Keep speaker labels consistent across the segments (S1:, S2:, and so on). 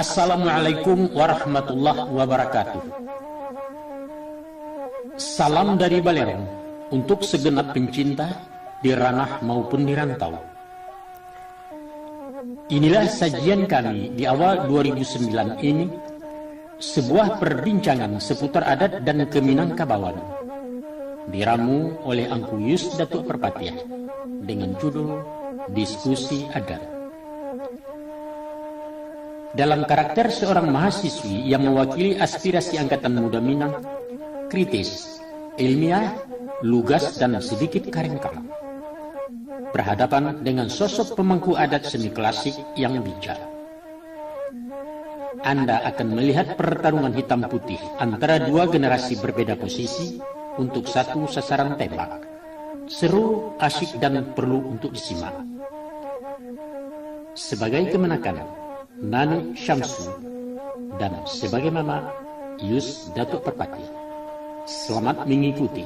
S1: Assalamualaikum warahmatullahi wabarakatuh. Salam dari Balerong untuk segenap pencinta di ranah maupun di rantau. Inilah sajian kami di awal 2009 ini, sebuah perbincangan seputar adat dan keminangkabauan, diramu oleh Angku Yus Datuk Perpatiah dengan judul Diskusi Adat. Dalam karakter seorang mahasiswi yang mewakili aspirasi Angkatan Muda Minang, kritis, ilmiah, lugas, dan sedikit karengkang, berhadapan dengan sosok pemangku adat seni klasik yang bijak. Anda akan melihat pertarungan hitam putih antara dua generasi berbeda posisi untuk satu sasaran tembak. Seru, asyik, dan perlu untuk disimak. Sebagai kemenakan, Nani Syamsu, dan sebagai Mama, Yus Datuk Perpati. Selamat mengikuti.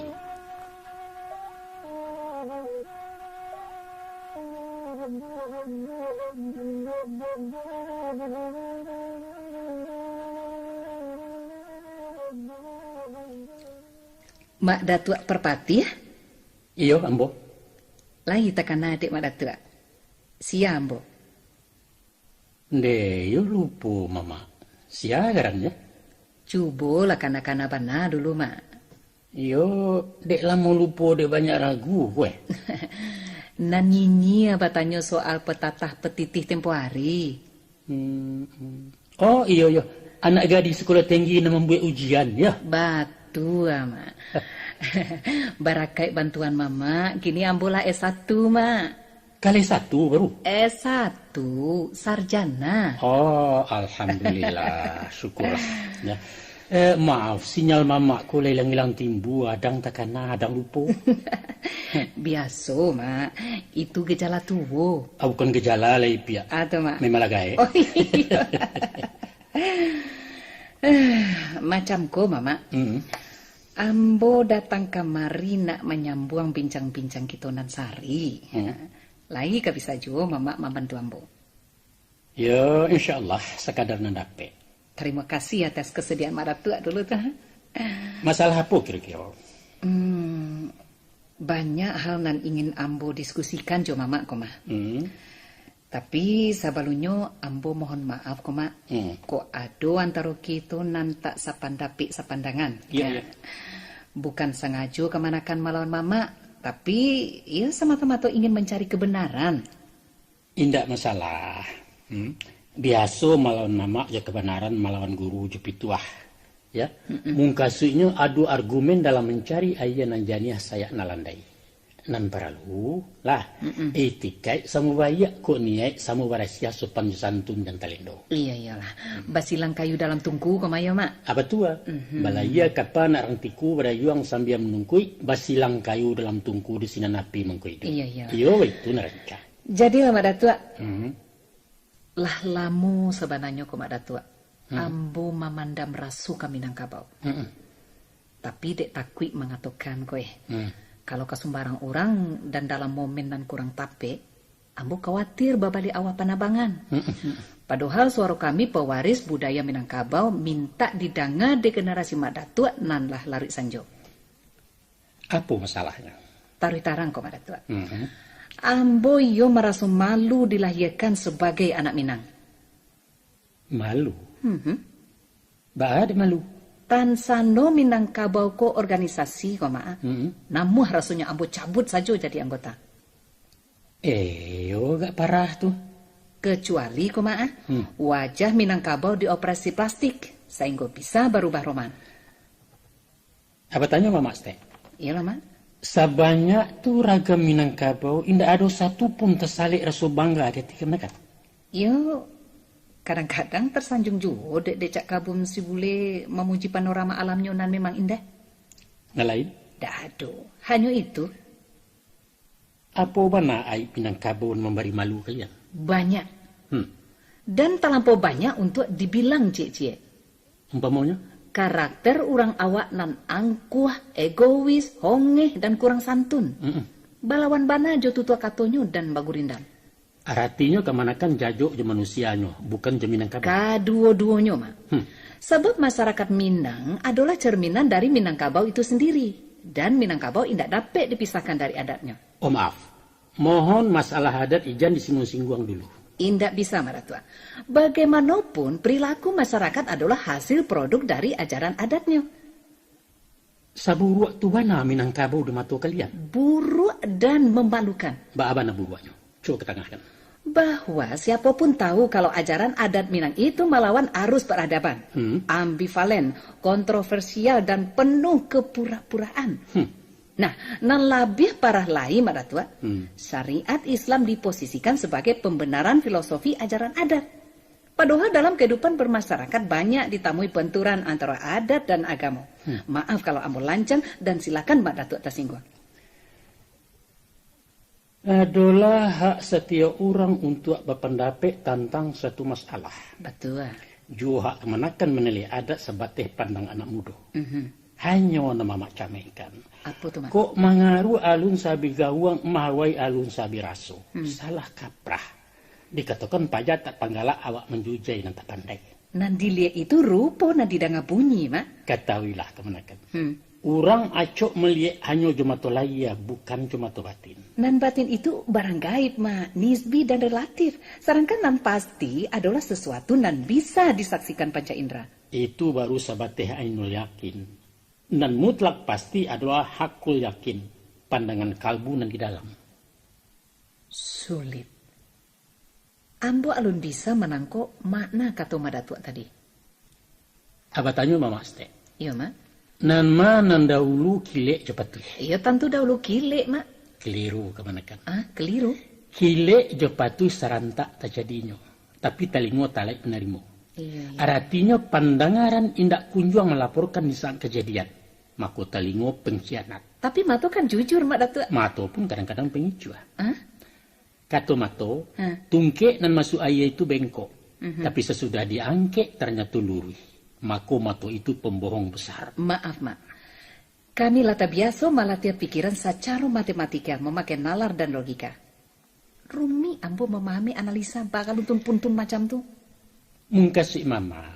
S2: Mak Datuk Perpati ya?
S1: Iyo, Ambo.
S2: Lagi tekan adik Mak Datuk. Sia, Ambo.
S1: Yo lupa, Mama. Sia garannya.
S2: Cuba lah kana-kana bana dulu, Mak.
S1: Yo, dek lama lupa dek banyak ragu, gue.
S2: Nanyinyi apa tanya soal petatah petitih tempo hari.
S1: Oh, iyo. Anak gadis sekolah tinggi yang membuat ujian, ya?
S2: Batu, Mak. Barakai bantuan Mama, kini ambolah S1, Mak.
S1: Kali satu baru?
S2: S1, sarjana.
S1: Oh, alhamdulillah, syukurlah. Ya. Maaf, sinyal mamaku hilang-hilang timbu, adang takana, adang lupa.
S2: Biasa, Mak. Itu gejala tua.
S1: Bukan gejala lah, Ipia.
S2: Atau, Mak?
S1: Memang lagay.
S2: Oh, iya. Macamku, Mama. Ambo datang kemari nak menyambung bincang-bincang kita nan sari. Lagi ka bisa juga Mama membantu Ambo.
S1: Ya, insyaAllah sekadar nandape.
S2: Terima kasih atas kesediaan Mak Datuk dulu tuh.
S1: Masalah apa kira-kira?
S2: Banyak hal nan ingin Ambo diskusikan jo Mama koma. Tapi sabalunyo Ambo mohon maaf koma. Kok ado antara kita nan tak sapandapi sapandangan.
S1: Iya.
S2: Bukan sengaja kemanakan melawan Mama. Tapi ya semata-mata ingin mencari kebenaran.
S1: Indak masalah. Biasa melawan Mama ya kebenaran melawan guru jepituah. Ya. Mungkasunya adu argumen dalam mencari ayah nanjaniah saya nalandai. Nan perlu lah etikai sama bayak kok niai sama barasia sopan santun dan talendo.
S2: Iya iyalah. Basilang kayu dalam tungku kemayo Mak.
S1: Apa tua? Balaya kapan orang tiku berayuang sambil menungkui basilang kayu dalam tungku di sinan api mengkui itu.
S2: Iya.
S1: Iyo itu naranca.
S2: Jadi lah Mak Datuk. Lah lamu sebenarnya kok Mak Datuk. Ambo memandang rasu kami Minangkabau. Tapi dek takwi mengatakan kowe. Kalau kesumbarang orang dan dalam momen dan kurang tape, Ambo khawatir babali awak panabangan. Padahal suara kami pewaris budaya Minangkabau minta didanga de generasi Mak Datuk nan lah lari sanjo.
S1: Apa masalahnya?
S2: Taruh tarang kok Mak Datuk. Ambo yo merasa malu dilahirkan sebagai anak Minang.
S1: Malu? Ada malu?
S2: Tansano Minangkabau ko organisasi kok Mak. Namun rasanya Ambo cabut saja jadi anggota.
S1: Yo gak parah tuh.
S2: Kecuali kok Mak, wajah Minangkabau dioperasi plastik sehingga bisa berubah roman.
S1: Apa tanya Mama Ste?
S2: Iya lah Mak.
S1: Sebanyak tuh ragam Minangkabau, indah ada satu pun tersalik rasa bangga ketika mereka.
S2: Yo, kadang-kadang tersanjung juga dek kabum si bule memuji panorama alamnya nan memang indah.
S1: Ngalain?
S2: Dado, hanya itu.
S1: Apa mana aib Minangkabau memberi malu kalian?
S2: Banyak. Dan terlampau banyak untuk dibilang cie-cie.
S1: Umpamanya?
S2: Karakter orang awak nan angkuh, egois, hongeh, dan kurang santun. Balawan bana jo tutua katonyo dan bagurindam.
S1: Artinya kemanakan jajo je manusianya, bukan je Minangkabau.
S2: Kadua-duonyo, Mak. Sebab masyarakat Minang adalah cerminan dari Minangkabau itu sendiri. Dan Minangkabau tidak dapat dipisahkan dari adatnya.
S1: Oh maaf, mohon masalah adat ijan disinggung-singgung dulu.
S2: Indak bisa, Maratua. Bagaimanapun, perilaku masyarakat adalah hasil produk dari ajaran adatnya.
S1: Saburuak tu mana Minangkabau di mata kalian?
S2: Buruk dan memalukan.
S1: Abana buruaknya? Coba ketengahkan.
S2: Bahwa siapapun tahu kalau ajaran adat Minang itu melawan arus peradaban. Ambivalen, kontroversial, dan penuh kepura-puraan. Nah, nan lebih parah lagi, Maratua, syariat Islam diposisikan sebagai pembenaran filosofi ajaran adat. Padahal dalam kehidupan bermasyarakat banyak ditemui benturan antara adat dan agama. Maaf kalau ambo lancang dan silakan Mbak Datuk tersinggung.
S1: Adalah hak setiap orang untuk berpendapat tentang suatu masalah.
S2: Betul.
S1: Juga hak kemenakan menilai adat sebatas pandang anak muda. Hanya nama macam ikan.
S2: Apa tu, Mak?
S1: Kok mengaruh alun sabi gawang mahwai alun sabi raso. Salah kaprah. Dikatakan pajak tak panggala awak menjujai dan tak pandai.
S2: Nan dilihat itu rupa nan didanga bunyi, Mak.
S1: Ketahuilah kemenakan. Orang acok melihat hanya cuma to laya, bukan cuma to batin.
S2: Nan batin itu barang gaib, Mak. Nisbi dan relatif. Sedangkan nan pasti adalah sesuatu nan bisa disaksikan panca indera.
S1: Itu baru sabateh ainul yakin. Dan mutlak pasti adalah hakul yakin. Pandangan kalbu nan di dalam.
S2: Sulit. Ambo alun bisa menangkok makna kata Madatua tadi.
S1: Apa tanya Mama Ste?
S2: Iya, Mak.
S1: Nan mana dahulu kilek cepat tu.
S2: Iya, tentu dahulu kilek, Mak.
S1: Keliru kemanakan.
S2: Keliru.
S1: Kilek cepat tu sarantak tak jadinya. Tapi talingo talai penarimo.
S2: Iya.
S1: Artinya pandangaran indak kunjung melaporkan di saat kejadian. Mako talingo pengkhianat.
S2: Tapi Mato kan jujur, Mak Datuk.
S1: Mato pun kadang-kadang pengicu.
S2: Hah?
S1: Kata Mato, tungke nan masuk ayah itu bengkok. Tapi sesudah diangke ternyata lurus. Mako Mato itu pembohong besar.
S2: Maaf, Mak. Kami lata biasa melatih pikiran secara matematika, memakai nalar dan logika. Rumi ambo memahami analisa bakal puntun macam tu.
S1: Mengkasih Mama,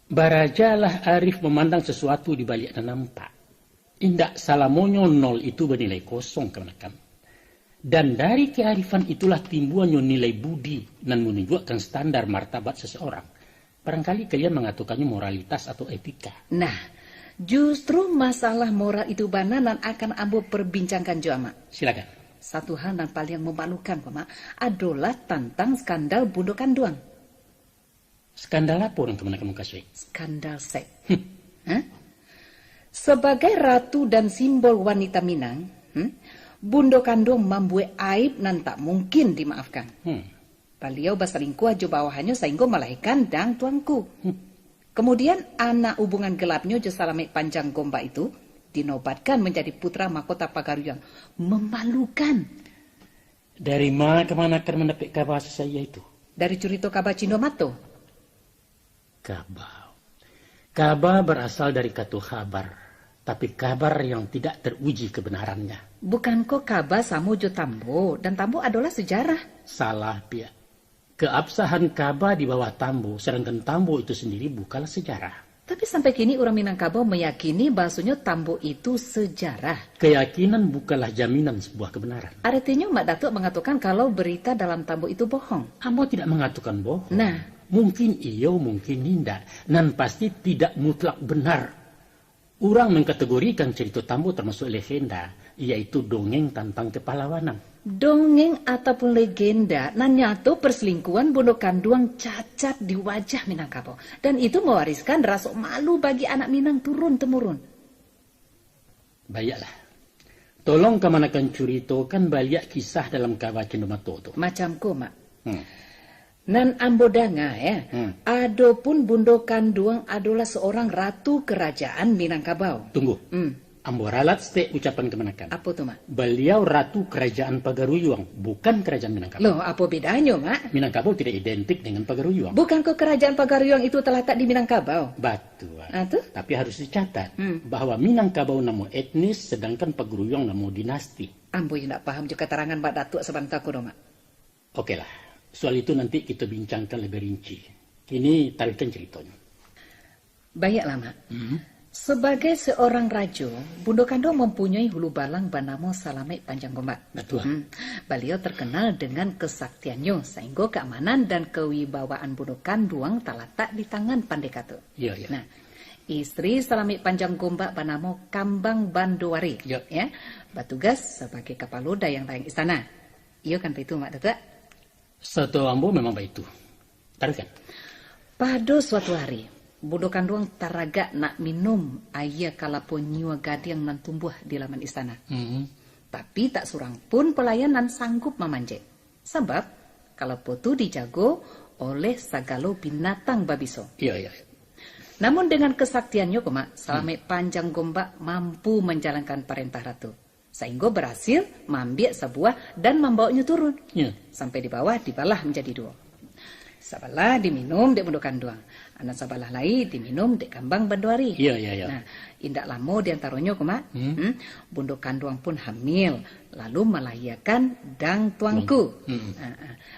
S1: barajalah Arif memandang sesuatu di balik dan nampak. Indak salamonyo nol itu bernilai kosong kemenakan. Dan dari kearifan itulah timbulnya nilai budi dan menunjukkan standar martabat seseorang. Barangkali kalian mengatakannya moralitas atau etika.
S2: Nah, justru masalah moral itu bananan akan ambo perbincangkan juga, Mak.
S1: Silakan.
S2: Satu hal yang paling memalukan, Mak, adalah tentang skandal Bundo Kanduang.
S1: Skandal apa orang kemenakan muka suai?
S2: Skandal seks. Sebagai ratu dan simbol wanita Minang, Bundo Kanduang membuat aib nan tak mungkin dimaafkan. Beliau berselingkuh aja bawahannya sehingga melahirkan dang tuanku. Kemudian anak hubungan gelapnya jo Salamik Panjang Gomba itu dinobatkan menjadi putra mahkota Pagaruyang. Memalukan.
S1: Dari mana kemana akan mendapat kabar saya itu?
S2: Dari cerita kabar Cindomato.
S1: Kabar berasal dari kata kabar, tapi kabar yang tidak teruji kebenarannya.
S2: Bukan kok kabar sama jo Tambo, dan Tambo adalah sejarah.
S1: Salah pihak. Keabsahan kabar di bawah Tambo, sedangkan Tambo itu sendiri bukanlah sejarah.
S2: Tapi sampai kini orang Minangkabau meyakini bahasanya Tambo itu sejarah.
S1: Keyakinan bukanlah jaminan sebuah kebenaran.
S2: Artinya Mak Datuk mengatakan kalau berita dalam Tambo itu bohong.
S1: Ambo tidak mengatakan bohong.
S2: Nah,
S1: mungkin iya, mungkin tidak. Dan pasti tidak mutlak benar. Orang mengkategorikan cerita Tambo termasuk legenda, yaitu dongeng tentang kepahlawanan.
S2: Dongeng ataupun legenda, nanyatu perselingkuhan Bundo Kanduang cacat di wajah Minangkabau. Dan itu mewariskan rasa malu bagi anak Minang turun-temurun.
S1: Baiklah. Tolong kemanakan ceritakan balik kisah dalam kabar Cindomato itu.
S2: Macamku, Mak. Nan ambodanga ya. Adapun Bundo Kanduang adalah seorang ratu kerajaan Minangkabau.
S1: Tunggu. Ambo ralat ste ucapan kemenakan.
S2: Apa tuh, Mak?
S1: Beliau ratu kerajaan Pagaruyuang, bukan kerajaan Minangkabau.
S2: Loh, apa bedanya, Mak?
S1: Minangkabau tidak identik dengan Pagaruyuang.
S2: Bukankah kerajaan Pagaruyuang itu terletak di Minangkabau?
S1: Betul.
S2: Tuh?
S1: Tapi harus dicatat bahwa Minangkabau namo etnis, sedangkan Pagaruyuang namo dinasti.
S2: Ambo yang tidak paham juga keterangan Mbak Datuk sebentar dong, Mak.
S1: Oke lah, soal itu nanti kita bincangkan lebih rinci. Ini taruhkan ceritanya.
S2: Baiklah, Mak. Sebagai seorang rajo, Bundo Kandung mempunyai hulu balang bernama Salamet Panjang Gombak.
S1: Betul.
S2: Beliau terkenal dengan kesaktiannya, sehingga keamanan dan kewibawaan Bundo Kandung terletak di tangan Pandekato.
S1: Iya, iya.
S2: Nah, istri Salamet Panjang Gombak bernama Kambang Bandowari,
S1: Ya.
S2: bertugas sebagai kapaloda yang tayang istana. Iya kan itu, Mak Datuk?
S1: Satu ambo memang begitu. Taruhkan.
S2: Pada suatu hari, Bundo Kandung taraga nak minum air kalapun nyiwa gading nan tumbuh di laman istana. Tapi tak surang pun pelayanan sanggup memanjat. Sebab kalau potu dijago oleh sagalo binatang babiso.
S1: Iya, iya.
S2: Namun dengan kesaktiannya, Mak, Salamet Panjang Gombak mampu menjalankan perintah ratu. Sehingga berhasil mengambil sebuah dan membawanya turun.
S1: Iya.
S2: Sampai di bawah dibalah menjadi dua. Sabalah diminum dek Bundo Kandung. Anak sabalah lain diminum dek Kambang Bandowari.
S1: Iya, iya, iya.
S2: Nah, indak lama diantaranya, Mak. Bundo Kandung pun hamil, lalu melahirkan dang tuangku.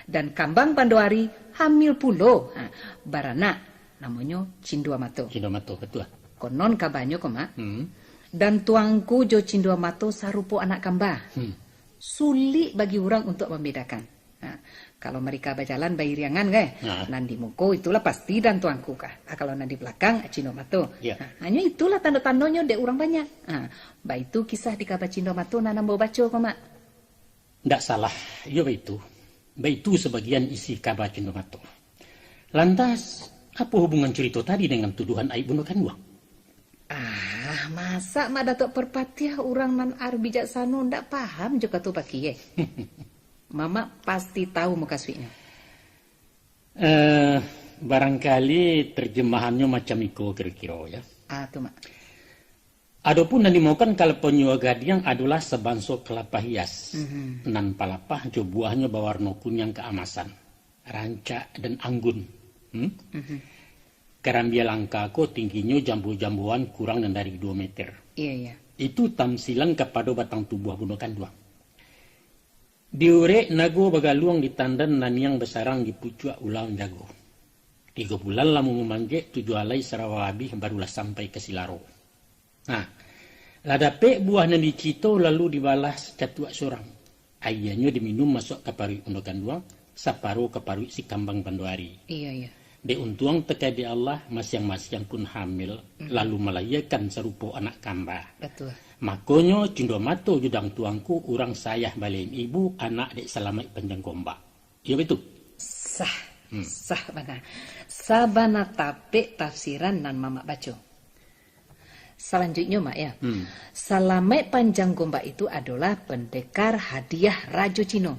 S2: Dan Kambang Bandowari hamil pulo. Baranak namanya Cindua Mato.
S1: Cindua Mato, betul.
S2: Konon kabarnya, Mak. Dan tuangku jo Cindua Mato sarupo anak kambah. Sulit bagi orang untuk membedakan. Nah, kalau mereka berjalan bayi riangan, nandi muko itulah pasti dan tuangku kah. Kalau nandi belakang Cindua Mato.
S1: Ya.
S2: Hanya itulah tanda-tandanya dek orang banyak. Bah itu kisah di kabar Cindua Mato nana mau baca, Mak.
S1: Tidak salah, iya begitu. Begitu sebagian isi kabar Cindua Mato. Lantas, apa hubungan cerita tadi dengan tuduhan aib Bundo Kandung?
S2: Masa Mak Datuk Perpatiah orang nan ar bijaksana ndak paham juga tuh pakai. Mama pasti tahu muka suinya.
S1: Barangkali terjemahannya macam itu kira-kira ya.
S2: Tuh, Mak.
S1: Adapun yang dimaukan kalau penyua gadiang adalah sebansok kelapa hias. Nan palapah jo buahnya berwarna kunyang keamasan. Rancak dan anggun. Kerambia langka ko tingginya jambu-jambuan kurang dari 2 meter.
S2: Iya, iya.
S1: Itu tamsilan kepada batang tubuh Bundo Kandung. Diure nago bagaluang di tandan naniang besarang di pucuk ulang jago. 3 bulan lamu memanjek 7 alai Sarawabih barulah sampai ke Silaro. Nah, ladape buah nan dicito lalu dibalas catuak sorang. Ayahnya diminum masuk ke parui Bundo Kandung, separuh ke parui si Kambang Bandowari.
S2: Iya, iya.
S1: De untuang teka di Allah masing-masing pun hamil lalu melahirkan serupa anak kambah.
S2: Betul.
S1: Makonyo Cindua Mato judang tuangku urang sayah balain ibu anak dek Salamet Panjang Gombak. Iya betul.
S2: Sah. Sah mana. Sabana tape tafsiran nan Mama baca. Selanjutnya, Mak ya. Salamet Panjang Gombak itu adalah pendekar hadiah Raja Cina.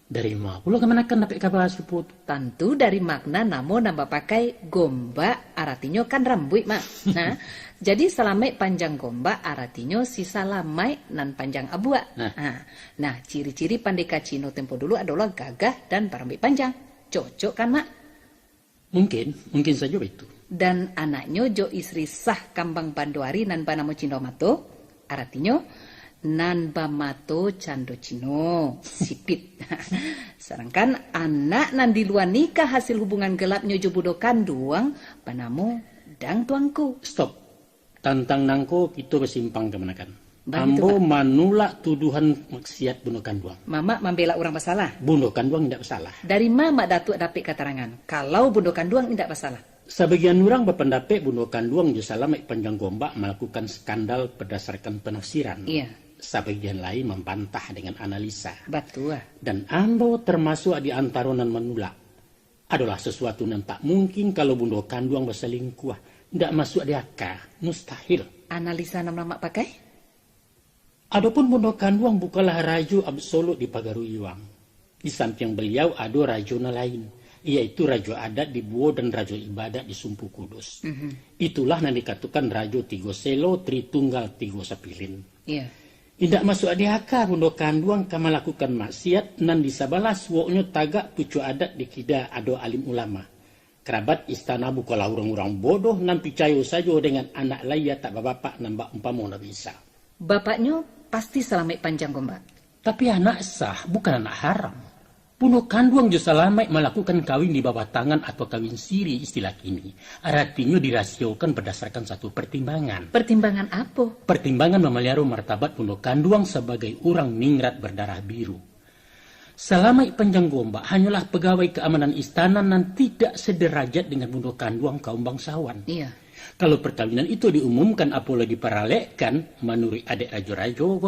S1: Dari mana pula kemenakan dapat kabar suput?
S2: Tentu dari makna namo nambah pakai gombak artinya kan rambut, Mak. Nah, jadi Salamet Panjang Gombak artinya si Salamet nan panjang abuak. Nah, ciri-ciri pandeka Cino tempo dulu adalah gagah dan berambut panjang. Cocok kan, Mak?
S1: Mungkin saja itu.
S2: Dan anaknya jo istri sah Kambang Bandowari nan banamo Cindua Mato artinya nan bamato cando Cino sipit. Sedangkan anak nan di luar nikah hasil hubungan gelapnya jo Bundo Kandung panamo dang tuangku.
S1: Stop. Tantang nangko kita bersimpang kemenakan.
S2: Begitu,
S1: Ambo
S2: Pak.
S1: manulak tuduhan maksiat Bundo Kandung.
S2: Mama membela orang bersalah.
S1: Bundo Kandung tidak bersalah.
S2: Dari Mama Datuk dapat keterangan kalau Bundo Kandung tidak bersalah.
S1: Sebagian orang berpendapat Bundo Kandung jo Salamet Panjang Gombak melakukan skandal berdasarkan penafsiran.
S2: Iya.
S1: Sebagian lain membantah dengan analisa.
S2: Betul.
S1: Dan ambo termasuk di antara nan menolak. Adalah sesuatu yang tak mungkin kalau Bundo Kandung berselingkuh. Tidak masuk di akal. Mustahil.
S2: Analisa nama pakai?
S1: Adapun Bundo Kandung bukanlah raja absolut di Pagaruyuang. Di samping beliau ada raja lain. yaitu rajo adat di Buo dan rajo ibadat di Sumpu Kudus. Itulah yang dikatakan rajo tigo selo tritunggal tigo sapilin.
S2: Iya.
S1: Tidak masuk adihaka bundo kanduang kama lakukan maksiat nan disabalas woknyo tagak pucu adat di kida ado alim ulama. Kerabat istana bukola orang-orang bodoh nan picayo saja dengan anak laya tak bapak nambah umpamo na bisa.
S2: Bapaknya pasti selamat panjang kok, Mbak.
S1: Tapi anak sah, bukan anak haram. Puno kanduang jo salamai melakukan kawin di bawah tangan atau kawin siri istilah kini. Artinya dirasiokan berdasarkan satu pertimbangan.
S2: Pertimbangan apa?
S1: Pertimbangan memelihara martabat puno kanduang sebagai orang ningrat berdarah biru. Salamai panjang gombak hanyalah pegawai keamanan istana dan tidak sederajat dengan puno kanduang kaum bangsawan.
S2: Iya.
S1: Kalau perkawinan itu diumumkan apalagi diparalekkan menurut adik rajo-rajo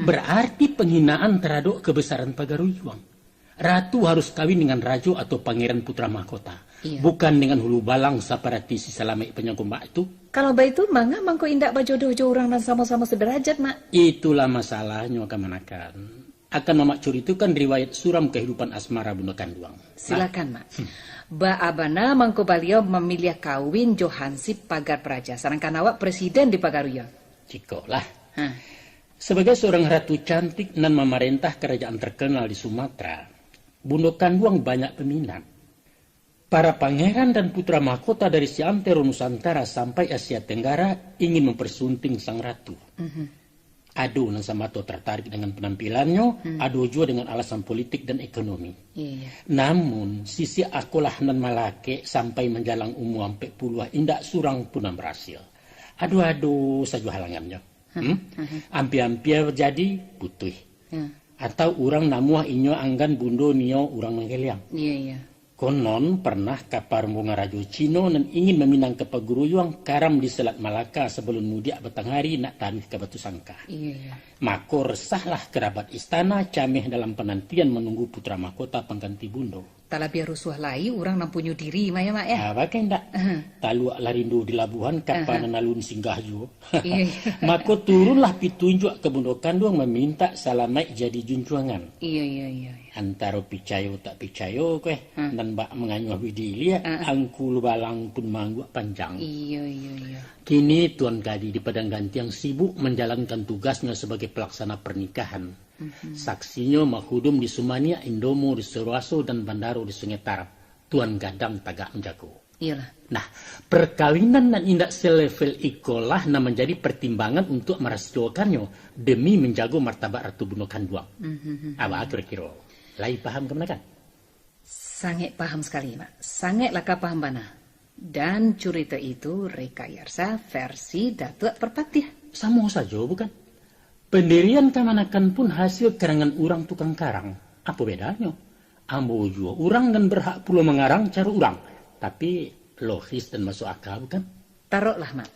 S1: berarti penghinaan terhadap kebesaran Pagaruyuang. Ratu harus kawin dengan rajo atau pangeran putra mahkota.
S2: Iya.
S1: Bukan dengan hulu balang seperti si Salamai penyangkumbak itu.
S2: Kalau baik itu mangga mangko indak bajodoh jo orang dan sama-sama sederajat, Mak.
S1: Itulah masalahnya kamanakan. Akan memakcur itu kan riwayat suram kehidupan asmara Bunda Kanduang.
S2: Silakan, Mak. Ba abana mangko beliau memilih kawin Johansip Pagar Praja. Sarangkan awak presiden di Pagaruya.
S1: Cikolah. Sebagai seorang ratu cantik dan memerintah kerajaan terkenal di Sumatera, Bunda Kanduang banyak peminat. Para pangeran dan putra mahkota dari seantero Nusantara sampai Asia Tenggara ingin mempersunting sang ratu. Ado nang samato tertarik dengan penampilannya, ado juga dengan alasan politik dan ekonomi.
S2: Iya.
S1: Namun, sisi akolah nan malake sampai menjalang umur sampai puluh indak surang pun berhasil. Aduh saja halangannya. Ampi-ampi jadi putih. Atau orang namuah inyo anggan bundo nio orang menggeliang.
S2: Iya.
S1: Konon pernah kapar bunga rajo Cino dan ingin meminang ke Paguruyuang karam di Selat Malaka sebelum mudia betang hari nak tanah ke Batu Sangka.
S2: Iya.
S1: Maka resahlah kerabat istana cameh dalam penantian menunggu putra mahkota pengganti bundo.
S2: Tala biar rusuh lai orang nampunyo diri Maya, Mak ya.
S1: Apa kendak? Talu larindu di labuhan kapan nalun singgah jo.
S2: Iya.
S1: Maka turunlah pitunjuk ke bundo Kanduang meminta Salamai jadi junjungan.
S2: Iya.
S1: Antara picayo tak picayo dan bak menganyuh widilia angkul balang pun mangguk panjang.
S2: Iya.
S1: Kini Tuan Kadi di Padang Ganti yang sibuk menjalankan tugasnya sebagai pelaksana pernikahan. Saksinya makhudum di Sumania, Indomo di Seruaso dan Bandaro di Sungai Tarap. Tuan Gadang tagak menjago.
S2: Iyalah.
S1: Nah, perkawinan dan indak selevel ikolah na menjadi pertimbangan untuk merahasiakannya demi menjaga martabat Ratu Bunda Kanduang. Apa kira-kira? Lai paham kemenakan?
S2: Sangat paham sekali, Mak. Sangat laka paham bana. Dan cerita itu rekayasa versi Datuk Perpatiah.
S1: Sama saja, bukan? Pendirian Kamanakan pun hasil karangan orang tukang karang. Apa bedanya? Ambo juga orang dan berhak pula mengarang cara orang. Tapi logis dan masuk akal, bukan?
S2: Taruhlah, Mak.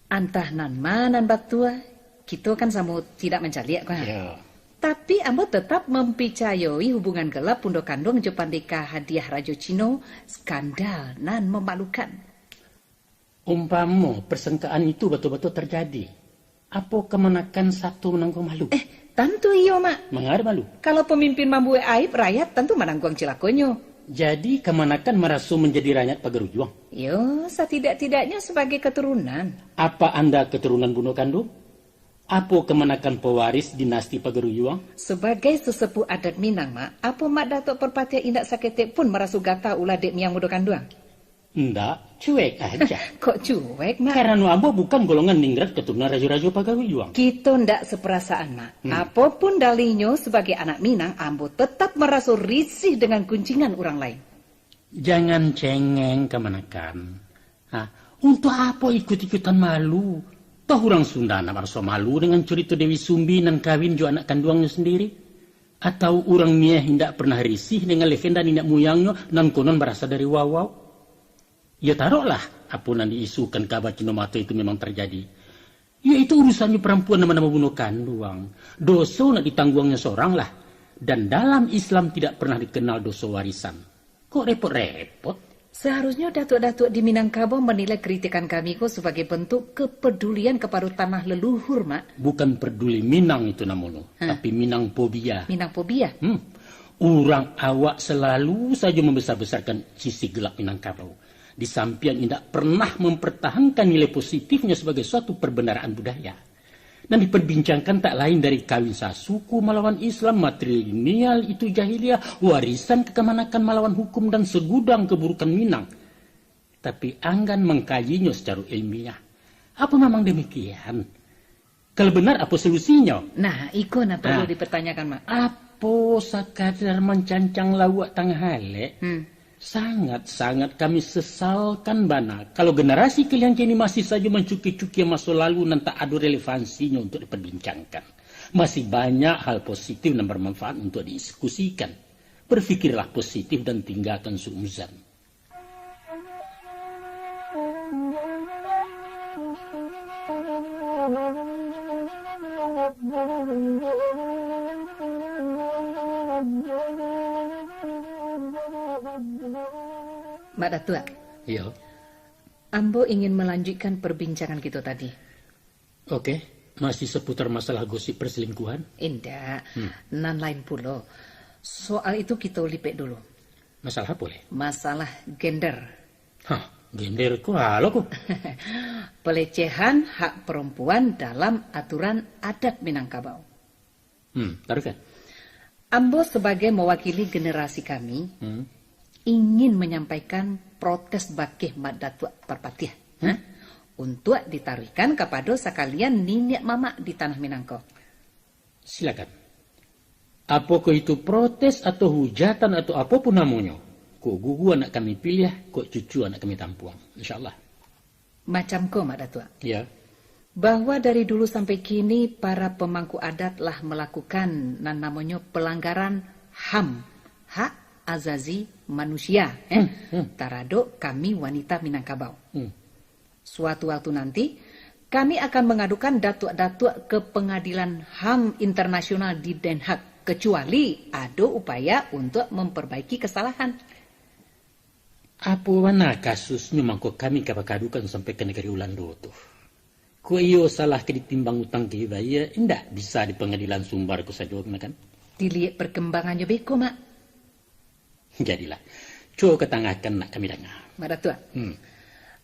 S2: Antah nan manan batua, kita kan sama tidak mencari kan?
S1: Ya.
S2: Tapi ambo tetap mempercayai hubungan gelap Pundo Kandung Jepandika hadiah Rajo Cino skandal nan memalukan.
S1: Umpama persengkaan itu betul-betul terjadi. Apa Kamanakan satu menanggung malu?
S2: Tentu iya, Mak.
S1: Mengar malu.
S2: Kalau pemimpin mampu aib, rakyat tentu menanggung cilakonyo.
S1: Jadi Kamanakan merasa menjadi rakyat Pagaruyuang?
S2: Yo, setidak-tidaknya sebagai keturunan.
S1: Apa Anda keturunan Bunda Kandung? Apa Kamanakan pewaris dinasti Pagaruyuang?
S2: Sebagai sesepuh adat Minang, Mak, apa Mak Datuk Perpatiah indak saketek pun merasu gata ulah dek miang muda kanduang?
S1: Ndak, cuek aja.
S2: Kok cuek, Mak?
S1: Karena ambo bukan golongan ningrat keturunan raja-raja Pagaruyuang.
S2: Kita ndak seperasaan, Mak. Apapun dalinya sebagai anak Minang, ambo tetap merasa risih dengan kuncingan orang lain.
S1: Jangan cengeng Kamanakan. Untuk apa ikut-ikutan malu? Toh orang Sunda nak merasa malu dengan cerita Dewi Sumbi dan kawin jo anak kanduangnya sendiri? Atau orang Nia hendak pernah risih dengan legenda nenek moyangnya dan konon berasal dari Wawau? Ya taruhlah apa yang diisukan kabar Cinomato itu memang terjadi. Ya itu urusannya perempuan nama-nama bunuh kanduang. Dosa nak ditangguangnya seorang lah. Dan dalam Islam tidak pernah dikenal dosa warisan. Kok repot-repot?
S2: Seharusnya datuk-datuk di Minangkabau menilai kritikan kami kok sebagai bentuk kepedulian kepada tanah leluhur, Mak.
S1: Bukan peduli Minang itu namanya, tapi Minang fobia.
S2: Minang fobia?
S1: Orang awak selalu saja membesar-besarkan sisi gelap Minangkabau. Di samping tidak pernah mempertahankan nilai positifnya sebagai suatu perbendaharaan budaya. Dan diperbincangkan tak lain dari kawin sasuku melawan Islam, matrilineal itu jahiliyah, warisan kekemanakan melawan hukum dan segudang keburukan Minang. Tapi anggan mengkajinya secara ilmiah. Apa memang demikian? Kalau benar apa solusinya?
S2: Nah, iko na perlu dipertanyakan, Mak.
S1: Apa sekadar mencancang lawak tang halek? Sangat-sangat kami sesalkan bana. Kalau generasi kalian kini masih saja mencuki-cuki masa lalu dan tak ada relevansinya untuk diperbincangkan. Masih banyak hal positif dan bermanfaat untuk didiskusikan. Berfikirlah positif dan tinggalkan suuzan.
S2: Mbak Datua.
S1: Iya.
S2: Ambo ingin melanjutkan perbincangan kita tadi.
S1: Oke, masih seputar masalah gosip perselingkuhan?
S2: Indah, nan lain pula. Soal itu kita lipek dulu.
S1: Masalah apa boleh?
S2: Masalah gender.
S1: Hah, gender kok halo kok?
S2: Pelecehan hak perempuan dalam aturan adat Minangkabau.
S1: Taruhkan.
S2: Ambo sebagai mewakili generasi kami ingin menyampaikan protes bakih Mak Datuk Parpatiah untuk ditaruhkan kepada sekalian niniak mamak di tanah Minangkabau.
S1: Silakan. Apakah itu protes atau hujatan atau apapun namanya? Kok gugu anak kami pilih, kok cucu anak kami tampuang. InsyaAllah.
S2: Macam kau Mak Datuk.
S1: Ya.
S2: Bahwa dari dulu sampai kini para pemangku adat telah melakukan namanya pelanggaran HAM, hak azazi manusia. Tarado kami wanita Minangkabau. Suatu waktu nanti kami akan mengadukan datuk-datuk ke pengadilan HAM internasional di Den Haag, kecuali ada upaya untuk memperbaiki kesalahan.
S1: Apa mana kasusnya mangko kami kapakadukan sampai ke negeri Ulando tuh? Ko iyo salah ke ditimbang utang ke ya indah bisa di pengadilan sumbar ko saja kan?
S2: Dilihat perkembangannya beko Mak.
S1: Jadilah. Coba ketangahkan nak kami dengar.
S2: Mak Datua.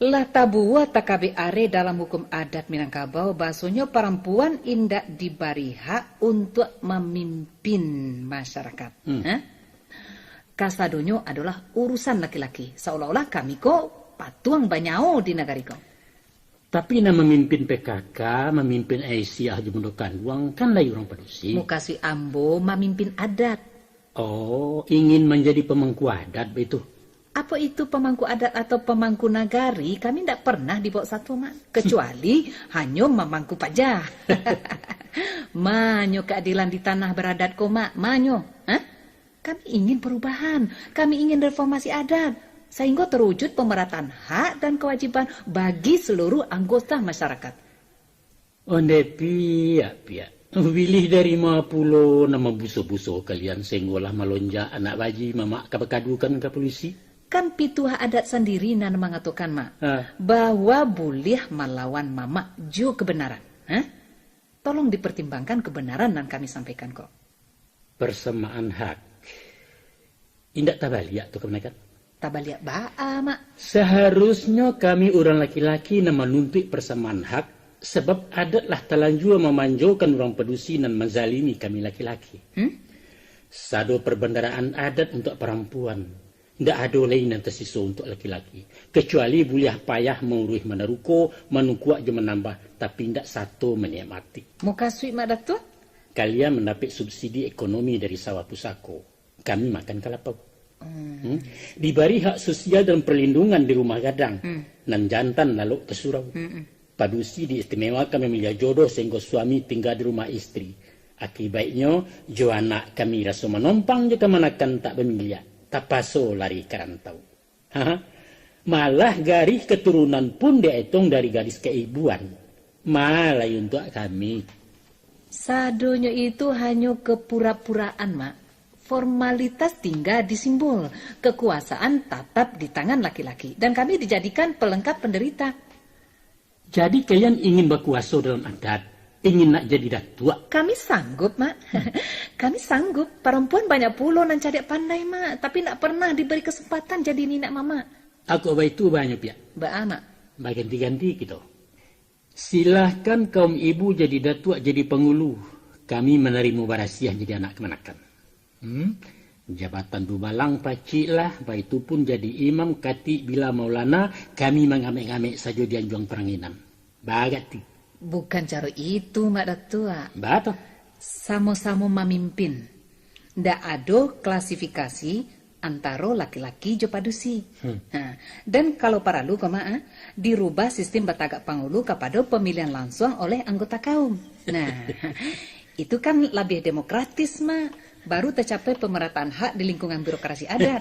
S2: Lah tabua takabe are dalam hukum adat Minangkabau bahasanya perempuan indak diberi hak untuk memimpin masyarakat. Kasadonyo adalah urusan laki-laki. Seolah-olah kami kok patuang banyau di negara kau.
S1: Tapi nak memimpin PKK, memimpin Aisyah di Mundokan Uang kan lagi orang padusi.
S2: Mukasi Ambo memimpin adat.
S1: Oh, ingin menjadi pemangku adat begitu.
S2: Apa itu pemangku adat atau pemangku nagari? Kami tidak pernah dibawa satu Mak. Kecuali hanya memangku pajah. Manyo keadilan di tanah beradat ko Mak. Manyo. Kami ingin perubahan. Kami ingin reformasi adat. Sehingga terwujud pemerataan hak dan kewajiban bagi seluruh anggota masyarakat.
S1: Onde pia. Pilih dari 50 nama buso-buso kalian sehinggalah melonjak anak baji mamak kapakadukan ke polisi.
S2: Kan pituah adat sendiri nan mengatakan Mak. Bahwa boleh melawan mamak jo kebenaran. Tolong dipertimbangkan kebenaran yang kami sampaikan kok.
S1: Persamaan hak. Indak tabaliak tuh kebenakan.
S2: Tabaliak ba'a Mak.
S1: Seharusnya kami orang laki-laki nama nuntut persamaan hak sebab adatlah telanjur memanjaukan orang pedusi dan menzalimi kami laki-laki. Sado perbendaraan adat untuk perempuan. Tidak ada lain yang tersisa untuk laki-laki. Kecuali boleh payah menguruh meneruko, menukuak je menambah. Tapi tidak satu menikmati.
S2: Muka sui Mak Datuk?
S1: Kalian mendapat subsidi ekonomi dari sawah pusako. Kami makan kelapa. Diberi hak sosial dan perlindungan di rumah gadang. Dan jantan lalu ke surau. Padusi diistimewakan memilih jodoh sehingga suami tinggal di rumah istri. Akibatnya, jo anak kami rasa menompang je kemanakan tak bermiliak. Tak paso lari kerantau. Malah garis keturunan pun dihitung dari garis keibuan. Malah untuk kami.
S2: Sadonya itu hanya kepura-puraan Mak. Formalitas tinggal di simbol. Kekuasaan tetap di tangan laki-laki. Dan kami dijadikan pelengkap penderita.
S1: Jadi kalian ingin berkuasa dalam adat. ingin nak jadi datua?
S2: Kami sanggup, Mak. Kami sanggup. Perempuan banyak puluh nan cari pandai, Mak. Tapi nak pernah diberi kesempatan jadi nina mama.
S1: Aku itu banyak ya.
S2: Mak.
S1: Ganti-ganti gitu. Silahkan kaum ibu jadi datua, jadi pengulu. Kami menerima barasiah jadi anak kemenakan. Jabatan dumalang pacik lah. Itu pun jadi imam kati bila maulana. Kami mengamik-amik saja di anjuang peranginan. Bagati.
S2: Bukan cara itu, Mak Datua.
S1: Betul.
S2: Sama-sama memimpin. Ndak ada klasifikasi antara laki-laki jo padusi. Dan kalau paralu dirubah sistem batagak pangulu kepada pemilihan langsung oleh anggota kaum. Nah, itu kan lebih demokratis, Mak. Baru tercapai pemerataan hak di lingkungan birokrasi adat.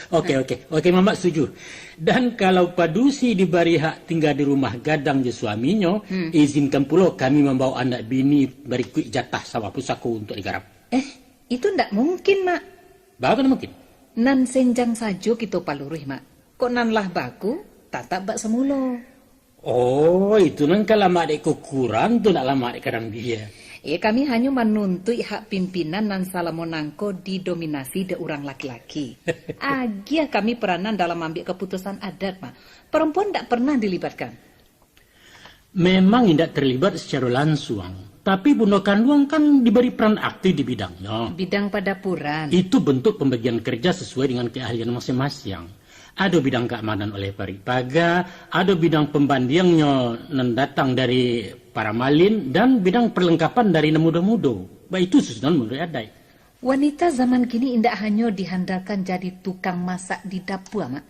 S1: Oke, Mama setuju. Dan kalau padusi diberi hak tinggal di rumah gadang je suaminya, izinkan pula kami membawa anak bini berikut jatah sawah pusako untuk digarap.
S2: Itu ndak mungkin, Mak.
S1: Bagaimana mungkin?
S2: Nan senjang sajo kita palurih, Mak. Kok nan lah baku, tatap bak semulo.
S1: Oh, itu nan kalau mak dek kurang tu nak lama dek kadang dia.
S2: Kami hanya menuntut hak pimpinan nan salamonangko didominasi de orang laki-laki. Agia kami peranan dalam ambil keputusan adat, Mak. Perempuan tidak pernah dilibatkan.
S1: Memang tidak terlibat secara langsung. Tapi Bunda Kanduang kan diberi peran aktif di bidangnya.
S2: Bidang padapuran.
S1: Itu bentuk pembagian kerja sesuai dengan keahlian masing-masing. Ada bidang keamanan oleh Paripaga, ada bidang pembandiangnya yang datang dari para malin, dan bidang perlengkapan dari nemudo-mudo. Itu susunan menurut adai.
S2: Wanita zaman kini tidak hanya dihandalkan jadi tukang masak di dapur, Mak.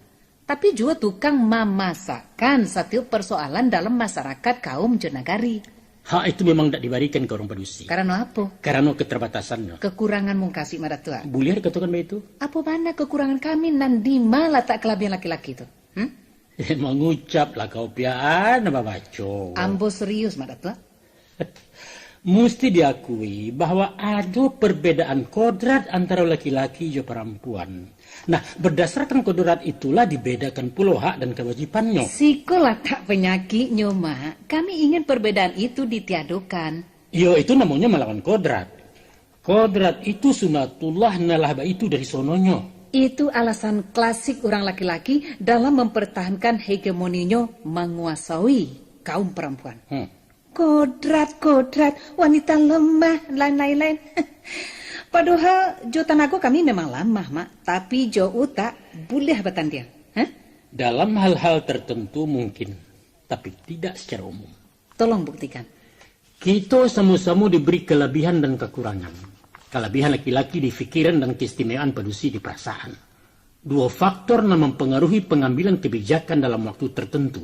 S2: Tapi juga tukang memasakan setiap persoalan dalam masyarakat kaum Jonagari.
S1: Hak itu memang tidak diberikan ke orang padusi.
S2: Karena apa?
S1: Karena keterbatasannya.
S2: Kekurangan mengkasih Madatua.
S1: Boleh katakan begitu?
S2: Apa mana kekurangan kami nanti malah tak kelebihan laki-laki itu?
S1: Mengucap lah kau pian apa baco.
S2: Ambo serius Madatua.
S1: Mesti diakui bahwa ada perbedaan kodrat antara laki-laki dan perempuan. Nah, berdasarkan kodrat itulah dibedakan pula hak dan kewajibannya.
S2: Sikolah tak penyakitnya, Mak. Kami ingin perbedaan itu ditiadakan.
S1: Yo, itu namanya melawan kodrat. Kodrat itu sunatullah nalah itu dari sononya.
S2: Itu alasan klasik orang laki-laki dalam mempertahankan hegemoninya menguasai kaum perempuan. Kodrat, wanita lemah, lain-lain. Padahal jo tanago kami memang lemah, Mak. Tapi jo utak boleh batandian.
S1: Dalam hal-hal tertentu mungkin, tapi tidak secara umum.
S2: Tolong buktikan.
S1: Kita sama-sama diberi kelebihan dan kekurangan. Kelebihan laki-laki di fikiran dan keistimewaan padusi di perasaan. Dua faktor yang mempengaruhi pengambilan kebijakan dalam waktu tertentu.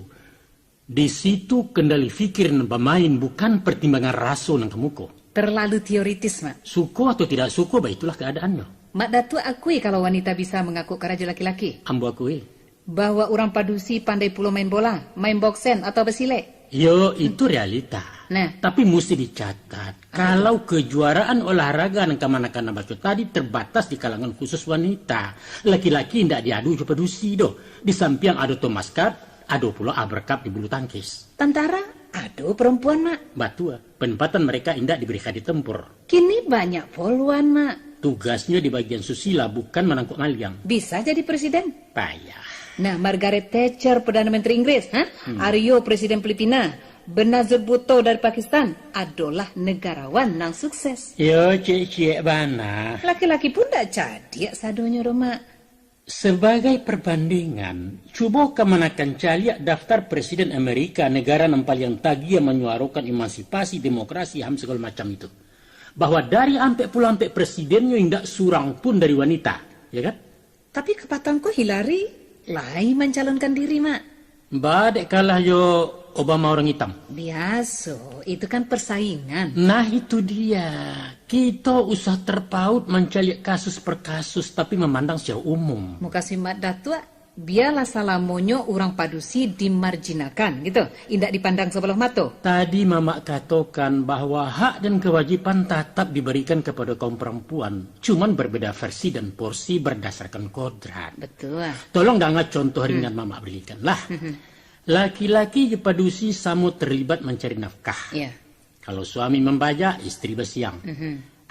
S1: Di situ kendali fikir dan pemain bukan pertimbangan raso dan kemuko.
S2: Terlalu teoritis, Mak.
S1: Suku atau tidak suku, itulah keadaannya.
S2: Mak Datu akui kalau wanita bisa mengaku keraja laki-laki.
S1: Ambo akui.
S2: Bahwa orang padusi pandai pula main bola, main boksen atau besilek.
S1: Yo, itu realita.
S2: Nah,
S1: tapi mesti dicatat. Kalau kejuaraan olahraga yang kemanakan baca tadi terbatas di kalangan khusus wanita. Laki-laki tidak diadu ke padusi doh. Di samping ada Thomas Cup, ada pula Aber Cup di bulu tangkis.
S2: Tentara, aduh perempuan, Mak.
S1: Batua, penempatan mereka indah diberikan di tempur.
S2: Kini banyak poluan, Mak.
S1: Tugasnya di bagian susila, bukan menangkap maliang.
S2: Bisa jadi presiden?
S1: Payah.
S2: Nah, Margaret Thatcher, Perdana Menteri Inggris. Aryo, Presiden Filipina. Benazir Bhutto dari Pakistan adalah negarawan yang sukses.
S1: Yo, cik-cik bana.
S2: Laki-laki pun tak jadi sadonya, Mak.
S1: Sebagai perbandingan, coba kemanakan caliak daftar Presiden Amerika, negara yang paling tagih menyuarakan emansipasi, demokrasi, ham segala macam itu. Bahwa dari sampai presidennya yang tidak surang pun dari wanita, ya kan?
S2: Tapi kepatangku Hillary lain mencalonkan diri, Mak.
S1: Badek kalah yo Obama orang hitam.
S2: Biasa, itu kan persaingan.
S1: Nah itu dia. Kita usah terpaut mencari kasus per kasus, tapi memandang secara umum.
S2: Muka simat datua, biarlah salamonyo orang padusi dimarjinakan, gitu. Indak dipandang sebelah mata.
S1: Tadi Mama katakan bahwa hak dan kewajiban tetap diberikan kepada kaum perempuan. Cuman berbeda versi dan porsi berdasarkan kodrat.
S2: Betul.
S1: Tolong jangan contoh ringan Mama berikan lah. Laki-laki padusi sama terlibat mencari nafkah.
S2: Iya.
S1: Kalau suami membajak, istri bersiang.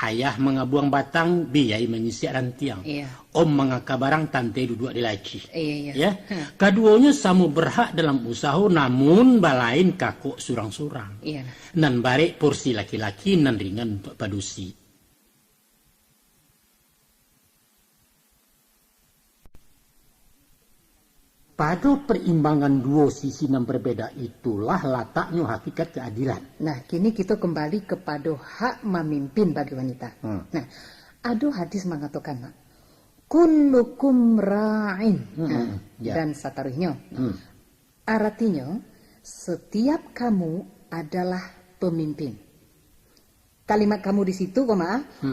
S1: Ayah mengabuang batang, biai menyisik rantiang. Om mengaka barang, tante duduk di laci. Ya? Keduanya sama berhak dalam usaha, namun balain kakuk surang-surang. Nan barek porsi laki-laki, nan ringan padusi. Pada perimbangan dua sisi yang berbeda itulah letaknya hakikat keadilan.
S2: Nah, kini kita kembali kepada hak memimpin bagi wanita. Nah, ada hadis mengatakan, kullukum ra'in. Dan sataruhnya. Artinya, setiap kamu adalah pemimpin. Kalimat kamu di situ,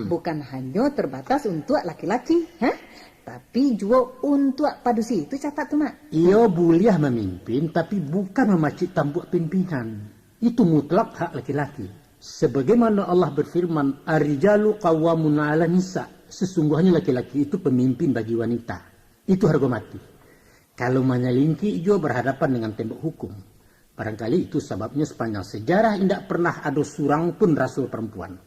S2: bukan hanya terbatas untuk laki-laki, tapi juga untuk padusi. Itu catat tuh, Mak.
S1: Ia boleh memimpin, tapi bukan memacik tambuk pimpinan. Itu mutlak hak laki-laki. Sebagaimana Allah berfirman, Ar-rijalu qawwamun 'ala nisa. Sesungguhnya laki-laki itu pemimpin bagi wanita. Itu harga mati. Kalau menyelingki, ia berhadapan dengan tembok hukum. Barangkali itu sebabnya sepanjang sejarah tidak pernah ada seorang pun rasul perempuan.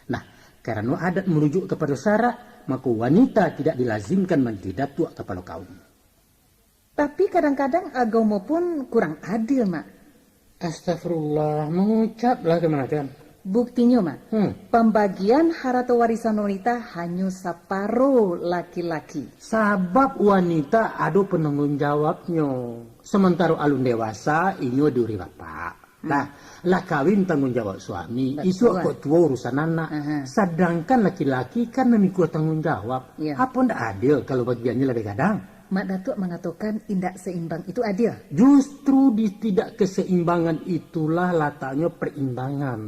S1: Nah, karena adat merujuk kepada syarak, maka wanita tidak dilazimkan menjadi datuk kepala kaum.
S2: Tapi kadang-kadang agama pun kurang adil, Mak.
S1: Astagfirullah, mengucaplah kemana?
S2: Buktinya, Mak, pembagian harta warisan wanita hanya separuh laki-laki.
S1: Sebab wanita ada penanggung jawabnya. Sementara alun dewasa, ini duri bapak. Lah kawin tanggung jawab suami, isu kok tua urusan anak. Sedangkan laki-laki kan memikul tanggung jawab. Apa ndak adil kalau bagiannya lebih kadang?
S2: Mak Datuk mengatakan indak seimbang itu adil.
S1: Justru di tidak keseimbangan itulah letaknya perimbangan.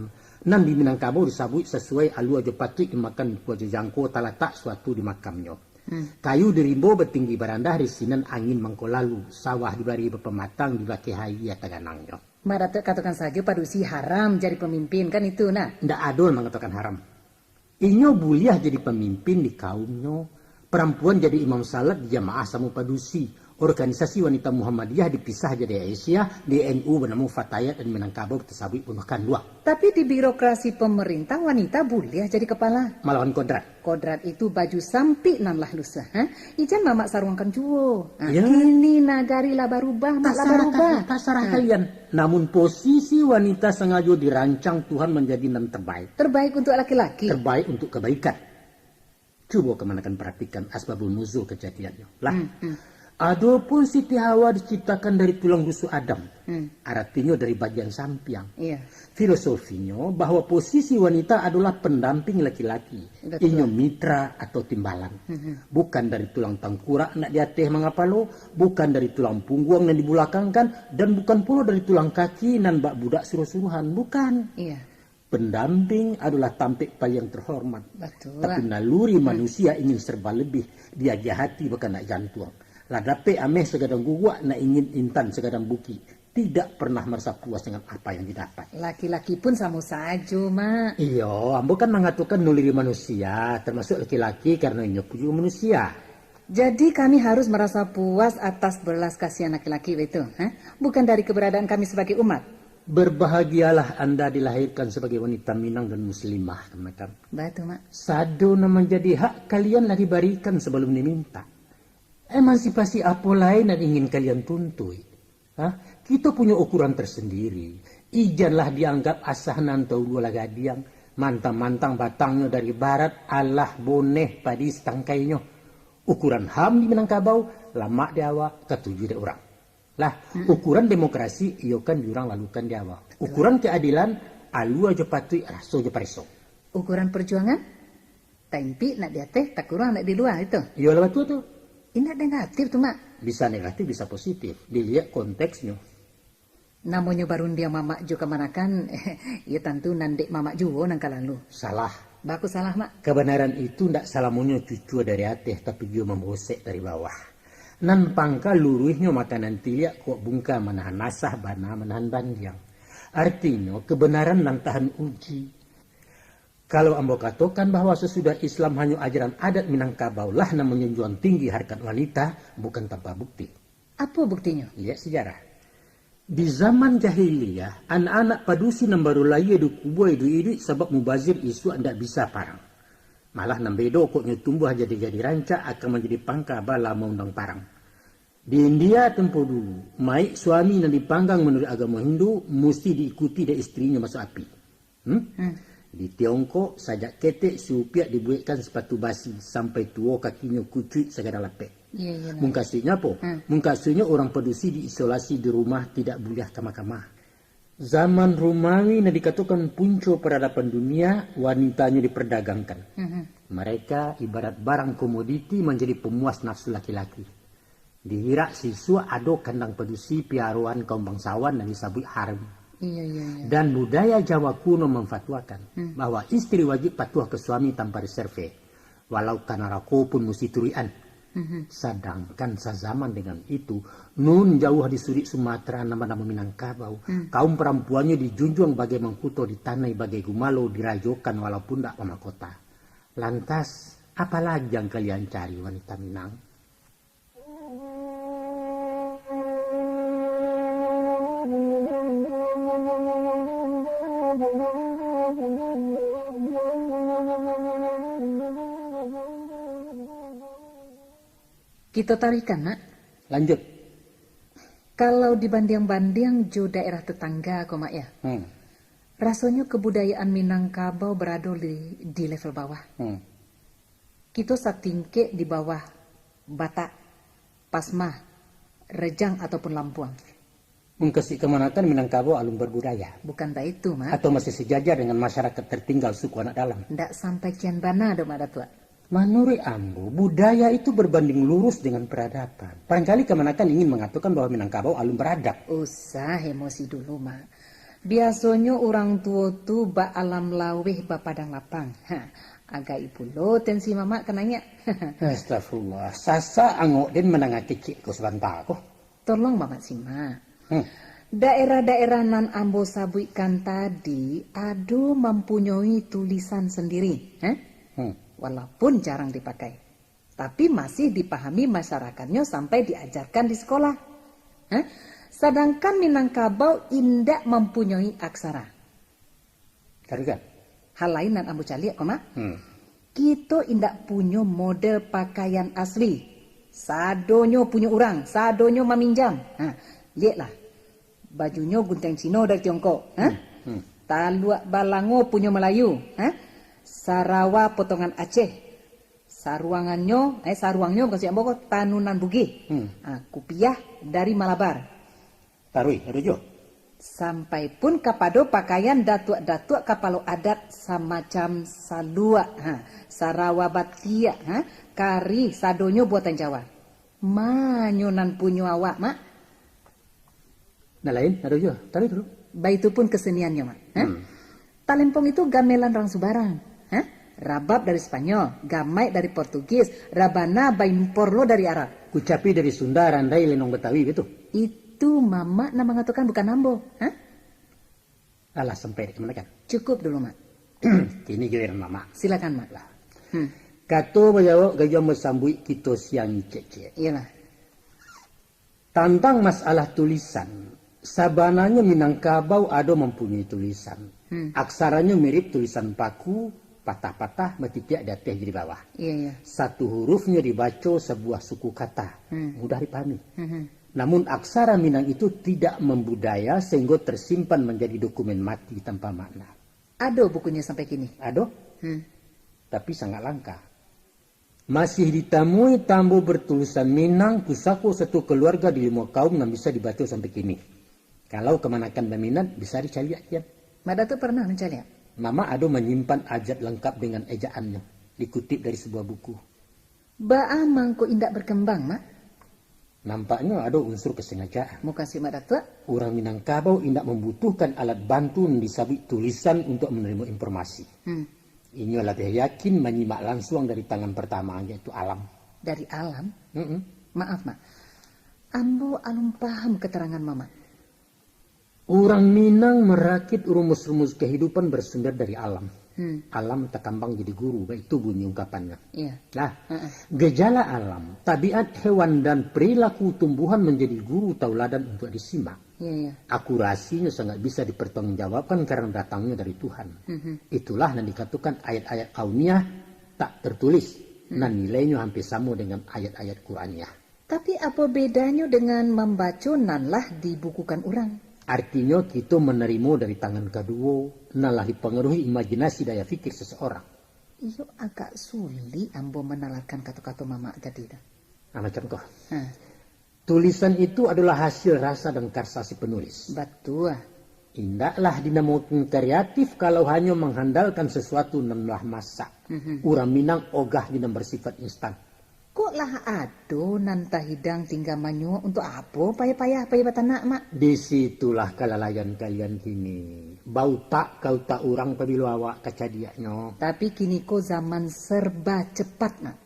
S1: Nan di Minangkabau disebut sesuai alu aja patut dimakan kuaja jangko talatak suatu di makamnya. Kayu dirimbo bertinggi barandah di sinan angin mangko lalu. Sawah dibari berpematang dibaki hai ya taganangnya.
S2: Mak Datuk katakan saja padusi haram jadi pemimpin, kan itu, nah.
S1: Ndak adol mengatakan haram. Inyo buliah jadi pemimpin di kaumnya. Perempuan jadi imam salat di jamaah sama padusi. Organisasi wanita Muhammadiyah dipisah jadi Aisyah, DNU bernama Fatayat dan Minangkabau tersabit punahkan dua.
S2: Tapi di birokrasi pemerintah wanita boleh jadi kepala.
S1: Malawan kodrat.
S2: Kodrat itu baju sampi nan lah lusa. Ijan mamak sarungkan juo. Kini nagari lah barubah, mak lah barubah.
S1: Tak sarah kalian. Namun posisi wanita sengaja dirancang Tuhan menjadi nan terbaik.
S2: Terbaik untuk laki-laki.
S1: Terbaik untuk kebaikan. Coba kemanakan perhatikan asbabun nuzul kejadiannya. Lah. Adapun Siti Hawa diciptakan dari tulang rusuk Adam. Artinya dari bagian sampiang. Filosofinya bahwa posisi wanita adalah pendamping laki-laki. Inyo mitra atau timbalan. Bukan dari tulang tangkurak nak diateh mengapalo. Bukan dari tulang punggung yang dibulakangkan. Dan bukan pula dari tulang kaki nan bak budak suruh-suruhan. Bukan. Pendamping adalah tampik paling terhormat. Tapi naluri manusia ingin serba lebih. Dia hati bukan nak jantung. Ladape ameh segadang gugak nak ingin intan segadang buki. Tidak pernah merasa puas dengan apa yang didapat.
S2: Laki-laki pun sama saja, Mak.
S1: Iya, ambo kan mengatakan nuliri manusia. Termasuk laki-laki karena ini juga manusia.
S2: Jadi kami harus merasa puas atas belas kasihan laki-laki itu. Bukan dari keberadaan kami sebagai umat.
S1: Berbahagialah Anda dilahirkan sebagai wanita Minang dan muslimah.
S2: Betul, Mak.
S1: Sado na menjadi hak kalian lah diberikan sebelum diminta. Emansipasi apa lain yang ingin kalian tuntui? Kita punya ukuran tersendiri. Ijanlah dianggap asah nantau dua lagadiang. Mantang-mantang batangnya dari barat. Allah boneh padis tangkainya. Ukuran HAM di Minangkabau. Lama di awak ketujuh di orang. Lah, ukuran demokrasi iyo kan diorang lalukan di awak. Ukuran keadilan alu aja patui raso aja pareso.
S2: Ukuran perjuangan? Tempi nak dia teh tak kurang nak di luar itu.
S1: Iya lewat tuh.
S2: Ini negatif tuh, Mak.
S1: Bisa negatif, bisa positif. Dilihat konteksnya.
S2: Namanya baru dia mamak juga manakan. Ya tentu nandek mamak juga nangka lalu.
S1: Salah.
S2: Baku salah, Mak.
S1: Kebenaran itu ndak salamunya cucu dari atas, tapi dia membosek dari bawah. Nan pangka luruhnya makanan tiak kok bungka menahan nasah bana menahan bandiang. Artinya kebenaran nan tahan uji. Kalau ambo katakan bahwa sesudah Islam hanya ajaran adat Minangkabau lah yang menjunjung tinggi harkat wanita, bukan tanpa bukti.
S2: Apa buktinya?
S1: Lihat sejarah. Di zaman jahiliyah, anak-anak padusi yang baru lahir du kubur idu sebab mubazir isu anda bisa parang. Malah nambedo koknya tumbuh jadi rancak akan menjadi pangka bala undang parang. Di India tempoh dulu, maik suami yang dipanggang menurut agama Hindu mesti diikuti dari istrinya masuk api. Di Tiongkok, sajak ketek supiak dibuatkan sepatu basi sampai tua kakinya kucuit segala lapek. Mungkasnya apa? Mungkasnya orang padusi diisolasi di rumah tidak boleh kamar-kamar. Zaman Romawi yang dikatakan punca peradaban dunia, wanitanya diperdagangkan. Mereka ibarat barang komoditi menjadi pemuas nafsu laki-laki. Di Irak siswa ada kandang padusi piaruan kaum bangsawan yang disebut harem. Dan budaya Jawa kuno memfatwakan bahwa istri wajib patuh ke suami tanpa reserve. Walau karena rako pun mesti turian. Sedangkan sezaman dengan itu, nun jauh di suri Sumatera nama-nama Minangkabau, kaum perempuannya dijunjung bagai mangkuto ditanai bagai gumalo dirajokan walaupun tidak pemakota. Lantas, apalagi yang kalian cari wanita Minang?
S2: Kita tarikan, nak.
S1: Lanjut.
S2: Kalau dibanding-banding jo daerah tetangga, kok mak ya. Rasanya kebudayaan Minangkabau berada di level bawah. Kita satingke di bawah Batak, Pasmah, Rejang ataupun Lampuang.
S1: Mengkasih kemanakan Minangkabau alun berbudaya.
S2: Bukan tak itu, mak.
S1: Atau masih sejajar dengan masyarakat tertinggal suku anak dalam.
S2: Ndak sampai kian bana do mak datua.
S1: Menurut Ambo, budaya itu berbanding lurus dengan peradaban. Barangkali kemanakan ingin mengatakan bahwa Minangkabau alun beradab.
S2: Usah emosi dulu, mak. Biasanya orang tua tu ba alam laweh ba padang lapang. Agak ibu lo tensi mama kenanya.
S1: Astagfirullah. Sasa angok den menangah kecil ko sebentar ko.
S2: Tolong mama simak. Daerah-daerah nan Ambo sabuikan tadi ado mempunyai tulisan sendiri. Walaupun jarang dipakai. Tapi masih dipahami masyarakatnya sampai diajarkan di sekolah. Sedangkan Minangkabau indak mempunyai aksara.
S1: Kan?
S2: Hal lain nan Ambo caliak koma. Kita indak punya model pakaian asli. Sadonyo punya orang, sadonyo meminjam. Lihatlah. Bajunya gunting Cino dari Tiongkok. Taluak Balango punya Melayu. Sarawa potongan Aceh. Saruangnya kasih Ambo tanunan Bugis. Kupiah dari Malabar.
S1: Tarui, rujuk.
S2: Sampai pun kapado pakaian datuk-datuk kapalo adat semacam salua, Sarawa Batia, kari sadonyo buatan Jawa. Manyunan punyo awak, mak.
S1: Nah lain, rujuk. Tarui dulu.
S2: Itu pun keseniannya, mak. Talempong itu gamelan orang Subarang. Rabab dari Spanyol, gamai dari Portugis, rabana baimporlo dari Arab.
S1: Kucapi dari Sunda, randai lenong Betawi gitu.
S2: Itu mama nama ngatakan bukan Ambo.
S1: Alah sampai kemana kan?
S2: Cukup dulu, mak.
S1: Kini giliran mama.
S2: Silakan, mak.
S1: Kato menjawab gajah mesambui kita siang cek.
S2: Iyalah.
S1: Tentang masalah tulisan, sabananya Minangkabau ada mempunyai tulisan. Aksaranya mirip tulisan paku, patah-patah, metitik di atas di bawah.
S2: Iya.
S1: Satu hurufnya dibaca sebuah suku kata, mudah dipahami. Namun aksara Minang itu tidak membudaya sehingga tersimpan menjadi dokumen mati tanpa makna.
S2: Ada bukunya sampai kini?
S1: Ada, tapi sangat langka. Masih ditemui tambu bertulisan Minang, pusako satu keluarga di 5 kaum yang bisa dibaca sampai kini. Kalau kemanakan berminat, bisa dicari aja.
S2: Mada tuh pernah mencari ya?
S1: Mama ada menyimpan ajat lengkap dengan ejaannya. Dikutip dari sebuah buku.
S2: Ba'a mangko indak berkembang, mak?
S1: Nampaknya ada unsur kesengajaan.
S2: Muka si mak datua?
S1: Orang Minangkabau indak membutuhkan alat bantu yang disabit tulisan untuk menerima informasi. Ini lebih yakin menyimak langsung dari tangan pertama, yaitu alam.
S2: Dari alam? Maaf, mak. Ambo alum paham keterangan mama.
S1: Orang Minang merakit rumus-rumus kehidupan bersumber dari alam. Alam terkambang jadi guru, itu bunyi ungkapannya.
S2: Iya.
S1: Nah, gejala alam, tabiat hewan dan perilaku tumbuhan menjadi guru tauladan untuk disimak.
S2: Iya.
S1: Akurasinya sangat bisa dipertanggungjawabkan karena datangnya dari Tuhan. Itulah yang dikatakan ayat-ayat kauniyah tak tertulis. Nah nilainya hampir sama dengan ayat-ayat Qur'aniyah.
S2: Tapi apa bedanya dengan membaca nanlah dibukukan orang?
S1: Artinya kita menerima dari tangan kedua, nalah dipengaruhi imajinasi daya fikir seseorang.
S2: Iyo agak sulit ambo menalarkan kata-kata mama tadi dah.
S1: Nah, contoh. Tulisan itu adalah hasil rasa dan karsa si penulis.
S2: Betul.
S1: Indahlah dinamakan kreatif kalau hanya mengandalkan sesuatu nalah masak. Urang Minang ogah dina bersifat instan.
S2: Kok lah ado nanta hidang tinggal manyu untuk apa payah-payah batanak mak?
S1: Disitulah kelalaian kalian kini. Bau tak kau tak urang pabilo awak kacadiaknya.
S2: Tapi kini kok zaman serba cepat mak.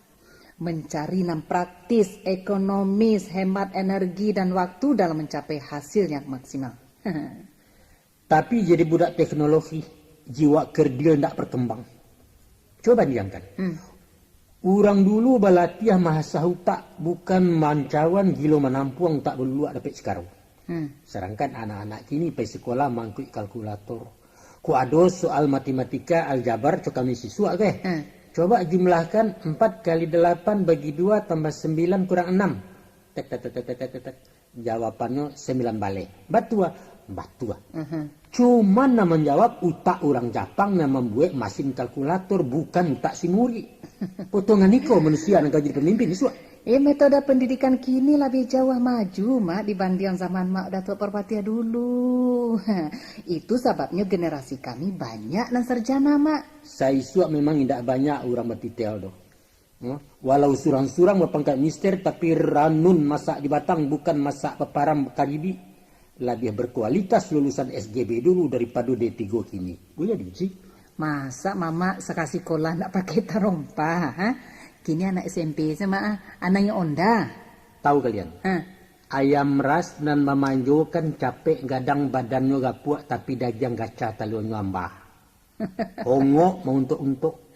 S2: Mencari yang praktis, ekonomis, hemat energi dan waktu dalam mencapai hasil yang maksimal.
S1: Tapi jadi budak teknologi, jiwa kerdil tidak berkembang. Coba bayangkan. Orang dulu balatiah mahasa hutak, bukan mancawan gilo menampuang tak berluak dapat sekarang. Sedangkan anak-anak kini pergi sekolah mangkuk kalkulator. Ku ada soal matematika aljabar cok kami siswa ke. Coba jumlahkan 4 kali 8 bagi 2 tambah 9 kurang 6. Tek. Jawabannya 9 balik. Batua. Cuman nama menjawab utak orang Jepang yang membuat mesin kalkulator bukan utak simuri. Potongan niko manusia yang jadi pemimpin iswa.
S2: Metode pendidikan kini lebih jauh maju mak dibanding zaman mak Datuk Perpatia dulu. Itu sebabnya generasi kami banyak dan sarjana mak.
S1: Saya iswa memang tidak banyak orang bertitel doh. Walau surang-surang berpangkat mister tapi ranun masak di Batang bukan masak peparam Karibi. Lebih berkualitas lulusan SGB dulu daripada D3 kini. Boleh diuji?
S2: Masa mama sekasih sekolah nak pakai tarompah? Ha? Kini anak SMP sama anaknya Onda.
S1: Tahu kalian? Ayam ras dan memanjo kan capek gadang badannya gapuak tapi daging gaca talionnya ambah. Hongok mau untuk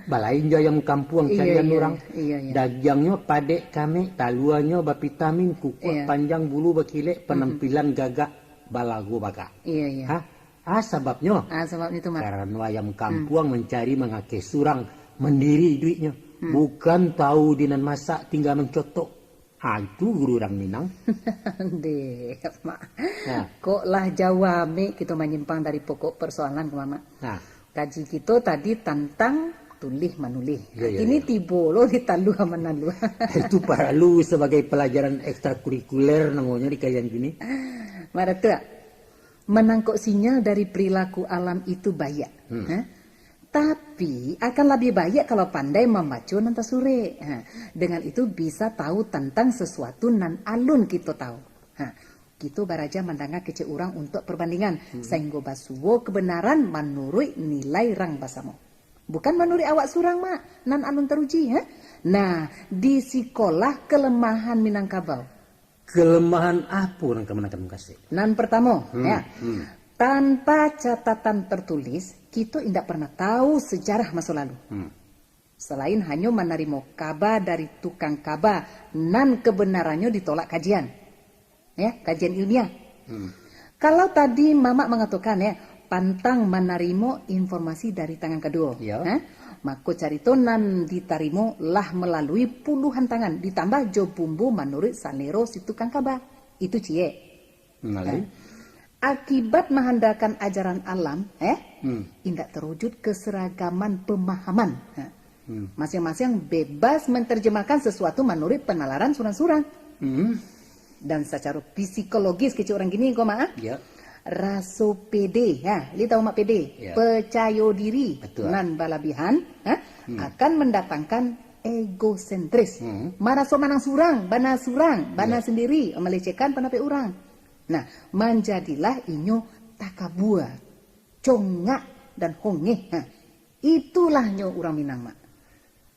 S1: balain jo ayam kampung kalian orang.
S2: Iya.
S1: Dagingnya padek kami, taluannya bavitamin, kukuh panjang bulu bakilek, penampilan gagak balago baga.
S2: Iya.
S1: Sebabnya?
S2: Sebabnya itu mak.
S1: Karena ayam kampung mencari mengakai surang, mendiri duitnya. Bukan tahu dinan masak tinggal mencotok. Itu guru orang Minang.
S2: Deh, mak. Kok lah jawab kita menyimpang dari pokok persoalan ke mama. Kaji kita tadi tentang tulih manulih. Ini tiba lo ditalu sama nalu.
S1: Itu perlu sebagai pelajaran ekstrakurikuler namanya di kajian gini.
S2: Mara tuh menangkap sinyal dari perilaku alam itu baik. Tapi akan lebih baik kalau pandai membaca nanta sure. Dengan itu bisa tahu tentang sesuatu nan alun kita tahu. Kita baraja mendengar kece orang untuk perbandingan. Sehingga basuwo kebenaran menurut nilai rang basamu. Bukan menurut awak surang mak. Nan alun teruji. Nah di sekolah kelemahan Minangkabau.
S1: Kelemahan apa yang kamu kasih?
S2: Nan pertama tanpa catatan tertulis kita tidak pernah tahu sejarah masa lalu. Selain hanya menerima kabar dari tukang kabar nan kebenarannya ditolak kajian. Kajian ilmiah. Kalau tadi mama mengatakan pantang menerima informasi dari tangan kedua. Maka carito nan ditarimo lah melalui puluhan tangan ditambah jo bumbu menurut salero si tukang kabar. Itu cie. Akibat mengandalkan ajaran alam, indak terwujud keseragaman pemahaman. Masing-masing bebas menerjemahkan sesuatu menurut penalaran surang-surang. Dan secara psikologis kecil orang gini kok maaf. Raso pede, li tahu mak pede, percaya diri, nan balabihan, akan mendatangkan egosentris. Maraso manang surang, bana sendiri, melecehkan penape orang. Nah, menjadilah inyo takabua, congak dan hongeh. Itulah nyo orang Minang mak.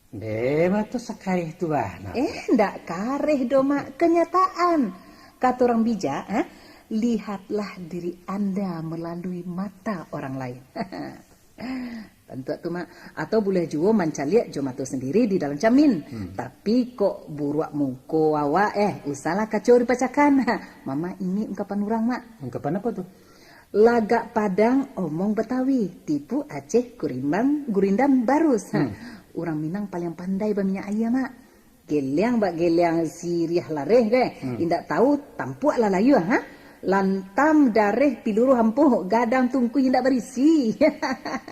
S1: Dewa tuh sekali itu bah.
S2: Ndak kareh do mak, kenyataan. Kata orang bijak, lihatlah diri Anda melalui mata orang lain. Tentu tu mak. Atau boleh juga mancaliak jo matu sendiri di dalam camin. Tapi kok buruak muko awak usahlah kacau dipacakan. Mama ini ungkapan orang mak.
S1: Ungkapan apa tuh?
S2: Lagak Padang omong Betawi, tipu Aceh gurindam barus. Orang Minang paling pandai berminyak ayam mak. Geliang siriah lareh indak tahu tampuak lah layu lantam dareh piluru hampuh gadang tungku indak berisi.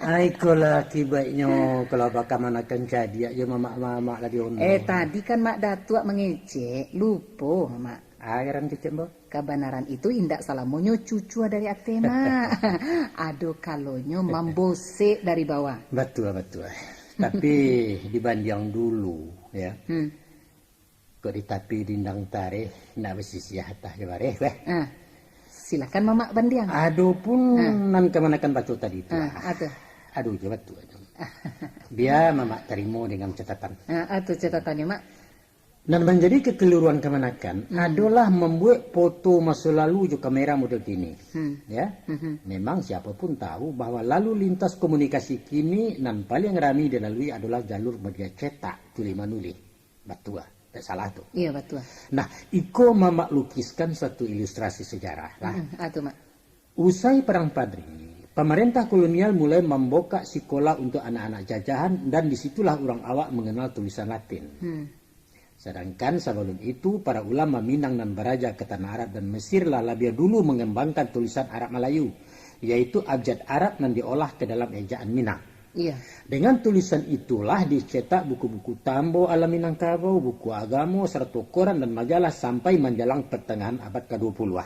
S1: Aikolah akibatnya kalau bakal manakan jadi ya mama lagi ono.
S2: Tadi kan mak datuk mengecek lupa mak.
S1: Airan cecek mbak.
S2: Kebenaran itu indak salamonyo cucu dari akte mak. Aduh kalonyo mambose dari bawah.
S1: Betul. Tapi dibanding dulu ya. Kok ditapi dindang tareh nak bersisi hatah jebareh
S2: silakan mama bandiang.
S1: Aduh pun nan kemanakan batu tadi itu. Aduh jawab tuh. Biar mama terima dengan catatan.
S2: Itu catatannya mak.
S1: Dan menjadi kekeliruan kemanakan adalah membuat foto masa lalu juga kamera model kini. Ya, memang siapapun tahu bahwa lalu lintas komunikasi kini nan paling ramai dilalui adalah jalur media cetak tuli manuli. Betul. Tak salah tuh.
S2: Iya betul.
S1: Nah, Iko mama lukiskan satu ilustrasi sejarah lah.
S2: Mak.
S1: Usai perang Padri, pemerintah kolonial mulai membuka sekolah untuk anak-anak jajahan dan disitulah orang awak mengenal tulisan Latin. Sedangkan sebelum itu para ulama Minang dan Baraja ke tanah Arab dan Mesir lah lebih dulu mengembangkan tulisan Arab Melayu, yaitu abjad Arab yang diolah ke dalam ejaan Minang.
S2: Iya.
S1: Dengan tulisan itulah dicetak buku-buku tambo ala Minangkabau, buku agama, serta koran dan majalah sampai menjelang pertengahan abad ke-20.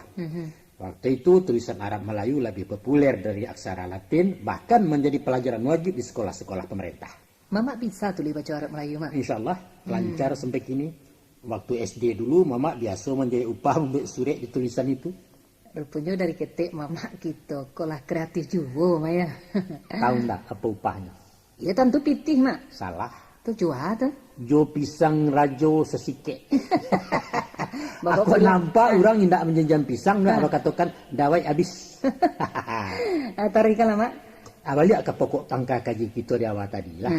S1: Waktu itu tulisan Arab Melayu lebih populer dari aksara Latin, bahkan menjadi pelajaran wajib di sekolah-sekolah pemerintah.
S2: Mama bisa tulis baca Arab Melayu mak.
S1: Insya Allah lancar sampai kini. Waktu SD dulu mama biasa menjadi upah untuk surat di tulisan itu.
S2: Rupanya dari ketik mama gitu, kolah kreatif juga Maya.
S1: Tahu enggak apa upahnya?
S2: Ya tentu pitih mak.
S1: Salah.
S2: Tuh jual tuh.
S1: Jo pisang rajo sesike.
S2: Bapak
S1: aku nampak orang tidak menjenjam pisang, nggak apa katakan dawai habis.
S2: Tarikan lah mak.
S1: Awalnya ke pokok tangka kaji kita di awal tadi lah.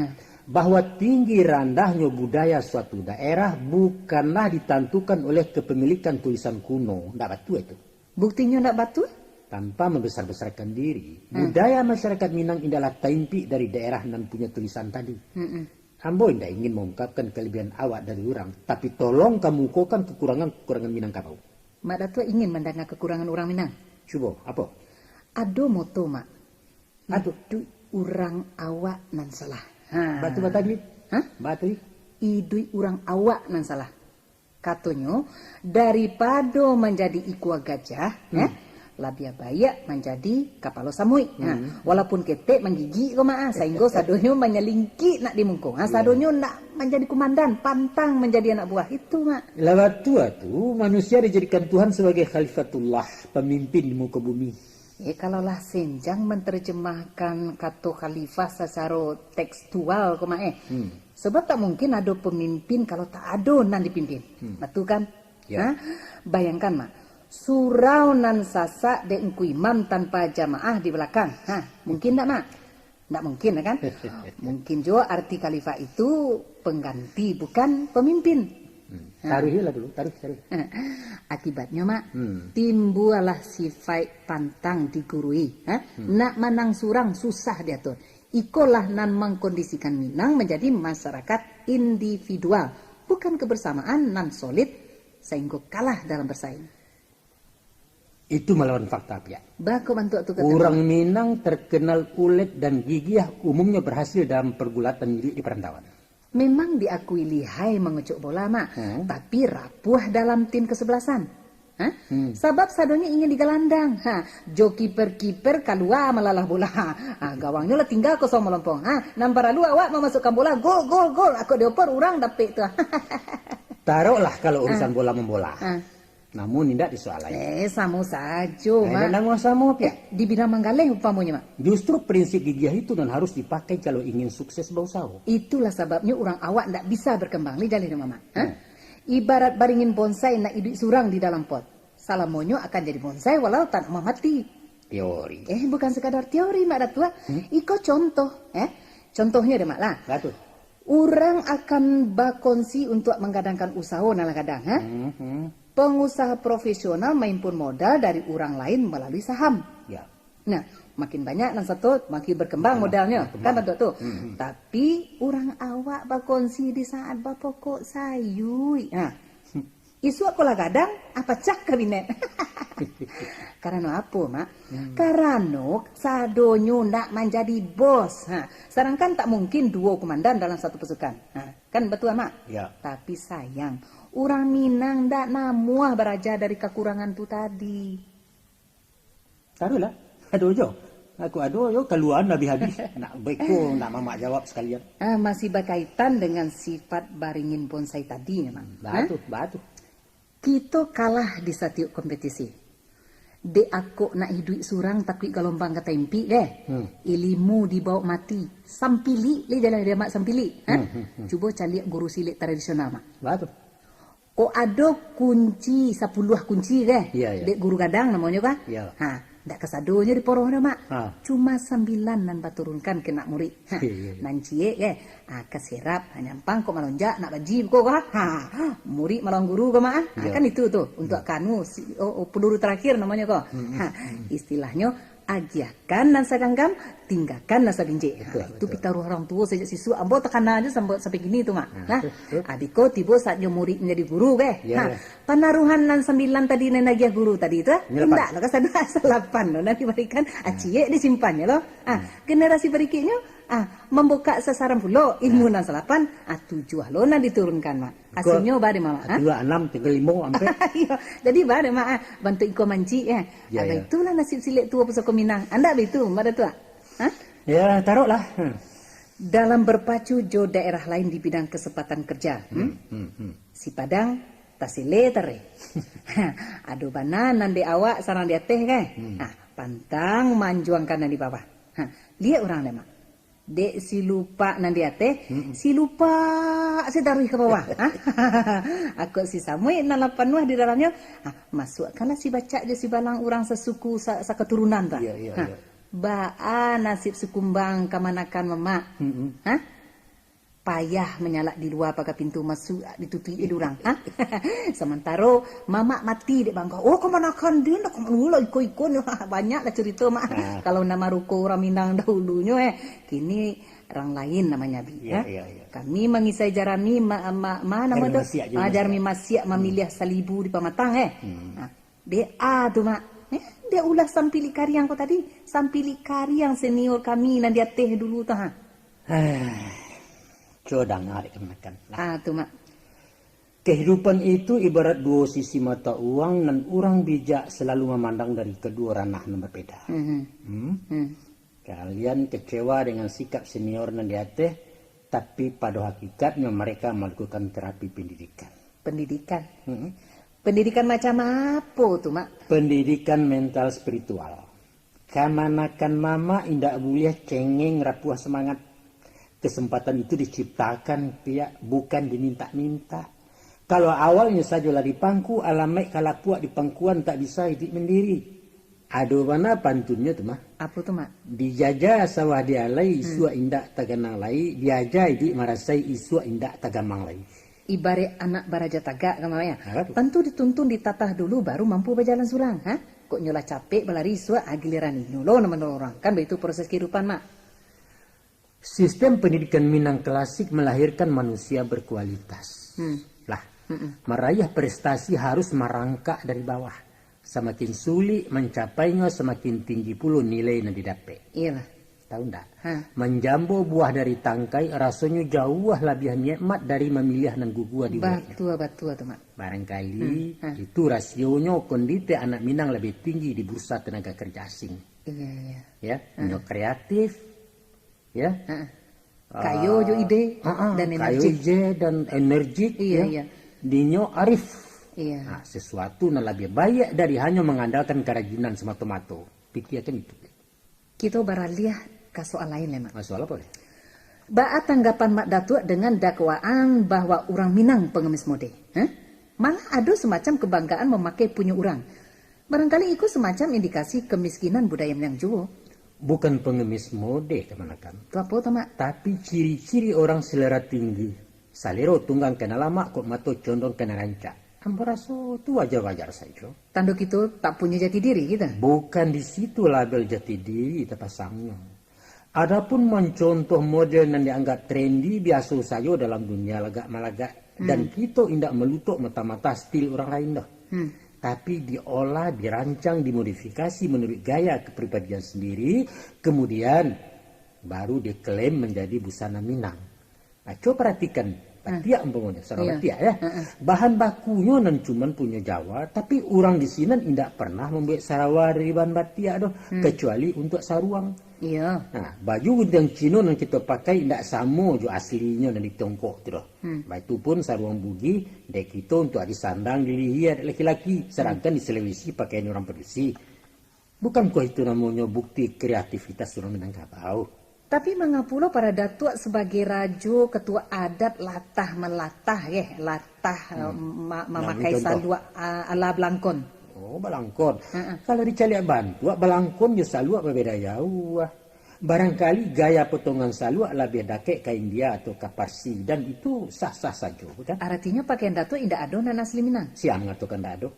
S1: Bahwa tinggi rendahnya budaya suatu daerah bukanlah ditentukan oleh kepemilikan tulisan kuno. Nggak betul itu.
S2: Buktinya ndak batu?
S1: Tanpa membesar-besarkan diri. Budaya masyarakat Minang adalah taimpi dari daerah dan punya tulisan tadi. Ambo tidak ingin mengungkapkan kelebihan awak dari orang. Tapi tolong kamu ukurkan kekurangan Minangkabau.
S2: Mak Datuk ingin mendengar kekurangan orang Minang.
S1: Coba, apa?
S2: Ado moto mak. Idui orang awak nan salah.
S1: Batu tadi? Batu?
S2: Idui orang awak nan salah. Katanya, daripada menjadi ikwa gajah, labia bayak menjadi kapalo samui. Walaupun ketek menggigit kok mak, sehingga sadonyo menyelingki nak dimungkung. Sadonyo nak menjadi komandan, pantang menjadi anak buah itu mak.
S1: Lewat tu manusia dijadikan Tuhan sebagai khalifatullah, pemimpin di muka bumi.
S2: Kalaulah Senjang menerjemahkan kata khalifah secara tekstual kok mak sebab tak mungkin ada pemimpin kalau tak ada nan dipimpin. Betul kan? Ya. Bayangkan mak, surau nan sasak de engku imam tanpa jamaah di belakang. Mungkin tak mak? Tak mungkin kan? Mungkin juga arti khalifah itu pengganti bukan pemimpin.
S1: Taruh lah dulu, taruh.
S2: Akibatnya mak, timbullah sifat pantang digurui. Nak manang surang susah diatur. Ikolah nan mengkondisikan Minang menjadi masyarakat individual, bukan kebersamaan nan solid sehingga kalah dalam bersaing.
S1: Itu melawan fakta ya.
S2: Bako bantu tu kata.
S1: Orang Minang terkenal kulit dan gigih, umumnya berhasil dalam pergulatan di perantauan.
S2: Memang diakui lihai mengecuk bola mak, tapi rapuh dalam tim kesebelasan. Sebab sadonya ingin digelandang. Jo kiper keluar melalah bola. Gawangnya lah tinggal kosong melompong. Nampak lalu awak memasukkan bola, gol. Aku dioper orang dapet tu.
S1: Taruhlah kalau urusan bola membola. Namun tidak disoalai.
S2: Sama saja mak.
S1: Dan sama ya.
S2: Di bidang manggaleh umpamanya mak.
S1: Justru prinsip gigih itu dan harus dipakai kalau ingin sukses berusaha.
S2: Itulah sebabnya orang awak tidak bisa berkembang di jalur mama. Ibarat baringin bonsai nak hidup surang di dalam pot. Salamonyo akan jadi bonsai walau tak mau mati.
S1: Teori.
S2: Bukan sekadar teori mak datua. Iko contoh, contohnya deh mak lah.
S1: Betul.
S2: Orang akan berkongsi untuk menggadangkan usaha nala kadang, pengusaha profesional maimpun modal dari orang lain melalui saham.
S1: Ya.
S2: Nah, makin banyak dan satu makin berkembang modalnya, kan betul tuh. Tapi orang awak berkongsi di saat berpokok sayui. Nah, isu aku lah kadang apa cak kabinet. Karena apa mak? Karena sadonyo nak menjadi bos. Sekarang kan tak mungkin 2 komandan dalam satu pasukan. Kan betul mak?
S1: Ya.
S2: Tapi sayang, orang Minang ndak namuah beraja dari kekurangan tu tadi.
S1: Taruhlah. Aduh jo. Aku aduh yo keluar habis-habis. Nak beko nak mamak jawab sekalian.
S2: Masih berkaitan dengan sifat baringin bonsai tadi mak.
S1: Batu.
S2: Kita kalah di setiap kompetisi. De aku nak hidup surang takut gelombang kata impi Ilimu dibawa mati. Sampili le jalan dia mak sampili. Cuba cari guru silik tradisional mak.
S1: Betul.
S2: Kok ada kunci 10 kunci
S1: Ya.
S2: Dek guru gadang namanya kah?
S1: Ya.
S2: Ndak kesadonya di poroh mak. Cuma 9 nan baturunkan kena murid. Nan cie keserap nyampang kok malonjak nak baji kok murid malong guru kok mak. Kan itu tuh untuk kanu peluru terakhir namanya kok. Istilahnya agiakan dan saganggam tinggalkan dan sabinje. Itu pitaruh orang tua sejak siswa ambo tekan aja sampai gini tuh mak. Adiko tiba saatnya murid menjadi guru panaruhan nan 9 tadi nenagia guru tadi itu tidak lo kasih 8 lo nanti berikan acie disimpannya lo. Generasi berikutnya membuka sasaran pulau ilmu nan 8 7 lo nanti diturunkan mak. Hasilnya bade mama.
S1: 2 6 3 5 sampai.
S2: Jadi bade mak bantu iko manci itulah nasib silek tua pusaka Minang. Anda begitu pada tua.
S1: Ya taruhlah.
S2: Dalam berpacu jo daerah lain di bidang kesempatan kerja. Si Padang tasile tere. Aduh banan di awak sarang di teh pantang manjuangkan di bawah. Lihat orang deh mak. Dek si lupa nanti si lupa si taruh ke bawah. Aku si Samuel nalapan wah di dalamnya. Masukkanlah si baca je si balang orang sesuku saketurunan tak. Baa nasib sukumbang kamanakan mamak. Payah menyalak di luar pakai pintu masuk ditutupi orang. Sementara mamak mati dek bangka. Oh kamanakan dia nak kemana iko banyak lah cerita mak. Kalau nama ruko orang Minang dahulunya kini orang lain namanya bi. Kami mengisai Jarami nama tu Jarami Masyak memilih salibu di Pamatang Dia tu mak. Dia ulah sampili kari yang kau tadi. Sampili kari yang senior kami nan dia teh dulu tu
S1: Coba ngarik kemenakan.
S2: Tu mak.
S1: Kehidupan itu ibarat 2 sisi mata uang dan orang bijak selalu memandang dari kedua ranah yang berbeda. Kalian kecewa dengan sikap senior dan di atas, tapi pada hakikatnya mereka melakukan terapi pendidikan.
S2: Pendidikan? Pendidikan macam apa tuh mak?
S1: Pendidikan mental spiritual. Kamanakan mama indak boleh cengeng rapuh semangat. Kesempatan itu diciptakan pihak bukan diminta-minta. Kalau awalnya sajalah di pangku, alamek kalau puak di pangkuan tak bisa hidup mandiri. Aduh mana pantunnya tuh mah?
S2: Apa tuh mak?
S1: Dijajah sawah dialai isua indak taganang lai, diajah hidup marasai isua indak tagamang lai.
S2: Ibarat anak baraja tagak kamanya. Tentu dituntun ditatah dulu baru mampu berjalan sulang. Kok nyolah capek berlari isua giliran nyolo nama orang. Kan begitu proses kehidupan mak.
S1: Sistem pendidikan Minang klasik melahirkan manusia berkualitas. Meraih prestasi harus merangkak dari bawah. Semakin sulit mencapainya, semakin tinggi pula nilai yang didapat.
S2: Iya.
S1: Tahu enggak? Menjambo buah dari tangkai rasanya jauh lebih nikmat dari memilih dan gugua di bawah.
S2: Betul tuh mak.
S1: Barangkali itu rasionya kondisi anak Minang lebih tinggi di bursa tenaga kerja asing.
S2: Iya.
S1: Ya, kreatif. Ya.
S2: Kayo jo ide dan energi.
S1: Dan energik.
S2: Iya.
S1: Dinyo arif.
S2: Iya.
S1: Sesuatu yang lebih baik dari hanya mengandalkan kerajinan semata-mata. Pikirkan itu.
S2: Kita beralih ke soal lain ya mak.
S1: Soal apa?
S2: Baat tanggapan Mak Datuk dengan dakwaan bahwa orang Minang pengemis mode. Malah ada semacam kebanggaan memakai punya orang. Barangkali itu semacam indikasi kemiskinan budaya Minang Juwo.
S1: Bukan pengemis mode kemanakan.
S2: Itu apa tuh, Mak?
S1: Tapi ciri-ciri orang selera tinggi. Salero tunggang kena lama kok mato condong kena rancak. Amparaso itu wajar-wajar saja.
S2: Tanduk itu tak punya jati diri kita.
S1: Bukan di situ label jati diri kita pasangnya. Adapun mencontoh model yang dianggap trendy biasa saja dalam dunia lagak-malagak. Dan kita indak melutok mata-mata stil orang lain dah. Tapi diolah, dirancang, dimodifikasi menurut gaya kepribadian sendiri, kemudian baru diklaim menjadi busana Minang. Nah, coba perhatikan batik umpamanya, sarung batik ya. Bahan bakunya nan cuman punya Jawa, tapi orang di sini tidak pernah membuat sarawak dari bahan batik doh, kecuali untuk saruang.
S2: Iya.
S1: Nah, baju yang Cina yang kita pakai tidak sama jo aslinya yang di Tiongkok tu doh. Itu pun saruang bugi dek kita untuk disandang dilihat laki-laki, sedangkan di Sulawesi pakaian orang Pedusi. Bukankah itu namanya bukti kreativitas orang Minangkabau?
S2: Tapi mengapulo para datuk sebagai rajo, ketua adat latah melatah memakai salua ala Blangkon.
S1: Oh, balangkon. Kalau dicari bantu, balangkon dia salua berbeda jauh. Barangkali gaya potongan salua lebih dake ke India atau ke Parsi dan itu sah-sah saja, bukan?
S2: Artinya pakaian datuk indah adonan asli Minang.
S1: Siapa mengatakan tak ada?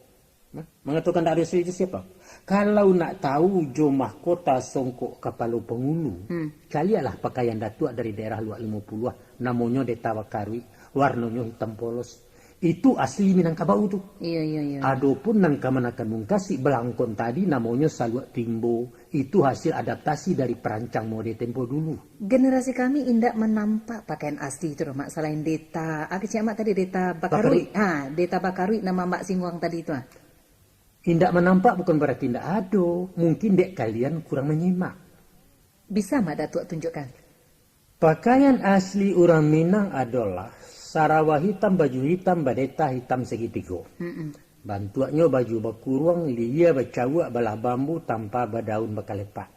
S1: Mengatakan tak ada itu siapa? Kalau nak tahu jo mahkota songkok kepala pengulu, carilah pakaian datuk dari daerah luar 50, namanya Deta Bakarwi, warnanya hitam polos. Itu asli Minangkabau tuh.
S2: Iya.
S1: Adapun nang kamanakan mungkasi belangkon tadi namanya Saluak Timbo. Itu hasil adaptasi dari perancang mode tempo dulu.
S2: Generasi kami indak menampak pakaian asli itu, Mak. Selain Deta, Mak tadi Deta Bakarwi. Deta Bakarwi nama Mak Singwang tadi itu.
S1: Indak menampak bukan berarti indak ada. Mungkin dek kalian kurang menyimak.
S2: Bisa Mak Datuk tunjukkan?
S1: Pakaian asli orang Minang adalah sarawak hitam, baju hitam, badeta hitam segitiga. Bantuannya baju bakuruang, lia bacawak, balah bambu tanpa badaun bakalepak.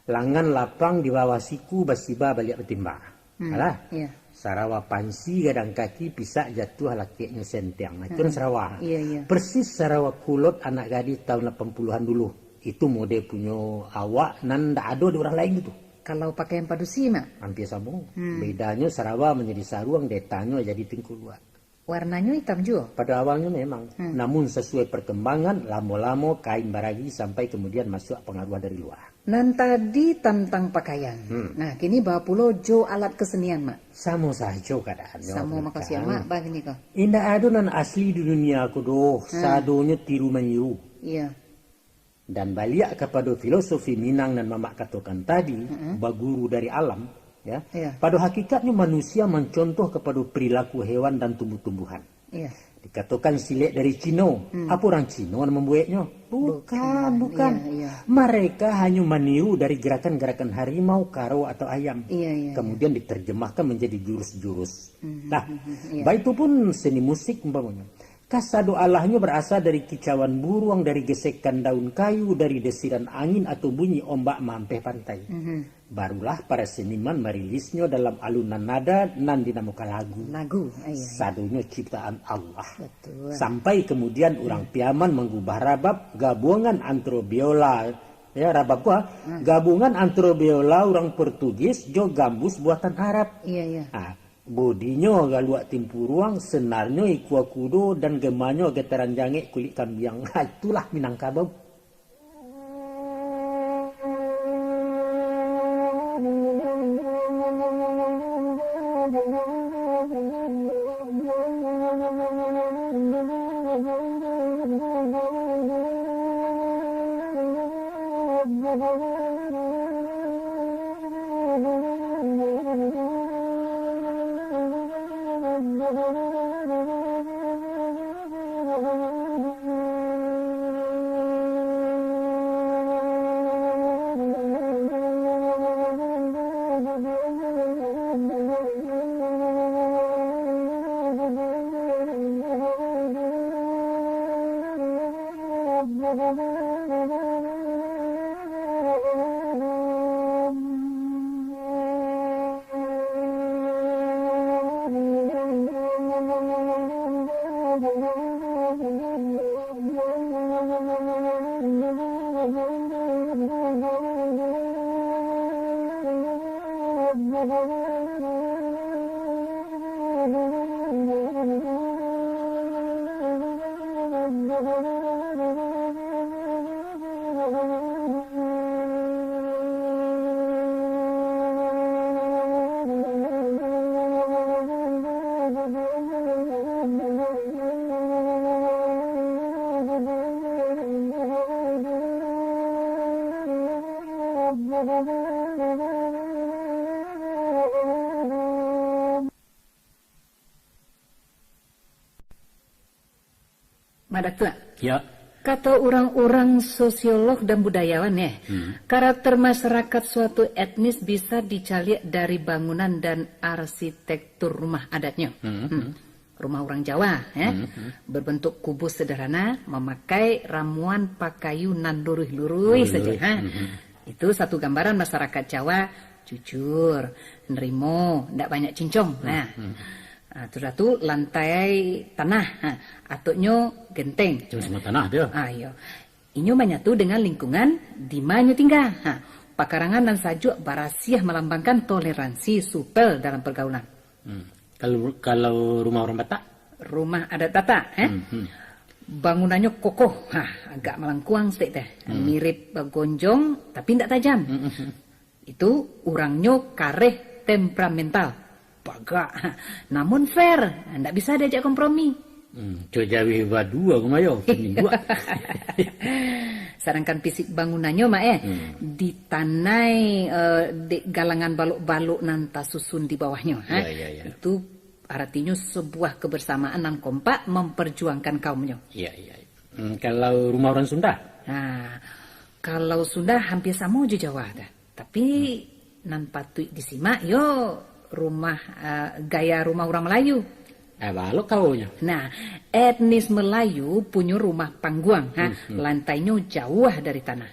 S1: Lengan lapang di bawah siku, basiba balik betimba. Alah, sarawak pansi, gadang kaki, pisak jatuh lakinya sentiang. Itu sarawak. Persis sarawak kulot anak gadis tahun 80-an dulu. Itu mode punya awak, nan ndak ada di orang lain gitu.
S2: Kalau pakaian padusi, Mak?
S1: Hampir sama. Bedanya sarawak menjadi saruang, detanya jadi tingkul luar.
S2: Warnanya hitam juga?
S1: Pada awalnya memang. Namun sesuai perkembangan, lama-lama kain baragi sampai kemudian masuk pengaruh dari luar.
S2: Nan tadi tentang pakaian. Nah, kini bawa pulau jo alat kesenian, Mak.
S1: Sama saja keadaannya.
S2: Sama makasih, Mak. Begini kok.
S1: Indah ada nan asli di dunia aku doh. Sadonya tiru meniru.
S2: Iya.
S1: Dan balik kepada filosofi Minang dan Mamak katakan tadi, baguru dari alam, ya. Pada hakikatnya manusia mencontoh kepada perilaku hewan dan tumbuh-tumbuhan. Dikatakan silet dari Cina. Apa orang Cina yang membuatnya? Bukan. Mereka hanya meniru dari gerakan-gerakan harimau, karo atau ayam. Kemudian diterjemahkan menjadi jurus-jurus. Nah, baik itu pun seni musik umpamanya. Kasado Allahnya berasal dari kicauan burung, dari gesekan daun kayu, dari desiran angin atau bunyi ombak mampeh pantai. Barulah para seniman merilisnya dalam alunan nada nan dinamakan lagu. Sadonya ciptaan Allah. Betul. Sampai kemudian orang Piaman mengubah rabab gabungan antara biola, ya rabab gabungan antara biola orang Portugis jo gambus buatan Arab. Bodinya galuak timpuruang, senarnya ikua kudo, dan gemanya getaran jangek kulit kambiang. Itulah Minangkabau.
S2: Madatua.
S1: Ya.
S2: Kata orang-orang sosiolog dan budayawan ya, karakter masyarakat suatu etnis bisa dicari dari bangunan dan arsitektur rumah adatnya. Rumah orang Jawa ya, berbentuk kubus sederhana, memakai ramuan pakayu nan luruh-luruh saja. Itu satu gambaran masyarakat Jawa jujur, nerimo, ndak banyak cincong. Nah, tu lantai tanah, ataunya genteng.
S1: Cuma tanah dia.
S2: Ayo, inyo menyatu dengan lingkungan di mana tinggal. Pakarangan dan sajuk barasiah melambangkan toleransi supel dalam pergaulan.
S1: Kalau rumah orang Batak?
S2: Rumah adat Batak, bangunannya kokoh, agak melengkuang sedikit, mirip gonjong tapi tidak tajam. Itu orangnya kareh temperamental. Bagak, namun fair, tidak bisa diajak kompromi.
S1: Cojawi dua kumayo, dua.
S2: Sedangkan fisik bangunannya ditanai di galangan baluk-baluk nanta susun di bawahnya.
S1: Ya.
S2: Itu artinya sebuah kebersamaan dan kompak memperjuangkan kaumnya.
S1: Iya. Kalau rumah orang Sunda?
S2: Nah, kalau Sunda hampir sama aja Jawa dah. Tapi nan patut disimak yo rumah gaya rumah orang Melayu.
S1: Balok kaunya.
S2: Nah, etnis Melayu punya rumah pangguang, lantainya jauh dari tanah.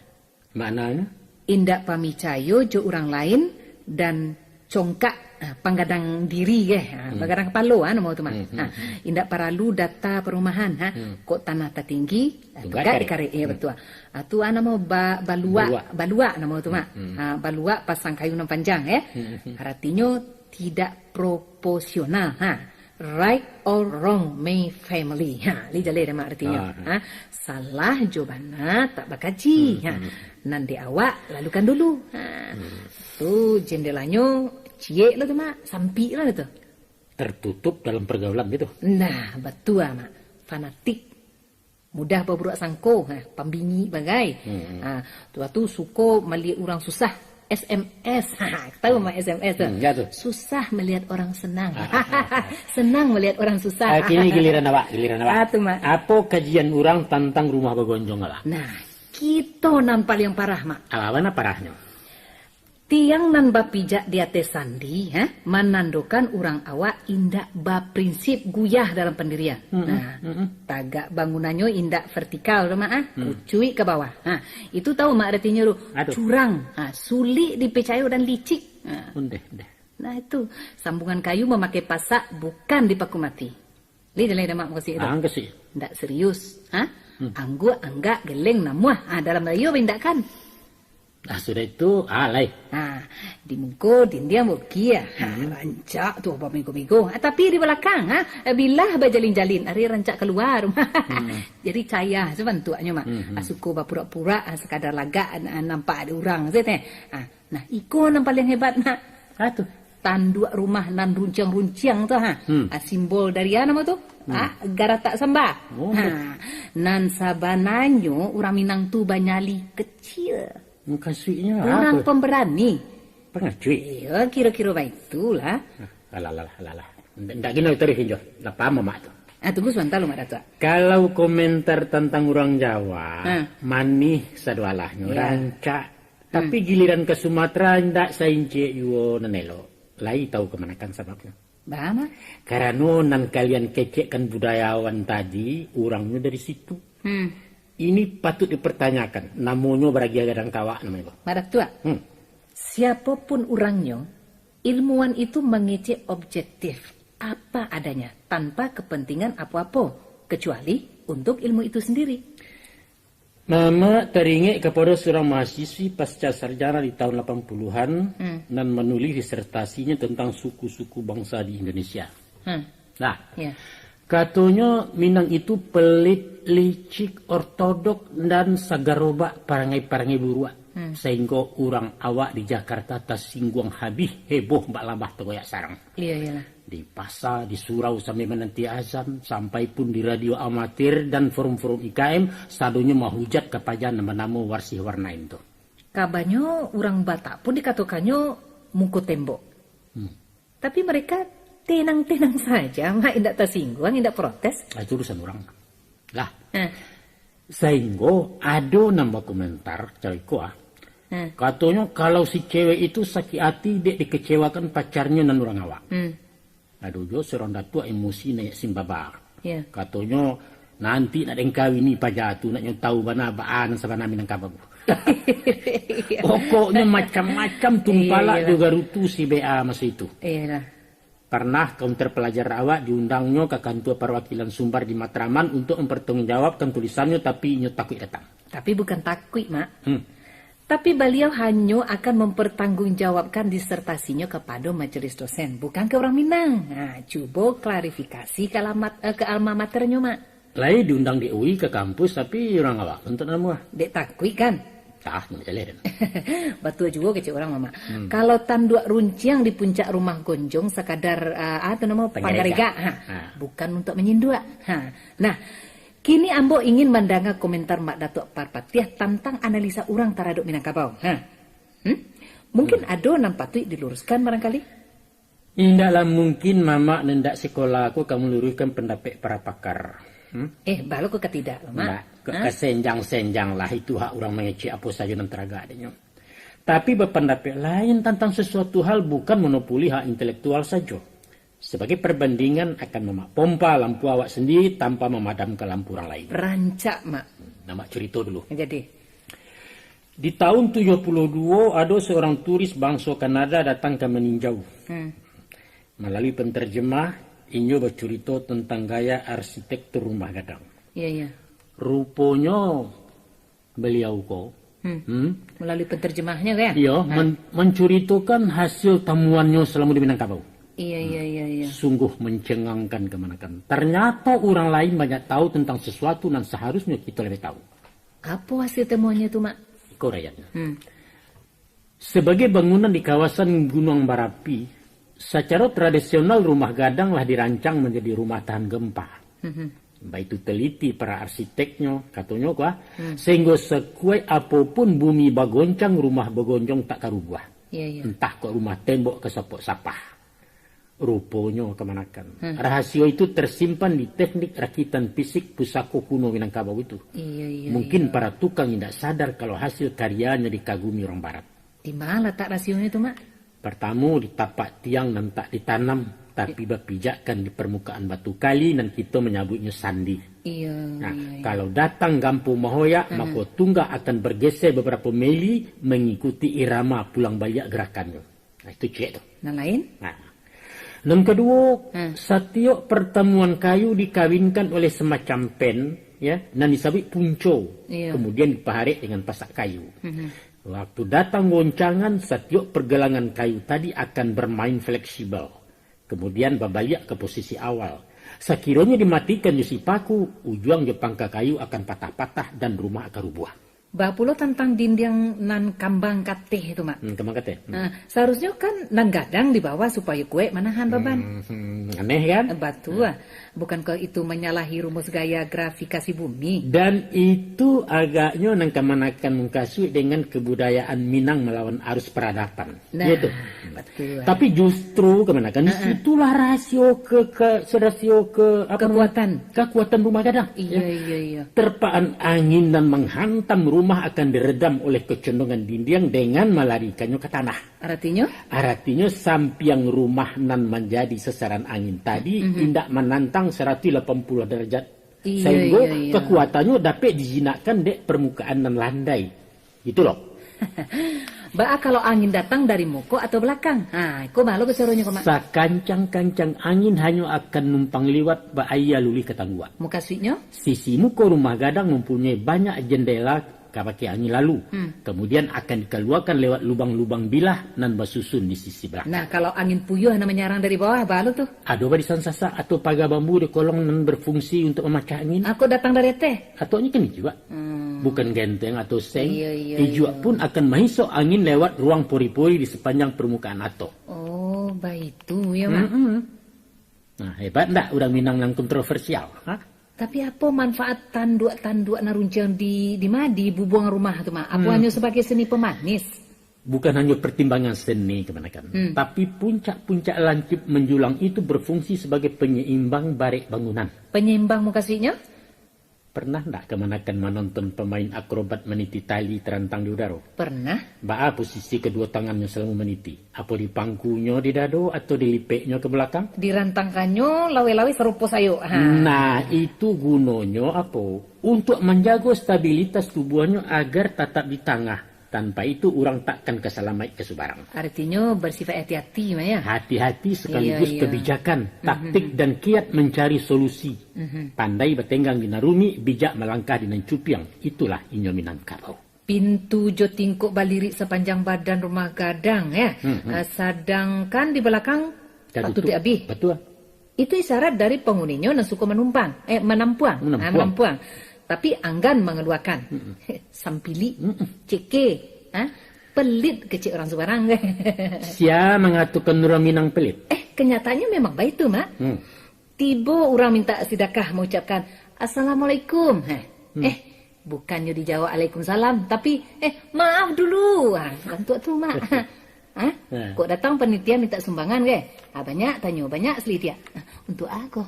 S1: Maknanya?
S2: Indak pamicayo jo orang lain dan congkak panggadang diri panggadang kepala nama tu indak paralu data perumahan kok tanah tertinggi tegak dikarik betul. Tu nama balua nama tu balua pasang kayu nan panjang artinya tidak proporsional right or wrong my family li jale nama artinya salah jawabana tak bakaji nanti awak lalukan dulu tu jendelanya cie lah tu mak sampi lah tu
S1: tertutup dalam pergaulan gitu.
S2: Nah betul mak fanatik mudah berbuat sangko pembingi bagai tu suko melihat orang susah SMS. Tahu mak SMS tu? Susah melihat orang senang. Senang melihat orang susah.
S1: Kini giliran awak.
S2: Apa
S1: kajian orang tentang rumah begonjong lah?
S2: Nah, kita nampak yang parah mak.
S1: Apa parahnya?
S2: Tiang nan bapijak di atas sandi, menandakan orang awak indak baprinsip guyah dalam pendirian. Tagak bangunannya indak vertikal, kucui ke bawah. Itu tahu mak artinya curang, sulit dipercaya dan licik. Nah itu sambungan kayu memakai pasak bukan dipaku mati. Lihat mak makasih itu. Ndak serius, anggak geleng namuah. Dalam Melayu indak kan?
S1: Sudah itu alai.
S2: Di muka dindia mukia. Rancak tu apa minggu-minggu. Tapi di belakang bila berjalin-jalin hari rancak keluar. Jadi caya sebentuknya mak. Suku berpura-pura sekadar lagak nampak ada orang saja. Nah, iko nampak yang hebat nak. Tu tanduk rumah nan runcang-runcang tu simbol dari nama tu. Garatak sembah. Nan sabananyo orang Minang tu banyali kecil.
S1: Kasihnya
S2: orang pemberani.
S1: Pengacuy.
S2: Ya, kira-kira itulah.
S1: Alah. Ndak gini terus jo. Ndak paham mak tu.
S2: Tunggu sebentar lu mak Datuk.
S1: Kalau komentar tentang orang Jawa, manih sadualahnya rancak. Tapi giliran ke Sumatera ndak saince yo nanelo. Lai tahu kemanakan sebabnya.
S2: Bama?
S1: Karena nan kalian kecekkan budayawan tadi, orangnya dari situ. Ini patut dipertanyakan. Namanya beragia gadang kawak namanya.
S2: Madak tua. Siapapun orangnya, ilmuwan itu mengecek objektif apa adanya tanpa kepentingan apa-apa kecuali untuk ilmu itu sendiri.
S1: Mama teringat kepada seorang mahasiswi pasca sarjana di tahun 80-an dan menulis disertasinya tentang suku-suku bangsa di Indonesia. Nah, katanya Minang itu pelit, licik, ortodok, dan sagarobak parangai-parangai buruak. Sehingga orang awak di Jakarta tersinggung habis heboh mbak lambah tegoyak sarang.
S2: Iya.
S1: Di pasar, di surau sampai menanti azan, sampai pun di radio amatir dan forum-forum IKM, sadunya mahujat kepada nama-nama warsih warna itu.
S2: Kabarnya orang Batak pun dikatakannya muka tembok. Tapi mereka tenang-tenang saja, mak tidak tersinggung, tidak protes.
S1: Itu urusan orang. Lah, sehingga ada nambah komentar cewekku katanya kalau si cewek itu sakit hati, dia dikecewakan pacarnya dan orang awak. Aduh jo seronda tua emosi naik simbabar. Katanya nanti nak engkawini pajatu nak tahu bana baan sabana Minangkabau. Pokoknya macam-macam tumpala juga rutu si BA masa itu. Pernah kaunter pelajar awak diundangnya ke kantor perwakilan Sumbar di Matraman untuk mempertanggungjawabkan tulisannya, tapi nyo takut datang. Tapi
S2: bukan takut, Mak. Tapi beliau hanya akan mempertanggungjawabkan disertasinya kepada majelis dosen, bukan ke orang Minang. Nah, coba klarifikasi ke alma maternya, Mak.
S1: Lain diundang di UI ke kampus, tapi orang awak untuk nama.
S2: Dek takut kan?
S1: Tak, jalan.
S2: Betul juga kecil orang, Mama. Kalau tanduk runciang di puncak rumah gonjong sekadar Panggarega, bukan untuk menyindua. Nah, kini Ambo ingin mendengar komentar Mak Datuk Parpatiah tentang analisa orang taraduk Minangkabau. Mungkin ada nampak tu diluruskan barangkali?
S1: Indahlah mungkin Mama nendak sekolah aku kamu luruskan pendapat para pakar.
S2: Baru ke ketidak, Mak.
S1: Kesenjang-senjang lah itu hak orang mengecek apa saja dan teraga adanya. Tapi berpendapat lain tentang sesuatu hal bukan monopoli hak intelektual saja. Sebagai perbandingan akan memak pompa lampu awak sendiri tanpa memadamkan lampu orang lain.
S2: Rancak, Mak.
S1: Nama cerita dulu.
S2: Jadi,
S1: di tahun 72 ada seorang turis bangsa Kanada datang ke meninjau. Melalui penterjemah, Inyo bercerita tentang gaya arsitektur rumah gadang.
S2: Iya.
S1: Rupanya beliau kok.
S2: Melalui penterjemahnya kan?
S1: Iya, menceritakan hasil temuannya selama di Minangkabau.
S2: Iya.
S1: Sungguh mencengangkan kemanakan. Ternyata orang lain banyak tahu tentang sesuatu dan seharusnya kita lebih tahu.
S2: Apa hasil temuannya itu, Mak?
S1: Ikut rakyatnya. Sebagai bangunan di kawasan Gunung Barapi, secara tradisional rumah gadang lah dirancang menjadi rumah tahan gempa. Baik itu teliti para arsiteknya, katanya sehingga sekuat apapun bumi bagoncang, rumah bagoncang tak karubah. Entah kok rumah tembok kesapok sapah. Rupanya kemanakan. Rahasia itu tersimpan di teknik rakitan fisik pusaka kuno Minangkabau itu. Mungkin para tukang tidak sadar kalau hasil karyanya dikagumi orang barat.
S2: Di mana letak rahasionya itu, Mak?
S1: Pertama di tapak tiang dan tak ditanam, tapi berpijakkan di permukaan batu kali dan kita menyebutnya sandi. Kalau datang Gampu Mahoya, maka tungga akan bergeser beberapa mili mengikuti irama pulang balik gerakannya. Nah, itu cek tu.
S2: Nah, lain?
S1: Dan kedua, setiap pertemuan kayu dikawinkan oleh semacam pen, dan disebut punco. Kemudian dipaharik dengan pasak kayu. Waktu datang goncangan, setiap pergelangan kayu tadi akan bermain fleksibel. Kemudian berbalik ke posisi awal. Sekiranya dimatikan si paku, ujung pangka kayu akan patah-patah dan rumah akan rubuh.
S2: Bapulo tentang dinding nan kambang kateh itu, Mak.
S1: Kambang kateh.
S2: Seharusnya kan nan gadang di bawah supaya kue manahan beban.
S1: Aneh kan?
S2: Betul. Bukankah itu menyalahi rumus gaya grafikasi bumi?
S1: Dan itu agaknya nang kemanakan mengkasui dengan kebudayaan Minang melawan arus peradaban. Gitu.
S2: Betul.
S1: Tapi justru kemanakan disitulah rasio kekuatan rumah gadang.
S2: Iya.
S1: Terpaan angin dan menghantam rumah akan diredam oleh kecondongan dinding dengan melarikannya ke tanah. Artinya sampiang rumah nan menjadi sasaran angin tadi tidak menantang 180 derajat. Sehingga kekuatannya dapat dijinakkan di permukaan dan landai. Gitu loh.
S2: Ba kalau angin datang dari muko atau belakang. Ko malu keserunya ko mak.
S1: Sakancang-kancang angin hanya akan numpang liwat ba ayah luli ketanggua.
S2: Muka suitnya?
S1: Sisi muko rumah gadang mempunyai banyak jendela kapake angin lalu. Kemudian akan dikeluarkan lewat lubang-lubang bilah nan basusun di sisi belakang.
S2: Nah, kalau angin puyuh na menyerang dari bawah, balu tuh.
S1: Ada ba di sansasa atau pagar bambu di kolong nan berfungsi untuk memecah angin?
S2: Aku datang dari teh.
S1: Atau ini kan juga. Bukan genteng atau seng.
S2: Iya.
S1: Juga pun akan mahisok angin lewat ruang pori-pori di sepanjang permukaan ato.
S2: Oh, itu ya, Mak.
S1: Nah, hebat ndak orang Minang yang kontroversial, ha?
S2: Tapi apa manfaat tanduk-tanduk naruncang di bubuang rumah tuh, Mak? Apa hanya sebagai seni pemanis?
S1: Bukan hanya pertimbangan seni kebanyakan, tapi puncak-puncak lancip menjulang itu berfungsi sebagai penyeimbang barik bangunan.
S2: Penyeimbang mukasinya?
S1: Pernah ndak kemanakan menonton pemain akrobat meniti tali terantang di udara?
S2: Pernah.
S1: Ba posisi kedua tangannya selalu meniti? Apa di pangkunya di dado atau dilipeknya ke belakang?
S2: Dirantangkannya lawe-lawe serupa sayo.
S1: Nah, itu gunanya apa? Untuk menjaga stabilitas tubuhnya agar tetap di tengah. Tanpa itu orang takkan keselamai kesubarang.
S2: Artinya bersifat hati-hati, Maya.
S1: Hati-hati sekaligus kebijakan, taktik dan kiat mencari solusi. Pandai bertenggang di narumi, bijak melangkah di nancupiang. Itulah inyo Minangkabau.
S2: Pintu jo tingkuk balirik sepanjang badan rumah gadang ya. Sedangkan di belakang batu tiabi.
S1: Betul.
S2: Itu isyarat dari penghuninya yang suka menampuang. Tapi anggan mengeluarkan. Sampili, ceke, pelit kecil orang sebarang.
S1: Sia mengatakan orang Minang pelit.
S2: Kenyataannya memang baik itu, Mak. Tiba orang minta sedekah mengucapkan Assalamualaikum. Bukannya dijawab Waalaikumsalam, tapi maaf dulu. Bantu tuh, Mak. Kok datang penitia minta sumbangan ke? Banyak selitia. Untuk aku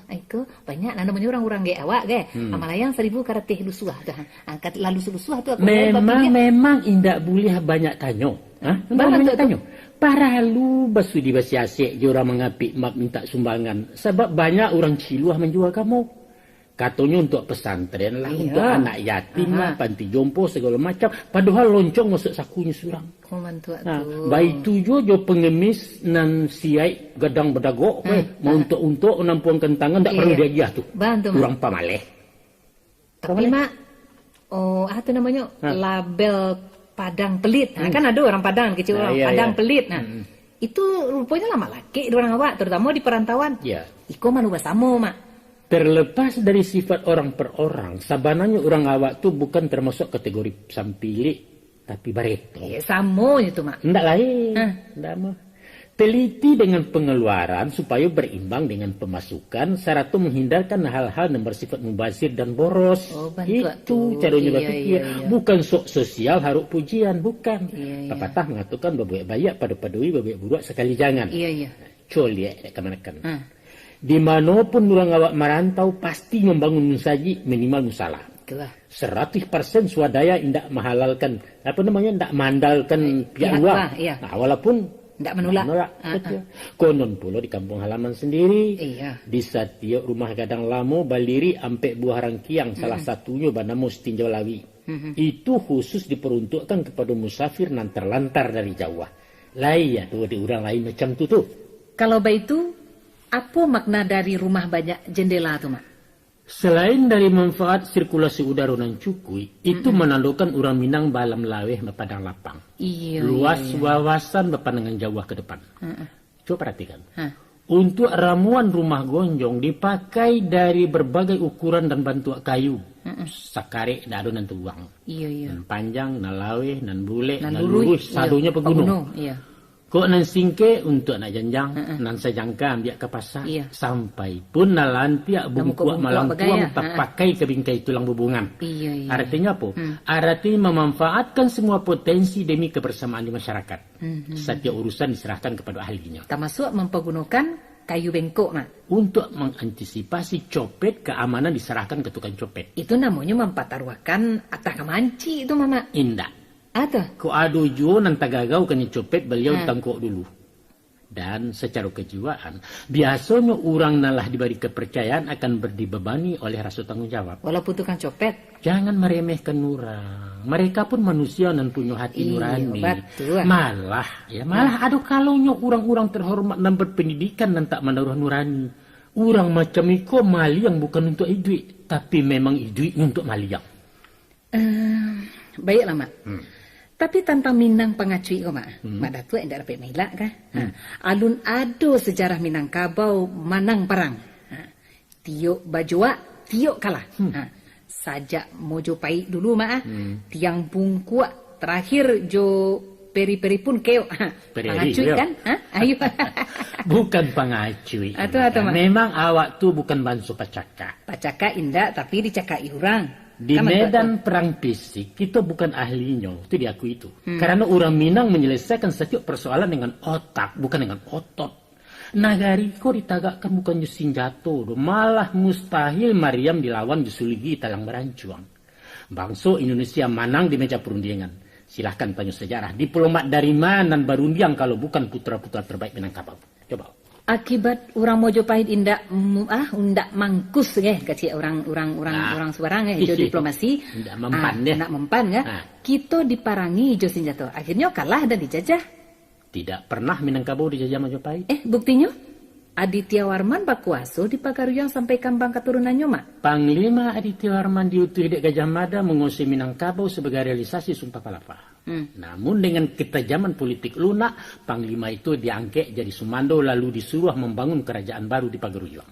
S2: banyak namanya orang-orang ge awak ge. Amalayang 1000 karateh lusuah dah. Angkat lalu lusuah tu aku.
S1: Memang indak boleh banyak tanyo. Banyak tanyo. Paralu basudi basiasek jora mengapi mak minta sumbangan sebab banyak orang ciluah menjual kamu. Katanya untuk pesantren lah, untuk anak yatim lah, panti jompo segala macam. Padahal loncong masuk sakunya surang. Baik tujuh jo pengemis nan siai gadang bedagok, mau untuk nampuang kentangan tak perlu dia tuh. Kurang pamaleh.
S2: Tapi Mak, itu namanya label Padang Pelit. Kan ada orang Padang kecil orang Padang Pelit. Itu rupanya lama laki orang awak, terutama di perantauan. Iko malu bersama, Mak.
S1: Terlepas dari sifat orang per orang, sabananya orang awak tu bukan termasuk kategori sampili, tapi bareto.
S2: Sama itu, Mak.
S1: Ndak lain. Ndak mah. Teliti dengan pengeluaran supaya berimbang dengan pemasukan, serta menghindarkan hal-hal yang bersifat mubazir dan boros. Itu caranya berpikir. Bukan sok sosial haruk pujian, bukan. Pepatah mengatakan babuek bayak pada padui babuek buruak sekali jangan. Coliek kemanakan. Dimanapun orang awak merantau pasti membangun mensaji minimal musalah. 100% swadaya indak menghalalkan indak mandalkan pihak luar. Nah, walaupun
S2: indak menolak.
S1: Konon pula di kampung halaman sendiri di setiap rumah gadang lamo baliri ampek buah rangkiang salah satunya bernama Tinjau Lawi. Itu khusus diperuntukkan kepada musafir nan terlantar dari Jawa. Lain tuh di orang lain macam tu tuh.
S2: Kalau begitu apa makna dari rumah banyak jendela tu, Mak?
S1: Selain dari manfaat sirkulasi udara nan cukui, itu menandakan orang Minang balam laweh berpadang lapang. Luas wawasan berpandangan jauh ke depan. Coba perhatikan. Untuk ramuan rumah gonjong dipakai dari berbagai ukuran dan bentuk kayu. Sakare dak ada nan tuang. Nan panjang, nan laweh, nan bule, nan lurus, sadunya pegunung. Kok nan singke untuk nak janjang, nan sejangka ambil ke pasar, sampai pun nalantiak bungkuak malangkuang terpakai ke bingkai tulang bubungan. Artinya apa? Artinya memanfaatkan semua potensi demi kebersamaan di masyarakat. Setiap urusan diserahkan kepada ahlinya.
S2: Termasuk mempergunakan kayu bengkok, Mak.
S1: Untuk mengantisipasi copet, keamanan diserahkan ke tukang copet.
S2: Itu namanya mempertaruhkan atah kemanci itu, Mama.
S1: Indah.
S2: Ada.
S1: Ko ado jo nan tagagaw kani copet beliau tangkok dulu. Dan secara kejiwaan, biasanya orang nalah diberi kepercayaan akan berdibebani oleh rasa tanggung jawab.
S2: Walaupun tukang copet.
S1: Jangan meremehkan orang. Mereka pun manusia dan punya hati nurani.
S2: Betul.
S1: Malah ada kalaunya orang-orang terhormat dan berpendidikan dan tak menaruh nurani. Orang macam itu maliang bukan untuk duit, tapi memang duit untuk maliang.
S2: Baiklah, Mak. Tapi tentang Minang pengacui kau mak, mak datuk yang dapat melak kah? Alun ado sejarah Minangkabau manang perang. Tiok bajua, tiok kalah. Sajak mojo pai dulu mak, tiang bungkuak terakhir jo peri-peri pun keo. Pengacui kan? Ayo.
S1: Bukan pengacui.
S2: Atau mak.
S1: Memang awak tu bukan bansu pacaka.
S2: Pacaka indah tapi dicakai orang.
S1: Di medan perang fisik, kita bukan ahlinya, itu diakui itu. Karena orang Minang menyelesaikan setiap persoalan dengan otak, bukan dengan otot. Nagari kok ditagakkan bukan senjata, malah mustahil Mariam dilawan disuligi talang berancuang. Bangsa Indonesia manang di meja perundingan. Silahkan tanya sejarah. Diplomat dari mana berunding kalau bukan putra-putra terbaik Minangkabau? Coba.
S2: Akibat orang Mojopahit indak mangkus kecil orang sebarang hijau diplomasi
S1: indak mempan
S2: nak mempan kita diparangi hijau senjata akhirnya kalah dan dijajah.
S1: Tidak pernah Minangkabau dijajah Mojopahit.
S2: Buktinya Aditya Warman berkuasa di Pagaruyang sampai kambang keturunannya mak.
S1: Panglima Aditya Warman diutus di Gajah Mada menguasai Minangkabau sebagai realisasi Sumpah Palapa. Namun dengan ketajaman politik lunak, Panglima itu diangkat jadi Sumando lalu disuruh membangun kerajaan baru di Pagaruyang.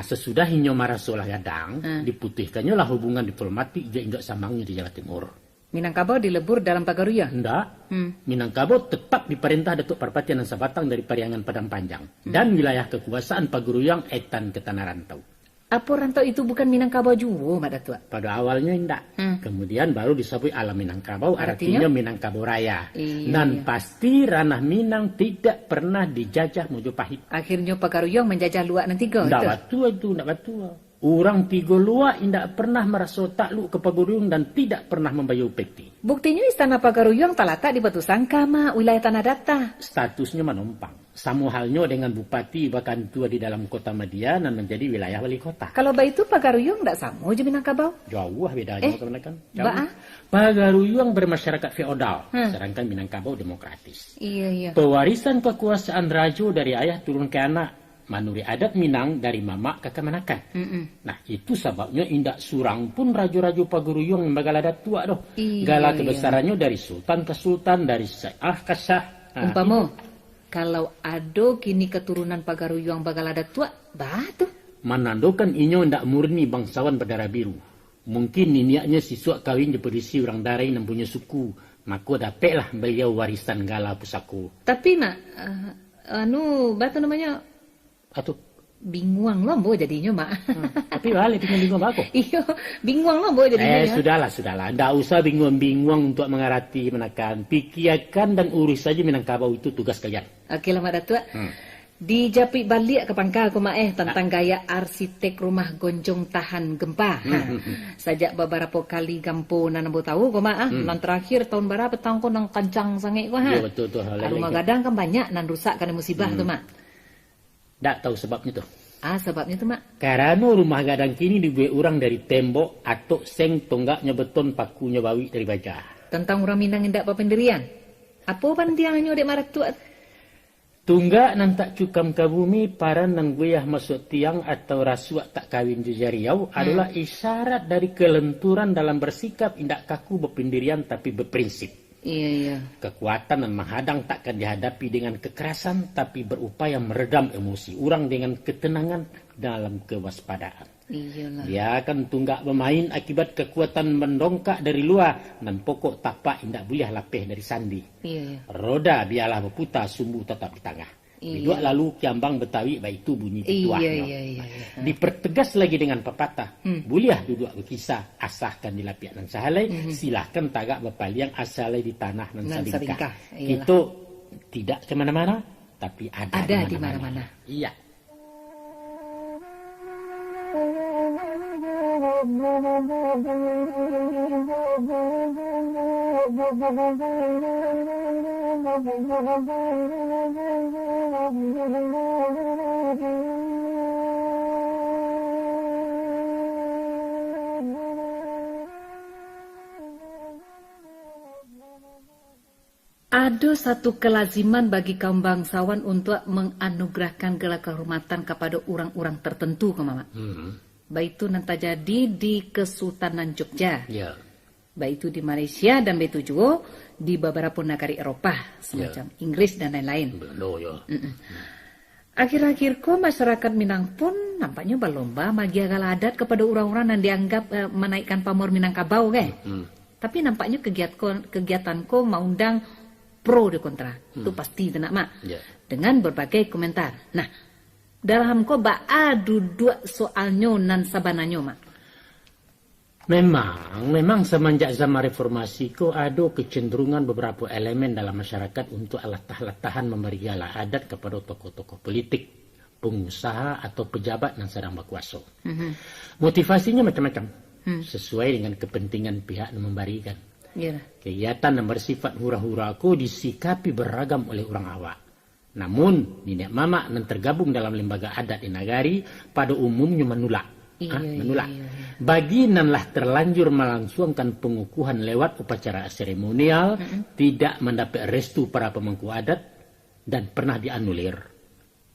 S1: Sesudah Hinyo Marasolah Gadang, diputihkannya lah hubungan diplomatik dia samangnya di Jawa Timur.
S2: Minangkabau dilebur dalam Pagaruyang?
S1: Enggak. Minangkabau tetap diperintah Datuk Parpati dan Sabatang dari Pariangan Padang Panjang. Dan wilayah kekuasaan Pagaruyang etan ke Tanah Rantau.
S2: Apa rantau itu bukan Minangkabau juga, Mak Datuk?
S1: Pada awalnya enggak. Kemudian baru disebut alam Minangkabau, artinya Minangkabau Raya. Dan pasti ranah Minang tidak pernah dijajah Mojopahit.
S2: Akhirnya Pagaruyang menjajah luak nanti kau?
S1: Enggak batua. Orang tiga luak tidak pernah merasa takluk ke Pagaruyang dan tidak pernah membayar upeti.
S2: Buktinya istana Pagaruyang terletak di Batu Sangka, Mak, wilayah Tanah Datar.
S1: Statusnya menumpang. Sama halnya dengan bupati bahkan tua di dalam kota Madian dan menjadi wilayah wali kota.
S2: Kalau begitu Pagaruyang tidak sama aja Minangkabau?
S1: Jauh bedanya teman-teman.
S2: Jauh.
S1: Pagaruyang bermasyarakat feodal, sedangkan Minangkabau demokratis.
S2: Iya.
S1: Pewarisan kekuasaan raja dari ayah turun ke anak. Manuri adat Minang dari mamak ke kemanakan. Nah itu sebabnya indak surang pun raja-raja Pagaruyang yang bakal ada tua doh. Gala kebesarannya dari sultan ke sultan, dari syah ke syah.
S2: Umpama kalau ada kini keturunan Pagaruyang bakal ada tua, batu.
S1: Menandakan inyo ndak murni bangsawan berdarah biru. Mungkin niniaknya siswa kawin berisi orang darai yang punya suku. Maka dapatlah beliau warisan gala pusako.
S2: Tapi mak, batu namanya
S1: atau
S2: bingung lombo jadinya mak.
S1: Tapi balik bingung aku.
S2: Iya, bingung lombo jadinya.
S1: Sudahlah. Ndak usah bingung untuk mengarati menekan. Pikirkan dan urus saja Minangkabau itu tugas kalian.
S2: Oke lah mak datuk. Dijapit balik ke pangkal ku mak tentang gaya arsitek rumah gonjong tahan gempa. Sajak beberapa kali gampo nanambo tahu ku mak nan terakhir tahun berapa tahun ko nang kencang sange ku
S1: Iya betul.
S2: Rumah gadang kan banyak nan rusak karena musibah tu mak.
S1: Tak tahu sebabnya tuh.
S2: Sebabnya tuh mak.
S1: Karena rumah gadang kini dibuat orang dari tembok atau seng tonggaknya beton pakunya bawi dari baja.
S2: Tentang orang Minang yang tak pendirian. Apa pandiangannya dek marak tuat?
S1: Tunggak nan tak cukam ke bumi paran nang guyah masuk tiang atau rasuak tak kawin jujariau adalah isyarat dari kelenturan dalam bersikap indak kaku berpendirian tapi berprinsip.
S2: Iya.
S1: Kekuatan dan menghadang takkan dihadapi dengan kekerasan tapi berupaya meredam emosi orang dengan ketenangan dalam kewaspadaan.
S2: Iyalah.
S1: Dia akan tunggak bermain akibat kekuatan mendongkak dari luar dan pokok tapak indak boleh lapih dari sandi.
S2: Iya.
S1: Roda biarlah berputar, sumbu tetap di tengah. Bidua lalu kiambang Betawi baik itu bunyi petuahnya.
S2: Iya.
S1: Dipertegas lagi dengan pepatah. Boleh duduk berkisah asahkan di lapian dan sahalai. Silahkan tagak berpaliang asalai di tanah dan salingkah. Itu tidak kemana-mana tapi ada
S2: di mana-mana.
S1: Iya.
S2: Ada satu kelaziman bagi kaum bangsawan untuk menganugerahkan gelar kehormatan kepada orang-orang tertentu, Mama. Baik itu nanti jadi di Kesultanan Jogja,
S1: Ya.
S2: baik itu di Malaysia dan baik itu juga di beberapa negara Eropa semacam Inggris dan lain-lain.
S1: Betul ya.
S2: Akhir-akhir kok masyarakat Minang pun nampaknya berlomba magia gala adat kepada orang-orang yang dianggap menaikkan pamor Minangkabau, kan? Tapi nampaknya kegiatanku mengundang pro dan kontra. Itu pasti tidak, Mak.
S1: Ya.
S2: Dengan berbagai komentar. Nah, dalam ko dua soalnya nan sabananyo, Mak.
S1: Memang semenjak zaman reformasi ada kecenderungan beberapa elemen dalam masyarakat untuk latah-latahan memberi gala adat kepada tokoh-tokoh politik, pengusaha atau pejabat yang sedang berkuasa. Motivasinya macam-macam, sesuai dengan kepentingan pihak yang memberikan.
S2: Ya.
S1: Kegiatan yang bersifat hura-hura disikapi beragam oleh orang awak. Namun, nenek mama yang tergabung dalam lembaga adat di nagari pada umumnya menolak. Menolak. Bagi yang lah terlanjur melangsungkan pengukuhan lewat upacara seremonial, tidak mendapat restu para pemangku adat dan pernah dianulir.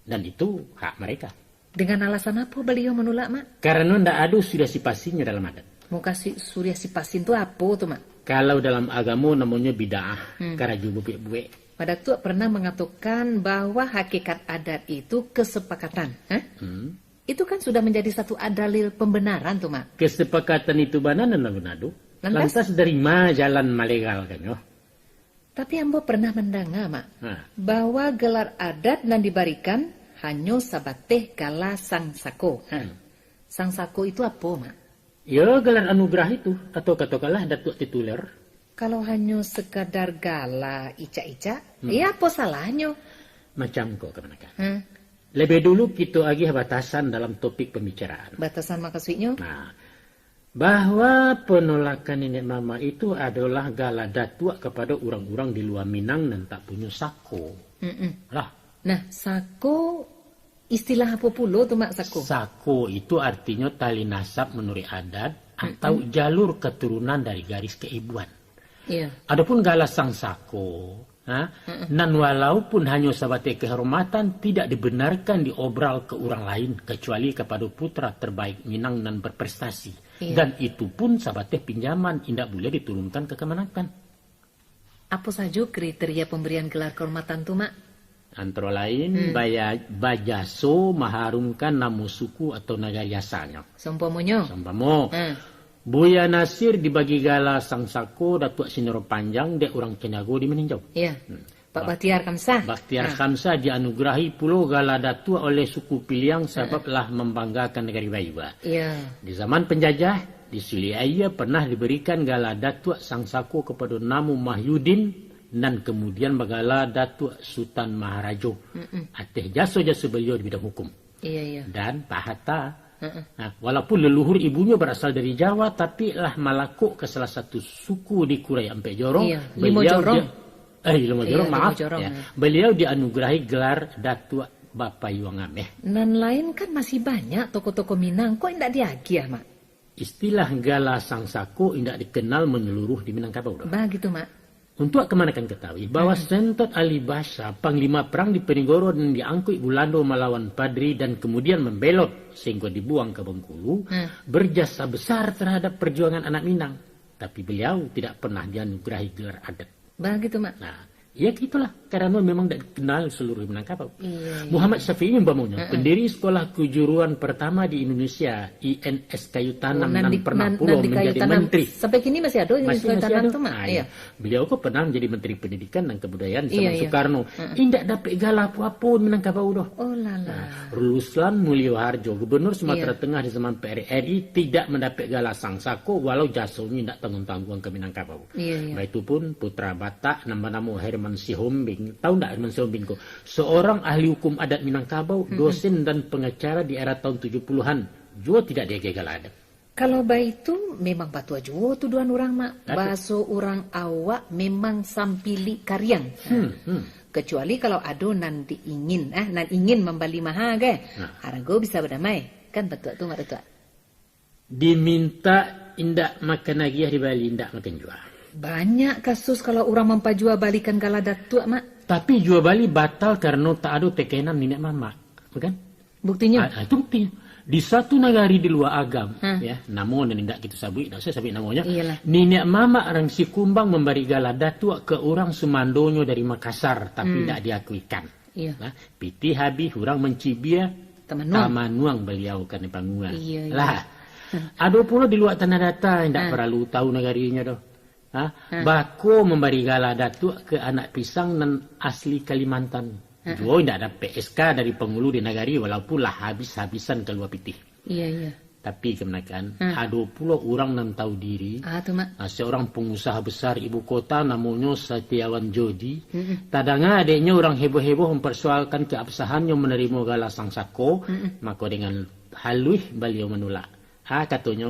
S1: Dan itu hak mereka.
S2: Dengan alasan apa beliau menolak, Mak?
S1: Karena tidak ada surya sipasinya dalam adat.
S2: Mau kasih surya sipasin itu apa tuh, Mak?
S1: Kalau dalam agama namanya bid'ah, karaju bubek-bubek.
S2: Pada Tua pernah mengatakan bahwa hakikat adat itu kesepakatan. Itu kan sudah menjadi satu dalil pembenaran tuh, Mak.
S1: Kesepakatan itu banan dan lalu
S2: Lantas
S1: dari mana jalan malegal kan yo?
S2: Tapi Ambo pernah mendengar, Mak, bahwa gelar adat yang diberikan hanya sabateh gala sang sako. Sang sako itu apa, Mak?
S1: Ya gelar anugerah itu atau katakanlah datuk tituler.
S2: Kalau hanya sekadar gala ica-ica, ya apa salahnya?
S1: Macam kok kemenakan. Lebih dulu kita lagi batasan dalam topik pembicaraan.
S2: Batasan makasihnya?
S1: Nah, bahwa penolakan nenek mama itu adalah gala datuk kepada orang-orang di luar Minang dan tak punya sako. Lah.
S2: Nah, sako istilah apa pula tuh, Mak, sako?
S1: Sako itu artinya tali nasab menurut adat atau jalur keturunan dari garis keibuan.
S2: Iya.
S1: Adapun gala sang sako, nan walaupun hanya sahabat kehormatan tidak dibenarkan diobral ke orang lain kecuali kepada putra terbaik Minang dan berprestasi. Iya. Dan itu pun sahabat pinjaman tidak boleh diturunkan ke kemenakan.
S2: Apa saja kriteria pemberian gelar kehormatan tuh, Mak?
S1: Antara lain bajaso mengharumkan nama suku atau negara asalnya.
S2: Sompamonyo.
S1: Sompamo. Buya Nasir dibagi gala sang sako Datuk Sinoro Panjang dek orang Cenago di meninjau.
S2: Iya. Pak Baktiar Kamsah.
S1: Baktiar Kamsah dianugerahi pulau gala datuk oleh suku Piliang sebablah membanggakan negara Bayua.
S2: Iya.
S1: Di zaman penjajah di Suliaya pernah diberikan gala datuk sang sako kepada Namu Mahyudin dan kemudian bagala Datuk Sultan Maharajo. Ateh jasa-jasa beliau di bidang hukum.
S2: Iya.
S1: Dan Pak Hatta. Nah, walaupun leluhur ibunya berasal dari Jawa, tapi lah malakuk ke salah satu suku di Kurai Ampek Jorong.
S2: Iya, Limo Jorong.
S1: Limo Jorong, maaf.
S2: Jorong,
S1: ya. Beliau dianugerahi gelar Datuk Bapak Yuang Ameh.
S2: Nan lain kan masih banyak toko-toko Minang, kok tidak diagi ya, Mak?
S1: Istilah gala sang sako tidak dikenal menyeluruh di Minangkabau.
S2: Begitu, Mak.
S1: Untuk kemanakan ketahui bahwa Sentot Ali Basha, panglima perang di Penigoro dan diangkut Bulando melawan Padri dan kemudian membelot sehingga dibuang ke Bengkulu, berjasa besar terhadap perjuangan anak Minang. Tapi beliau tidak pernah dianugerahi gelar adat.
S2: Begitu, Mak.
S1: Nah, ya gitulah, karena memang tidak dikenal seluruh Minangkabau.
S2: Iya.
S1: Muhammad Syafi'i umpamanya, pendiri sekolah kejuruan pertama di Indonesia, INS Kayu Tanam, dan pernah pula menjadi menteri.
S2: Sampai kini masih ada INS Kayu Tanam itu, Mak.
S1: Iya. Beliau kok pernah menjadi menteri pendidikan dan kebudayaan sama Soekarno. Tidak dapat gala apa-apa Minangkabau doh.
S2: Oh lala.
S1: Ruslan Mulyo Harjo, gubernur Sumatera Tengah di zaman PRRI, tidak mendapat gala sang sako walau jasanya tidak tanggung-tanggung ke Minangkabau.
S2: Iya.
S1: Itu pun putra Batak nama-nama Herman Sihombing. Tahu tidak Herman Sihombing kok? Seorang ahli hukum adat Minangkabau, dosen dan pengacara di era tahun 70-an. Juga tidak dia gagal adat.
S2: Kalau bayi itu memang batua juo tuduhan orang mak. Baso orang awak memang sampili karyang. Kecuali kalau ado nan diingin, nan ingin membali maha ke. Harago bisa berdamai. Kan batua tu mak datua.
S1: Diminta indak makan lagi di Bali, indak makan jual.
S2: Banyak kasus kalau orang mempajua balikan gala datua mak.
S1: Tapi jual Bali batal karena tak ada tekenan nenek mama. Bukan?
S2: Buktinya?
S1: Itu buktinya. Di satu negari di luar agam, ya, namun tidak kita sabui, tidak saya sabui namanya. Nenek mama orang si kumbang memberi gala datua ke orang Sumandonyo dari Makassar, tapi tidak diakuikan. Nah, piti habis orang mencibia tamanuang beliau kan panggungan. Lah, ada pula di luar tanah data tidak perlu tahu negarinya doh. Bako memberi gala datua ke anak pisang dan asli Kalimantan. Jo tidak ada PSK dari penghulu di negari walaupun lah habis-habisan keluar pitih.
S2: Iya.
S1: Tapi kemenakan ada pula orang yang tahu diri. Seorang pengusaha besar ibu kota namanya Setiawan Jodi. Tadanga adiknya orang heboh-heboh mempersoalkan keabsahannya menerima gala sang sako. Maka dengan halus beliau menolak. Katanya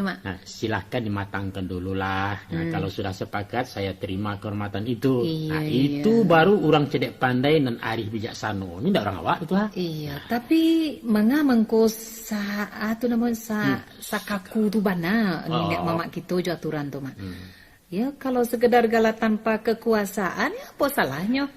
S2: mak.
S1: Nah, silahkan dimatangkan dulu lah. Nah, kalau sudah sepakat saya terima kehormatan itu. Itu baru orang cedek pandai dan arif bijaksana. Ini tidak orang awak itu
S2: Tapi mengamangko sakaku tu bana nenek mama kita jo aturan tu mak. Ya kalau sekedar gala tanpa kekuasaan ya apa salahnya?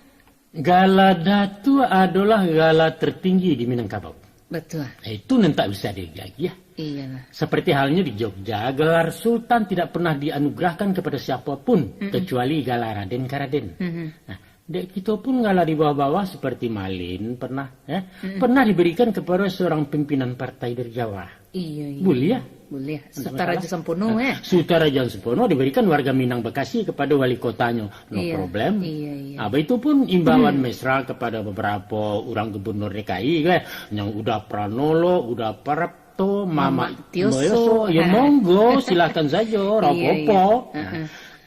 S1: Gala datu adalah gala tertinggi di Minangkabau.
S2: Betul.
S1: Itu tak bisa digagi ya.
S2: Iya.
S1: Seperti halnya di Jogja, gelar Sultan tidak pernah dianugerahkan kepada siapapun kecuali gelar Raden Karaden. Nah, kita pun gala di bawah-bawah seperti Malin pernah pernah diberikan kepada seorang pimpinan partai dari Jawa.
S2: Iya.
S1: Boleh.
S2: Sutaraja Sempono
S1: Sutaraja Sempono diberikan warga Minang Bekasi kepada wali kotanya. No problem.
S2: Iya.
S1: Itu pun imbauan mesra kepada beberapa orang gubernur DKI yang udah Pranolo, udah Prapto, Mama Tioso. Ya monggo silakan saja, rapopo.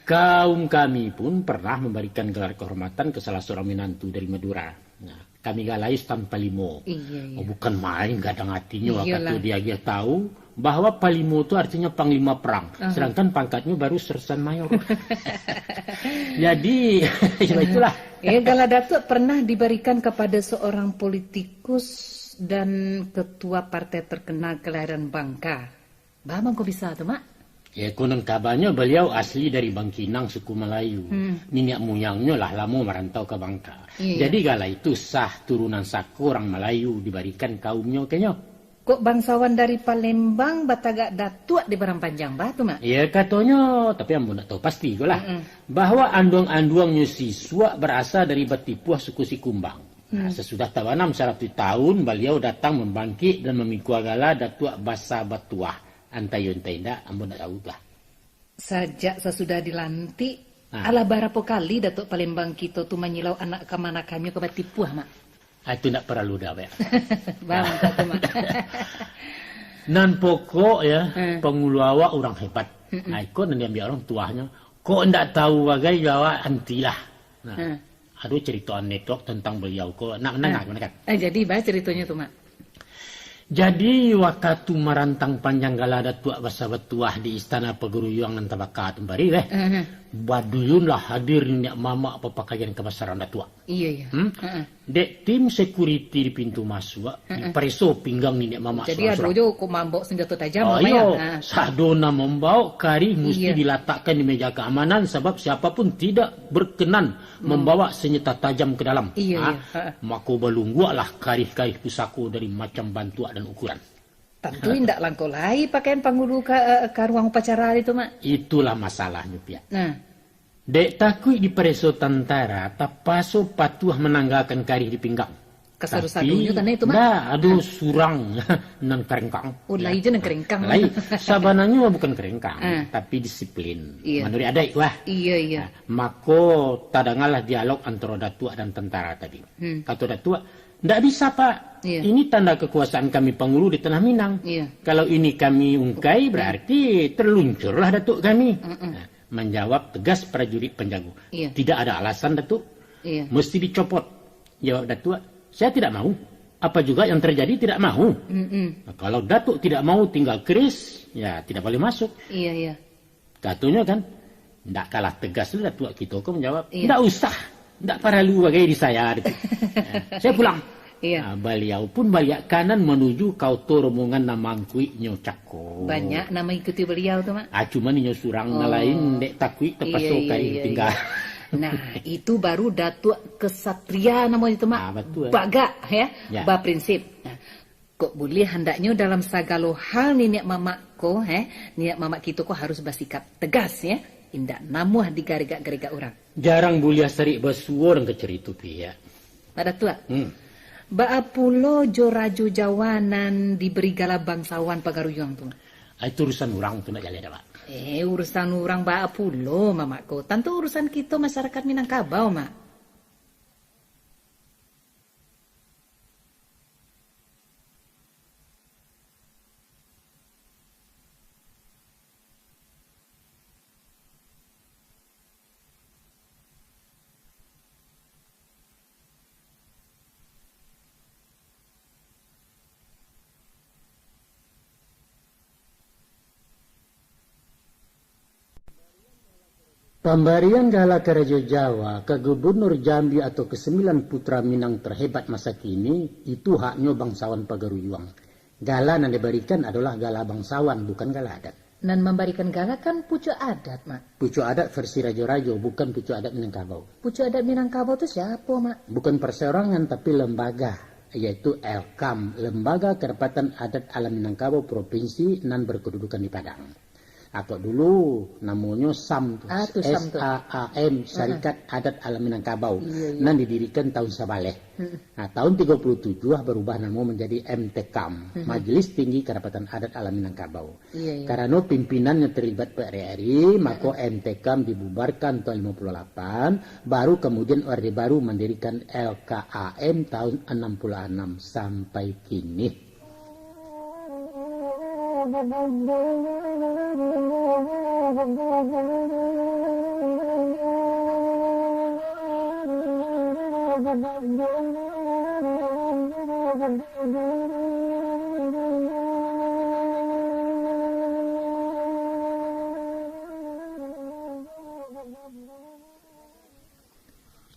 S1: Kaum kami pun pernah memberikan gelar kehormatan ke salah seorang menantu dari Madura. Nah, kami galais tanpa limo. Bukan main gadang hatinya waktu dia tahu bahwa Palimo itu artinya panglima perang, sedangkan pangkatnya baru sersan mayor. Jadi itulah.
S2: Gala datuk pernah diberikan kepada seorang politikus dan ketua partai terkenal kelahiran Bangka. Bang kok bisa tuh mak?
S1: Ya konon kabarnya beliau asli dari Bangkinang suku Melayu. Nenek moyangnya lah lama merantau ke Bangka. Jadi gala itu sah turunan saku orang Melayu diberikan kaumnya kayaknya.
S2: Kok bangsawan dari Palembang batagak datuk di Barang Panjang batu mak?
S1: Ya katanya, tapi ambo nak tahu pasti lah. Bahwa anduang-anduangnya siswa berasal dari Batipuah suku Sikumbang. Nah, sesudah tawanam 100 tahun beliau datang membangkit dan memikul gala datuk Basa Batuah. Antayun-tay ndak, ambo nak tahu lah.
S2: Sejak sesudah dilantik, ala berapa kali datuk Palembang kita tu menyilau anak kemana kami ke Batipuah mak?
S1: Itu tidak perlu dah ya.
S2: Bang,
S1: nan pokok ya pengulu awak orang hebat. Ikut dan diambil orang tuanya. Kok tidak tahu bagai awak antilah. Nah, ada cerita anekdot tentang beliau. Kok nak kan?
S2: Jadi bahas ceritanya tuh mak.
S1: Jadi waktu merantang panjang gala datuk Basa Batuah di istana Peguruyuang dan Tabaka Tembari baduyun lah hadir nenek mama papakaian kebesaran datuk.
S2: Iya.
S1: Dek tim security di pintu masuk dipreso pinggang nenek mama.
S2: Jadi ada jo kok mambok senjata tajam
S1: sadona membawa kari mesti diletakkan di meja keamanan sebab siapapun tidak berkenan membawa senjata tajam ke dalam. Maka belunggualah kari-kari pusako dari macam bantuan dan ukuran.
S2: Tentu tidak langkau lai pakaian panggulu ke ruang upacara itu mak.
S1: Itulah masalahnya pia. Dek takui di preso tentara tapaso patuah menanggalkan kari di pinggang.
S2: Kesaru-sarunya tanah itu mak.
S1: Nah, aduh surang nan kerengkang.
S2: Oh, lai je nan kerengkang.
S1: Lai sabananya bukan kerengkang, tapi disiplin. Menurut adai wah.
S2: Iya.
S1: Mako tadangalah dialog antara datua dan tentara tadi. Kata datua, tidak bisa pak. Ini tanda kekuasaan kami penghulu di Tanah Minang. Kalau ini kami ungkai berarti terluncurlah datuk kami. Menjawab tegas prajurit penjago. Tidak ada alasan datuk. Mesti dicopot. Jawab datuk, saya tidak mau. apa juga yang terjadi tidak mau. Nah, kalau Datuk tidak mau tinggal keris, ya tidak boleh masuk.
S2: Iya, iya.
S1: Datunya kan tidak kalah tegas itu Datuk Kitoko menjawab, tidak usah, tidak perlu bagai di saya. Gitu. Saya pulang.
S2: Iya.
S1: Nah, beliau pun balik kanan menuju kauto rombongan namangkui nyocako.
S2: Banyak nama ikuti beliau tuh, Mak.
S1: Cuma nyo surang lain dek takui terpasok kai tinggal.
S2: Nah, itu baru Datuk Kesatria namanya itu, Mak.
S1: Betul.
S2: Baga ya,
S1: Ya.
S2: prinsip. Nah, kok boleh hendaknya dalam segala hal niat mamak ko, niat mamak kita ko harus bersikap tegas ya. Indak namuh digarigak-garigak orang.
S1: Jarang bulia serik bersuara ke cerita ya.
S2: Pak Datuk. Baapulo joraju jawanan diberi gala bangsawan pagaruyang tu.
S1: Itu urusan orang tu nak jalan dak.
S2: Urusan orang baapulo mamakku. Tentu urusan kita masyarakat Minangkabau, Mak.
S1: Pemberian gelar Raja Jawa ke Gubernur Jambi atau ke-9 putra Minang terhebat masa kini itu haknya bangsawan Pagaruyuang. Gala yang diberikan adalah gala bangsawan, bukan gala adat.
S2: Dan memberikan gala kan pucuk adat, Mak.
S1: Pucuk adat versi Rajo-Rajo, bukan pucuk adat Minangkabau.
S2: Pucuk adat Minangkabau itu siapa, Mak?
S1: Bukan perseorangan tapi lembaga, yaitu LKAM, Lembaga Kerapatan Adat Alam Minangkabau Provinsi nan berkedudukan di Padang. Atau dulu namanya SAM, SAAM, Syarikat Adat Alam Minangkabau. Nan didirikan tahun Sabaleh. Nah, tahun 37 berubah nama menjadi MTKAM, Majelis Tinggi Kerapatan Adat Alam Minangkabau. Karena pimpinannya terlibat PRRI, maka MTKAM dibubarkan tahun 58, baru kemudian Orde Baru mendirikan LKAM tahun 66 sampai kini.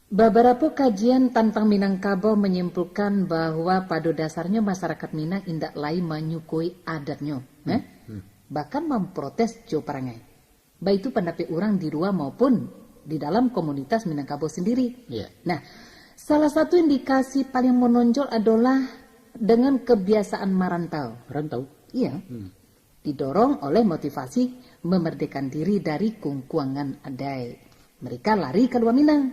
S2: Beberapa kajian tentang Minangkabau menyimpulkan bahwa pada dasarnya masyarakat Minang indak lain menyukui adatnya, bahkan memprotes jo perangai. Baik itu pendapat orang di luar maupun di dalam komunitas Minangkabau sendiri. Nah, salah satu indikasi paling menonjol adalah dengan kebiasaan merantau. Iya. Didorong oleh motivasi memerdekakan diri dari kungkuangan adai. Mereka lari ke luar Minang.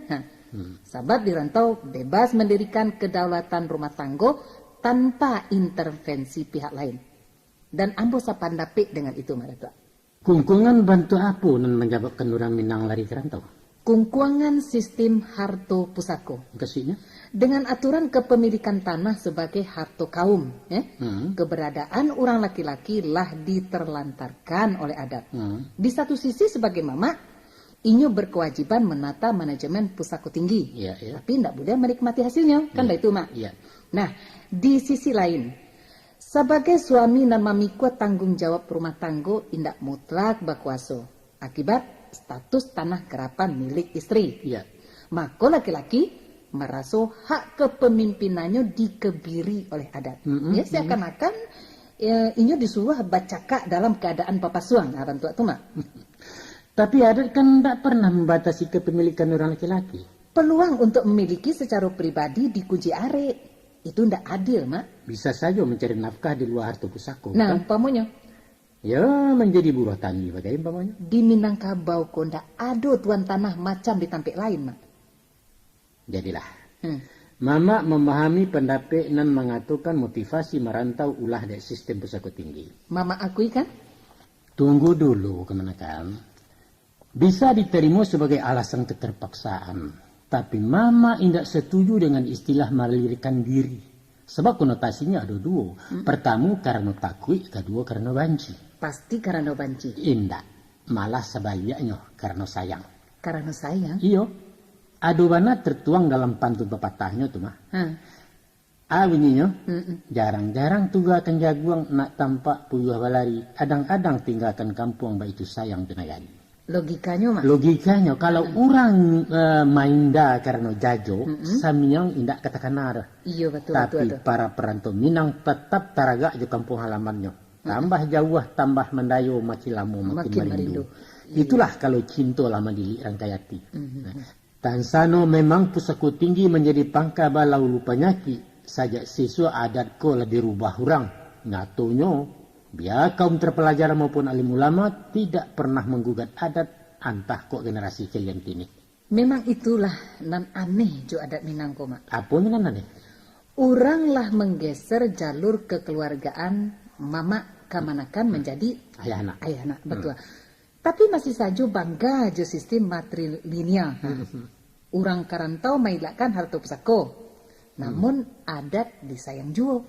S2: Sahabat di rantau bebas mendirikan kedaulatan rumah tangga tanpa intervensi pihak lain. Dan ambo sapandapik dengan itu, Mak.
S1: Kungkungan bantu apa nan menyebabkan orang Minang lari ke rantau?
S2: Kungkuangan sistem harto pusako.
S1: Kasihnya?
S2: Dengan aturan kepemilikan tanah sebagai harto kaum. Keberadaan orang laki-laki lah diterlantarkan oleh adat. Di satu sisi sebagai mama, inyo berkewajiban menata manajemen pusako tinggi. Tapi tidak boleh menikmati hasilnya. Kan itu, Mak. Nah, di sisi lain, sebagai suami dan mamiko tanggung jawab rumah tangga indak mutlak berkuasa. Akibat status tanah kerapan milik istri. Maka laki-laki merasa hak kepemimpinannya dikebiri oleh adat. Seakan-akan inyo disuruh bacakak dalam keadaan papasuang. Orang tua itu, Mak.
S1: Tapi adat kan tidak pernah membatasi kepemilikan orang laki-laki.
S2: Peluang untuk memiliki secara pribadi dikunci arek. Itu tidak adil, Mak.
S1: Bisa saja mencari nafkah di luar harta pusako.
S2: Nah, umpamanya?
S1: Ya, menjadi buruh tani bagaimana umpamanya?
S2: Di Minangkabau kok tidak ada tuan tanah macam di tampik lain, Mak.
S1: Jadilah. Mama memahami pendapat nan mengatakan motivasi merantau ulah dari sistem pusako tinggi.
S2: Mama akui kan?
S1: Tunggu dulu, kemenakan. Bisa diterima sebagai alasan keterpaksaan. Tapi Mama tidak setuju dengan istilah melarikan diri. Sebab konotasinya ada dua. Pertama karena takui, kedua karena banci.
S2: Pasti karena banci.
S1: Indah. Malah sebaliknya karena sayang.
S2: Karena sayang?
S1: Iya. Adobana tertuang dalam pantun pepatahnya tuh mah. Bunyinya, jarang-jarang tunggakan jaguang nak tampak puyuh balari. Adang-adang tinggalkan kampung baik itu sayang tenagani.
S2: Logikanya mak.
S1: Logikanya, kalau orang mainda karena jajo, samiang indak katakan ada.
S2: Iya betul.
S1: Tapi
S2: betul.
S1: para perantau Minang tetap taragak di kampung halamannya. Tambah jauh, tambah mendayo, makin lama makin merindu. Itulah kalau cinta lama dili rangkayati. Tan sano memang pusako tinggi menjadi pangka balau lupanyaki. Sajak siswa adat ko lah dirubah orang. Ngatonyo, biar kaum terpelajar maupun alim ulama tidak pernah menggugat adat antah kok generasi kalian kini.
S2: Memang itulah nan aneh jo adat Minang ko mak.
S1: Apa yang aneh?
S2: Orang lah menggeser jalur kekeluargaan mama kamanakan menjadi
S1: Ayah anak.
S2: Betul. Tapi masih saja bangga jo sistem matrilineal. Orang karantau mailakan harta pusako. Namun adat disayang juo.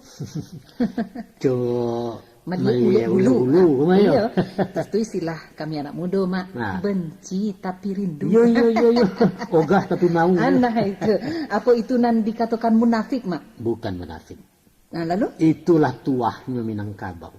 S2: Ulu. Iya. Itu istilah kami anak muda mak. Benci tapi rindu.
S1: Yo. Ogah tapi mau.
S2: Nah itu. Apa itu nan dikatakan munafik mak?
S1: Bukan munafik.
S2: Nah lalu?
S1: Itulah tuahnya Minangkabau.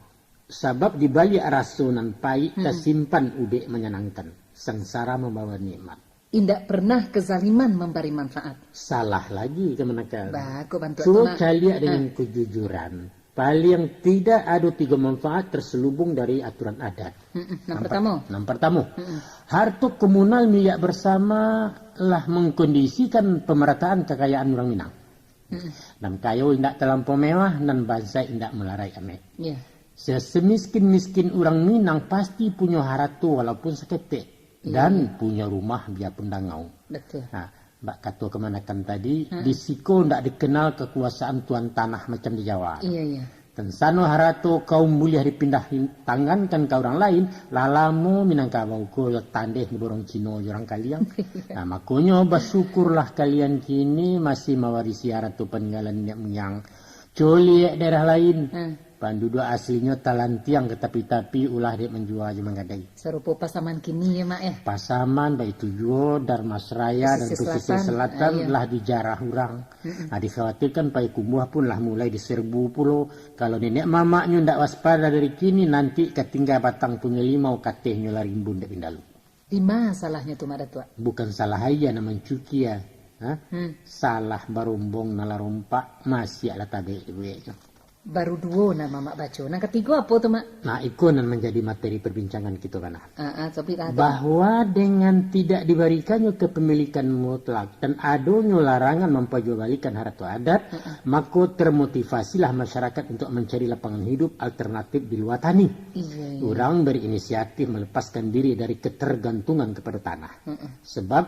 S1: Sebab di balik rasunan pai tersimpan udik menyenangkan. Sengsara membawa nikmat.
S2: Indak pernah kezaliman memberi manfaat.
S1: Salah lagi kemenakan.
S2: Aku bantu
S1: So kalian dengan kejujuran. Paling tidak ada 3 manfaat terselubung dari aturan adat.
S2: Yang
S1: pertama. Harta komunal milik bersama lah mengkondisikan pemerataan kekayaan orang Minang. Dan kayo indak terlampau mewah dan bangsa indak melarai amet. Semiskin-miskin orang Minang pasti punya harta walaupun seketik. Dan punya rumah biarpun dangau.
S2: Betul.
S1: Nah, Mbak Kato kemanakan tadi, di Siko tidak dikenal kekuasaan tuan tanah macam di Jawa.
S2: Iya.
S1: Tensano harato kaum mulia dipindah tangankan ke orang lain, lalamu Minangkabau ko tandeh borong Cino orang kalian. Nah, makanya bersyukurlah kalian kini masih mewarisi harato peninggalan yang coli daerah lain. Penduduk aslinya talantiang ke tapi ulah dia menjual aja menggadai.
S2: Serupa Pasaman kini ya mak ya.
S1: Pasaman baik tujuh Darmasraya dan pesisir selatan lah dijarah orang. Nah, dikhawatirkan pai kumbuh pun lah mulai diserbu pulau. Kalau nenek mamaknya ndak waspada dari kini nanti ketinggal batang punya limau katehnya larimbun dek pindalu.
S2: Di mana salahnya tuh mak datua?
S1: Bukan salah aja nama cuci ya. Salah barumbong nala rompak masih ala tabe ibu.
S2: Baru 2 nama mak baca. Nah ketiga apa tuh mak?
S1: Nah itu nan menjadi materi perbincangan kita kan.
S2: Bahwa
S1: dengan tidak diberikannya kepemilikan mutlak dan adanya larangan memperjualbelikan harta adat, maka termotivasilah masyarakat untuk mencari lapangan hidup alternatif di luar tani. Orang berinisiatif melepaskan diri dari ketergantungan kepada tanah. Sebab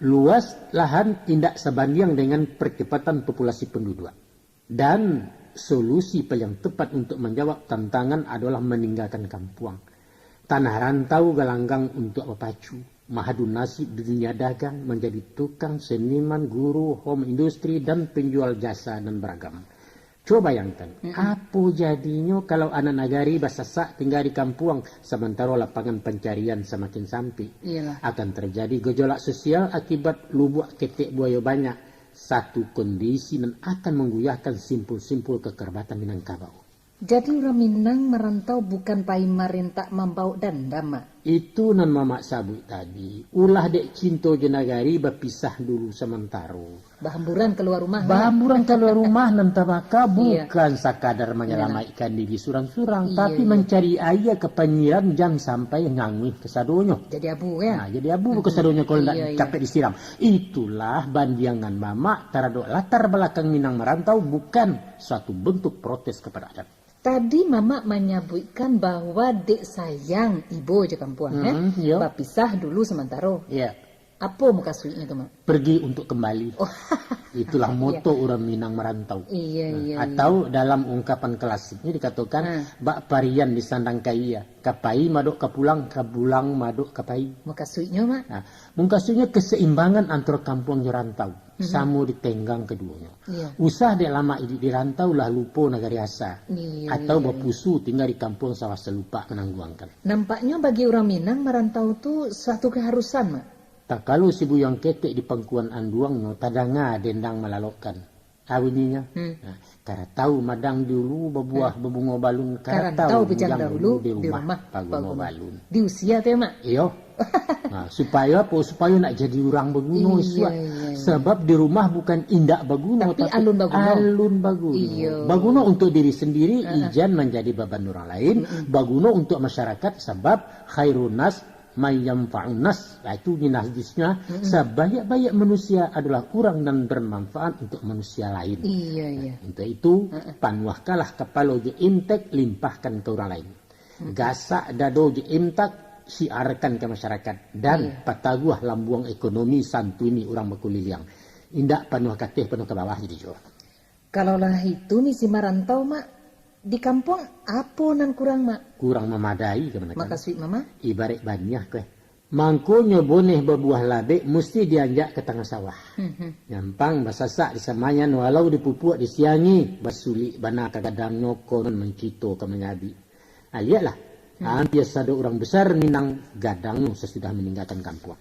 S1: luas lahan tidak sebanding dengan percepatan populasi penduduk. Dan solusi paling tepat untuk menjawab tantangan adalah meninggalkan kampung. Tanah rantau galanggang untuk berpacu. Mahadu nasib di dunia dagang menjadi tukang, seniman, guru, home industri, dan penjual jasa dan beragam. Coba bayangkan, apa jadinya kalau anak nagari basasak tinggal di kampung sementara lapangan pencarian semakin sampai. Akan terjadi gejolak sosial akibat lubuk ketek buaya banyak. Satu kondisi dan akan mengguyahkan simpul-simpul kekerabatan Minangkabau.
S2: Jadi orang Minang merantau bukan pai marintak membau dendam mak.
S1: Itu nan mamak sabut tadi. Ulah dek cinta jenagari berpisah dulu sementara.
S2: Bahamburan keluar rumah.
S1: Bahamburan keluar rumah nan tabaka bukan sakadar menyelamatkan diri surang-surang, tapi mencari ayah kepenyiran jam sampai ngangwih kesadonyo.
S2: Jadi abu ya.
S1: Nah, jadi abu kesadonyo kalau tidak capek disiram. Itulah bandiangan mamak terhadap latar belakang Minang merantau bukan suatu bentuk protes kepada adat.
S2: Tadi mama menyebutkan bahwa dek sayang ibu aja kampung berpisah dulu sementara. Apa muka suinya tuh mak?
S1: Pergi untuk kembali. Itulah moto orang Minang merantau. Atau dalam ungkapan klasiknya dikatakan bak parian di sandang kaya, kapai maduk kapulang, kapulang maduk kapai.
S2: Muka suinya mak?
S1: Nah, muka suinya keseimbangan antara kampung rantau. Samu ditenggang keduanya. Usah dek lama di rantau lah lupa negari asa. Atau berpusu tinggal di kampung sawah selupa menangguangkan.
S2: Nampaknya bagi orang Minang merantau itu suatu keharusan mak.
S1: Tak kalau si buyang ketek di pangkuan anduangnya tadanga dendang melalokan. awininya. Nah, karatau madang dulu bebuah bebunga balun
S2: Karantau bejang dahulu
S1: di rumah pagungo
S2: Pagungo.
S1: balun.
S2: Di usia teh mak.
S1: Iyo. Nah, supaya apa? Supaya nak jadi orang baguno
S2: Iya.
S1: sebab di rumah bukan indak baguno
S2: Tapi alun baguno.
S1: Alun baguno.
S2: Iya.
S1: Baguno untuk diri sendiri, ijan menjadi beban orang lain. Baguno untuk masyarakat sebab khairun nas mayyamfa'un nas. Itu di hadisnya sebanyak-banyak manusia adalah orang dan bermanfaat untuk manusia lain.
S2: Iya.
S1: Untuk itu panuahkalah kepala je imtek limpahkan ke orang lain. Gasak dado je imtak siarkan ke masyarakat dan pataguah lambuang ekonomi santuni orang berkuliliang. Indak panuh katih penuh ke bawah jadi jo.
S2: Kalaulah itu misi marantau mak di kampung apa nan kurang mak?
S1: Kurang memadai ke mana kan?
S2: Makasih mama.
S1: Ibarat banyak ke. Mangkonya boneh berbuah labe mesti dianjak ke tengah sawah. Nyampang basasak di samayan walau dipupuk disiangi basulik bana kadang nyokon mencito ke menyabi. Lihatlah. Biasa ada orang besar minang gadang sesudah meninggalkan kampung.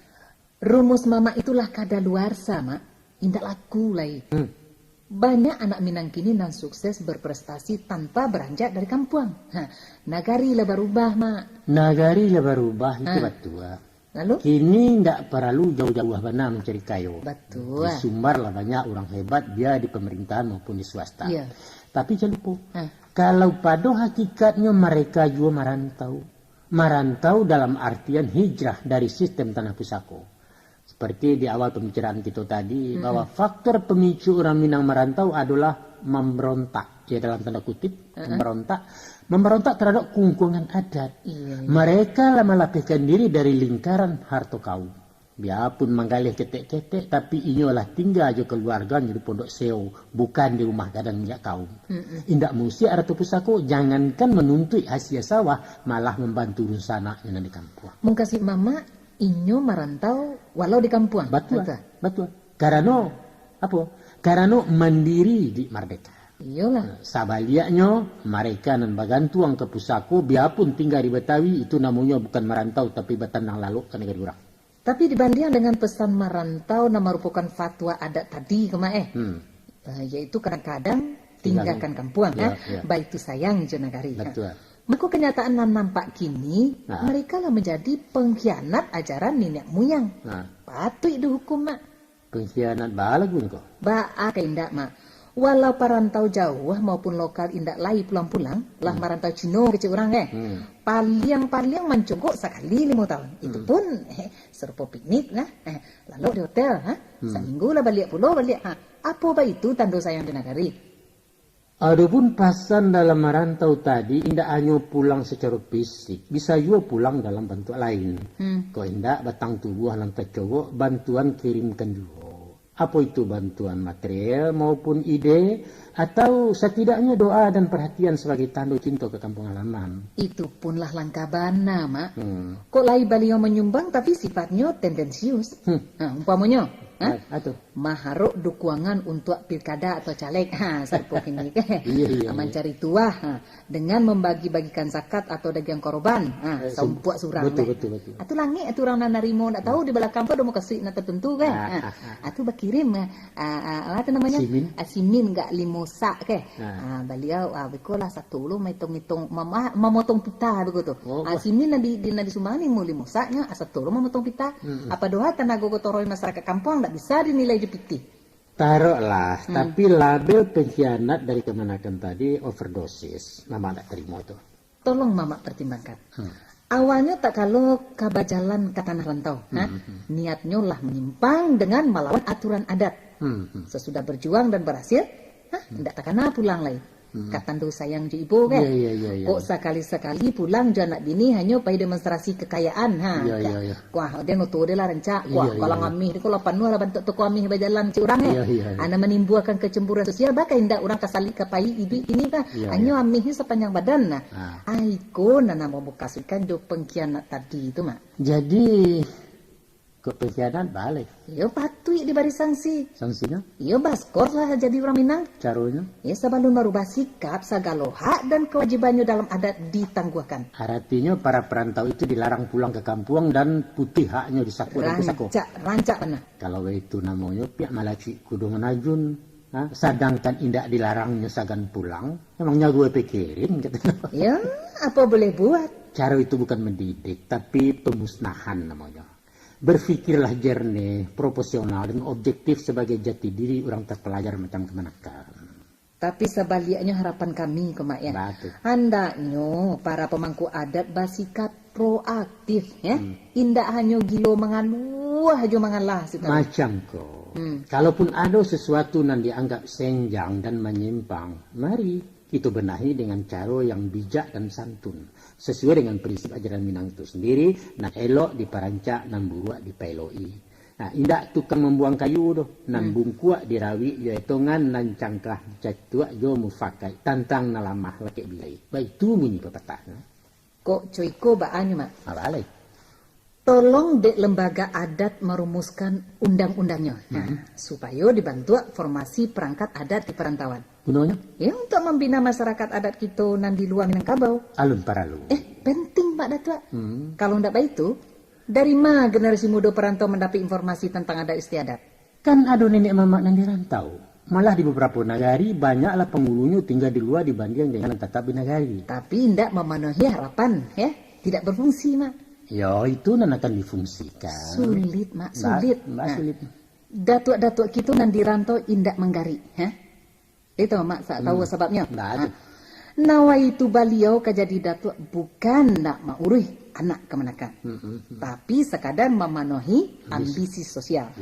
S2: Rumus mama itulah kadaluarsa mak. Indak laku lagi. Banyak anak Minang kini nan sukses berprestasi tanpa beranjak dari kampung. Nagari lah berubah mak.
S1: Nagari lah berubah itu betul.
S2: Lalu?
S1: Kini tidak perlu jauh-jauh mana mencari kayu.
S2: Betul.
S1: Di Sumbar lah banyak orang hebat dia di pemerintahan maupun di swasta.
S2: Iya.
S1: Tapi jangan lupa. Kalau pada hakikatnya mereka juga merantau. Merantau dalam artian hijrah dari sistem tanah pusako. Seperti di awal pembicaraan kita tadi, bahwa faktor pemicu orang Minang merantau adalah memberontak. Ya dalam tanda kutip, memberontak. Memberontak terhadap kungkungan adat. Mereka melapihkan diri dari lingkaran harta kaum. Biarpun menggalih ketek-ketek, tapi inyolah tinggal aja keluarganya di pondok seo, bukan di rumah gadang minyak kaum. Indak mesti ada pusako, jangankan menuntut hasil sawah, malah membantu rusana yang di kampung.
S2: Mengkasih mama, inyo merantau walau di kampung.
S1: Betul. Karena apa? Karena mandiri di merdeka.
S2: Iyalah.
S1: Sabaliaknya mereka nan bagantuang ke pusako, biarpun tinggal di Betawi, itu namanya bukan merantau, tapi betanang lalu ke negara orang.
S2: Tapi dibanding dengan pesan merantau nama merupakan fatwa adat tadi yaitu kadang-kadang tinggalkan kampung, baik itu sayang jenagari.
S1: Betul.
S2: Maka kenyataan yang nampak kini, mereka lah menjadi pengkhianat ajaran nenek moyang. Patut dihukum mak.
S1: Pengkhianat balagun kok.
S2: Baak indak mak. Walau perantau jauh maupun lokal indak lai pulang-pulang, lah merantau Cino kecil orang paling mencogok sekali 5 tahun. Itu pun serupa piknik lah. Lalu di hotel, seminggu lah balik. Apa itu tanda sayang di negari?
S1: Adapun pasan dalam merantau tadi, indak hanya pulang secara fisik, bisa juga pulang dalam bentuk lain. Kau indak batang tubuh lantai cowok, bantuan kirimkan juga. Apa itu bantuan material maupun ide, atau setidaknya doa dan perhatian sebagai tanda cinta ke kampung halaman.
S2: Itu punlah langkah bana, mak. Kok lai beliau menyumbang tapi sifatnya tendensius. Umpamanya, maharuk dukungan untuk pilkada atau caleg. Serpuk ini. Mencari tuah dengan membagi-bagikan zakat atau dagang korban. Saumpuak surang.
S1: Betul.
S2: Atau langit atau orang narimo nak tahu di belakang apa mau kasih nak tertentu kan. Atau berkirim apa namanya? Simin enggak limosa ke. Beliau bikolah satu lu mitong-mitong memotong pita begitu. Simin di sumbangan mau limosanya satu lu memotong pita. Apa doa tenaga gotoroy masyarakat kampung enggak bisa dinilai jepiti.
S1: Taruhlah, tapi label pengkhianat dari kemenakan tadi overdosis. Mama tak terima itu.
S2: Tolong mama pertimbangkan. Awalnya tak kalau kabajalan ke tanah rantau. Niatnya lah menyimpang dengan melawan aturan adat. Sesudah berjuang dan berhasil, tidak takana pulang lagi. Katandu sayang ju ibu kan. Kok sekali-sekali pulang ju anak bini hanya pai demonstrasi kekayaan. Wah, dia nutu dia lah rencak. Wah, kalau ngamih dia kalau penuh lah bantu toko amih berjalan ci urang Ana menimbulkan kecemburuan sosial bakal indak orang kasali ke pai ibu ini kan. Hanya amihnya sepanjang badan nah. Aiko nana mau bukasikan jo pengkhianat tadi itu mak.
S1: Jadi kok pengkhianat balik.
S2: Yo patui di baris sanksi.
S1: Sanksinya?
S2: Yo baskor lah jadi orang Minang.
S1: Caranya?
S2: Ya sebelum merubah sikap, segala hak dan kewajibannya dalam adat ditangguhkan.
S1: Artinya para perantau itu dilarang pulang ke kampung dan putih haknya disaku dan pusako.
S2: Rancak pernah.
S1: Kalau itu namanya pihak malaci kudu menajun Sedangkan indak dilarangnya sagan pulang. Emangnya gue pikirin katanya.
S2: Ya, apa boleh buat?
S1: Cara itu bukan mendidik, tapi pemusnahan namanya. Berpikirlah jernih, proporsional, dan objektif sebagai jati diri orang terpelajar macam kemenakan.
S2: Tapi sebaliknya harapan kami, Mak ya.
S1: Betul.
S2: Hendaknya para pemangku adat bersikap proaktif ya. Indak hanya gilo mengaluh aja mengalah.
S1: Macam kok. Kalaupun ada sesuatu yang dianggap senjang dan menyimpang, mari kita benahi dengan cara yang bijak dan santun. Sesuai dengan prinsip ajaran Minang itu sendiri, nan elok diperancak, nan buruak dipeloi. Nah, indak tukang membuang kayu doh, nan bungkuak dirawi, yo etongan nan cangklah catuak yo mufakai, tantang nalamah laki bilai. Baik itu bunyi pepatah.
S2: Kok coiko baannya, Mak?
S1: Abalai.
S2: Tolong dek lembaga adat merumuskan undang-undangnya supaya dibantu formasi perangkat adat di perantauan.
S1: Gunanya?
S2: Ya untuk membina masyarakat adat kita nan di luar Minangkabau.
S1: Alun paralu.
S2: Penting Pak Datuk. Kalau ndak baik itu, dari mana generasi muda perantau mendapat informasi tentang adat istiadat?
S1: Kan ada nenek mamak yang dirantau. Malah di beberapa negari banyaklah penghulunya tinggal di luar dibanding dengan yang tetap di negari.
S2: Tapi ndak memenuhi harapan, ya, tidak berfungsi, Mak.
S1: Ya itu nan akan difungsikan.
S2: Sulit, Mak, sulit.
S1: Sulit.
S2: Datuk-datuk kita nan dirantau indak menggari, ya. Itu Mak, saya tahu sebabnya. Nawa itu beliau kajadi datuk bukan nak maurih anak kemenakan, tapi sekadar memenuhi ambisi sosial.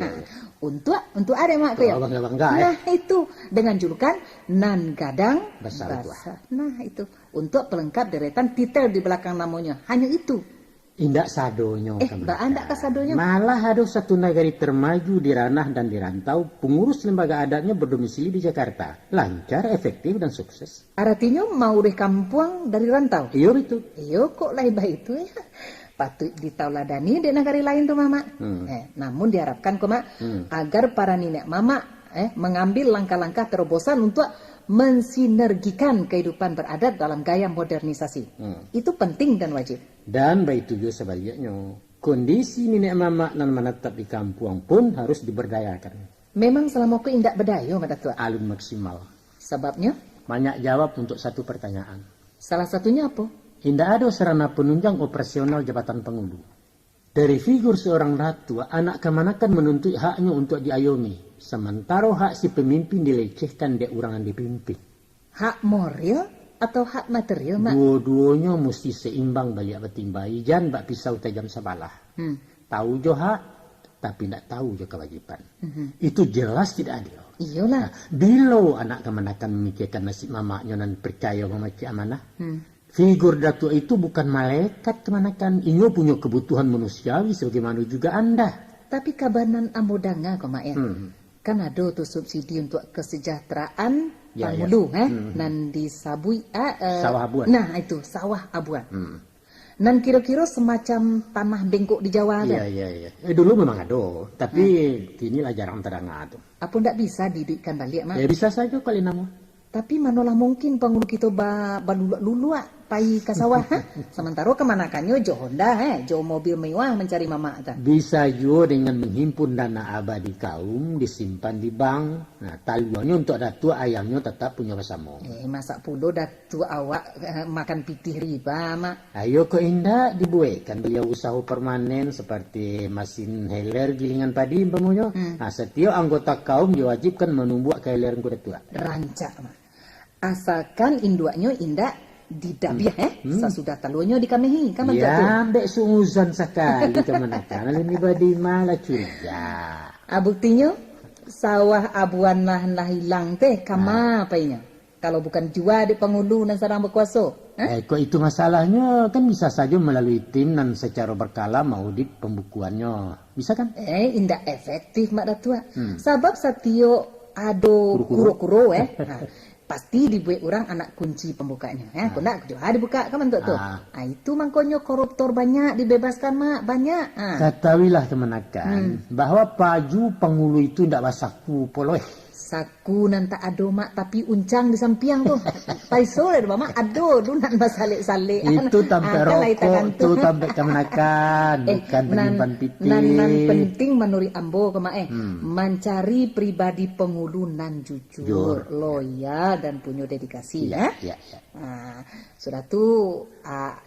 S2: Untuk ada Mak ya. Nah itu dengan julukan nan gadang basah. Nah itu untuk pelengkap deretan titel di belakang namanya. Hanya itu.
S1: Indak sadonyo.
S2: Indak kasadonyo.
S1: Malah ada satu negari termaju di ranah dan di rantau, pengurus lembaga adatnya berdomisili di Jakarta. Lancar, efektif, dan sukses.
S2: Artinya mau di kampung dari rantau?
S1: Iya itu.
S2: Iya kok lah itu ya. Patut ditauladani di negara lain tuh Mama. Namun diharapkan kok Mak, agar para nenek Mama mengambil langkah-langkah terobosan untuk mensinergikan kehidupan beradat dalam gaya modernisasi. Itu penting dan wajib.
S1: Dan baik juga sebaliknya, kondisi nenek mama nan menetap di kampung pun harus diberdayakan.
S2: Memang selama aku indak berdaya, Mbak Datuk.
S1: Alun maksimal.
S2: Sebabnya?
S1: Banyak jawab untuk satu pertanyaan.
S2: Salah satunya apa?
S1: Indak ada sarana penunjang operasional jabatan penghulu. Dari figur seorang ratu, anak kemanakan menuntut haknya untuk diayomi. Sementara hak si pemimpin dilecehkan dia orang yang dipimpin.
S2: Hak moral atau hak material, Mak?
S1: Dua-duanya mesti seimbang balik betimbai. Jangan bak pisau tajam sebalah. Tahu jo hak, tapi tidak tahu jo kewajiban. Itu jelas tidak adil.
S2: Iyalah.
S1: Nah, bila anak kemanakan memikirkan nasib mamaknya dan percaya memaki amanah, figur datuk itu bukan malaikat kemanakan. Inyo punya kebutuhan manusiawi sebagaimana juga Anda.
S2: Tapi kabanan ambodanga kok Mak ya. Kan ada tuh subsidi untuk kesejahteraan penghulu nan disabui
S1: sawah abuan.
S2: Nah itu sawah abuan. Nan kira-kira semacam tanah bengkok di Jawa ada.
S1: Iya. Dulu memang ada, tapi kini lah jarang terdengar tuh.
S2: Apa ndak bisa didikkan balik Mak?
S1: Ya bisa saja kali nama.
S2: Tapi manolah mungkin penghulu kita balulak-lulak pai ke sawah. Sementara kemanakannya jo Honda, jo mobil mewah mencari mama.
S1: Bisa juga dengan menghimpun dana abadi kaum disimpan di bank. Nah, taluannya untuk datuk ayamnya tetap punya bersama.
S2: Masa pudo datuk awak makan pitih riba, Mak.
S1: Ayo kok indah dibuatkan beliau usaha permanen seperti mesin heler gilingan padi umpamanya. Nah, setiap anggota kaum diwajibkan menumbuh keheler kuda tua.
S2: Rancak, Mak. Asalkan induaknya indah didabiah sesudah talunya dikamehi kan
S1: ya ambek sunguzan sekali kemanakan ini badi malah curiga.
S2: Buktinya sawah abuan nah hilang teh kama apainya kalau bukan jua di penghulu dan sarang berkuasa.
S1: Kok itu masalahnya kan bisa saja melalui tim dan secara berkala maudit pembukuannya bisa kan?
S2: Indah efektif Mak Datua. Sebab satio ado kuro-kuro pasti dibuat orang anak kunci pembukanya ya. Kau nak juga dibuka kan bentuk tuh. Itu mangkonyo koruptor banyak dibebaskan Mak banyak.
S1: Ketahuilah kemanakan bahwa paju penghulu itu tidak basaku poloh.
S2: Saku nan tak ado mak tapi uncang di sampiang tuh. Paiso lah mak ado dunan basalik-salik.
S1: Itu tampe rokok tuh tampe kemenakan bukan penyimpan piting.
S2: Nan penting menurut ambo kemae mencari pribadi penghulu nan jujur, loyal dan punya dedikasi ya. Nah, sudah tuh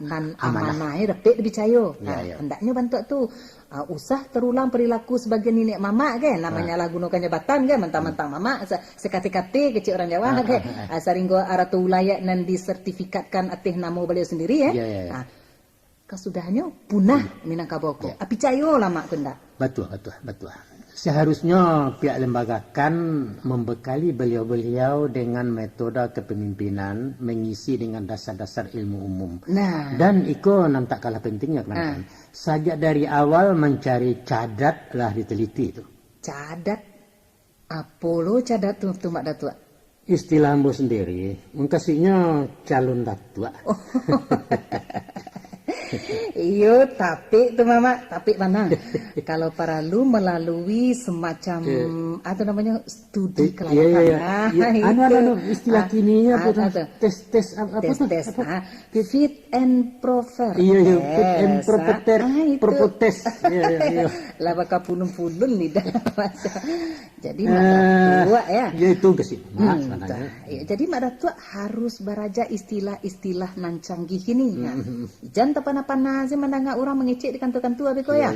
S2: nan amanahnya dapat dipercaya. Hendaknya bantu tuh usah terulang perilaku sebagai nenek mama kan namanya lah gunakan jabatan kan mentang-mentang mama sekati-kati kecil orang Jawa kan saring gua aratu wilayah nan disertifikatkan atih nama beliau sendiri ya. Kesudahnya punah Minangkabau api cayo lama kenda.
S1: Betul. Seharusnya pihak lembaga kan membekali beliau-beliau dengan metode kepemimpinan mengisi dengan dasar-dasar ilmu umum.
S2: Nah,
S1: dan itu tak kalah pentingnya kan. Sejak dari awal mencari cadat lah diteliti itu.
S2: Cadat? Apa lo cadat tuh Mak Datua?
S1: Istilah ambo sendiri, mengkasihnya calon datua.
S2: Iyo, tapi tuh mama, tapi mana? Kalau perlu melalui semacam atau namanya studi kelayakan.
S1: Anu istilah kininya tes apa tuh?
S2: Fit and proper.
S1: Iya, fit and proper test. Iya.
S2: Lah bakal punun-punun lidah. Jadi Mak Datua ya.
S1: Ya itu kesini.
S2: Jadi Mak Datua harus beraja istilah-istilah nan canggih ini. Jangan tapana-pana sih menangga orang mengecek di kantor-kantor abiko ya.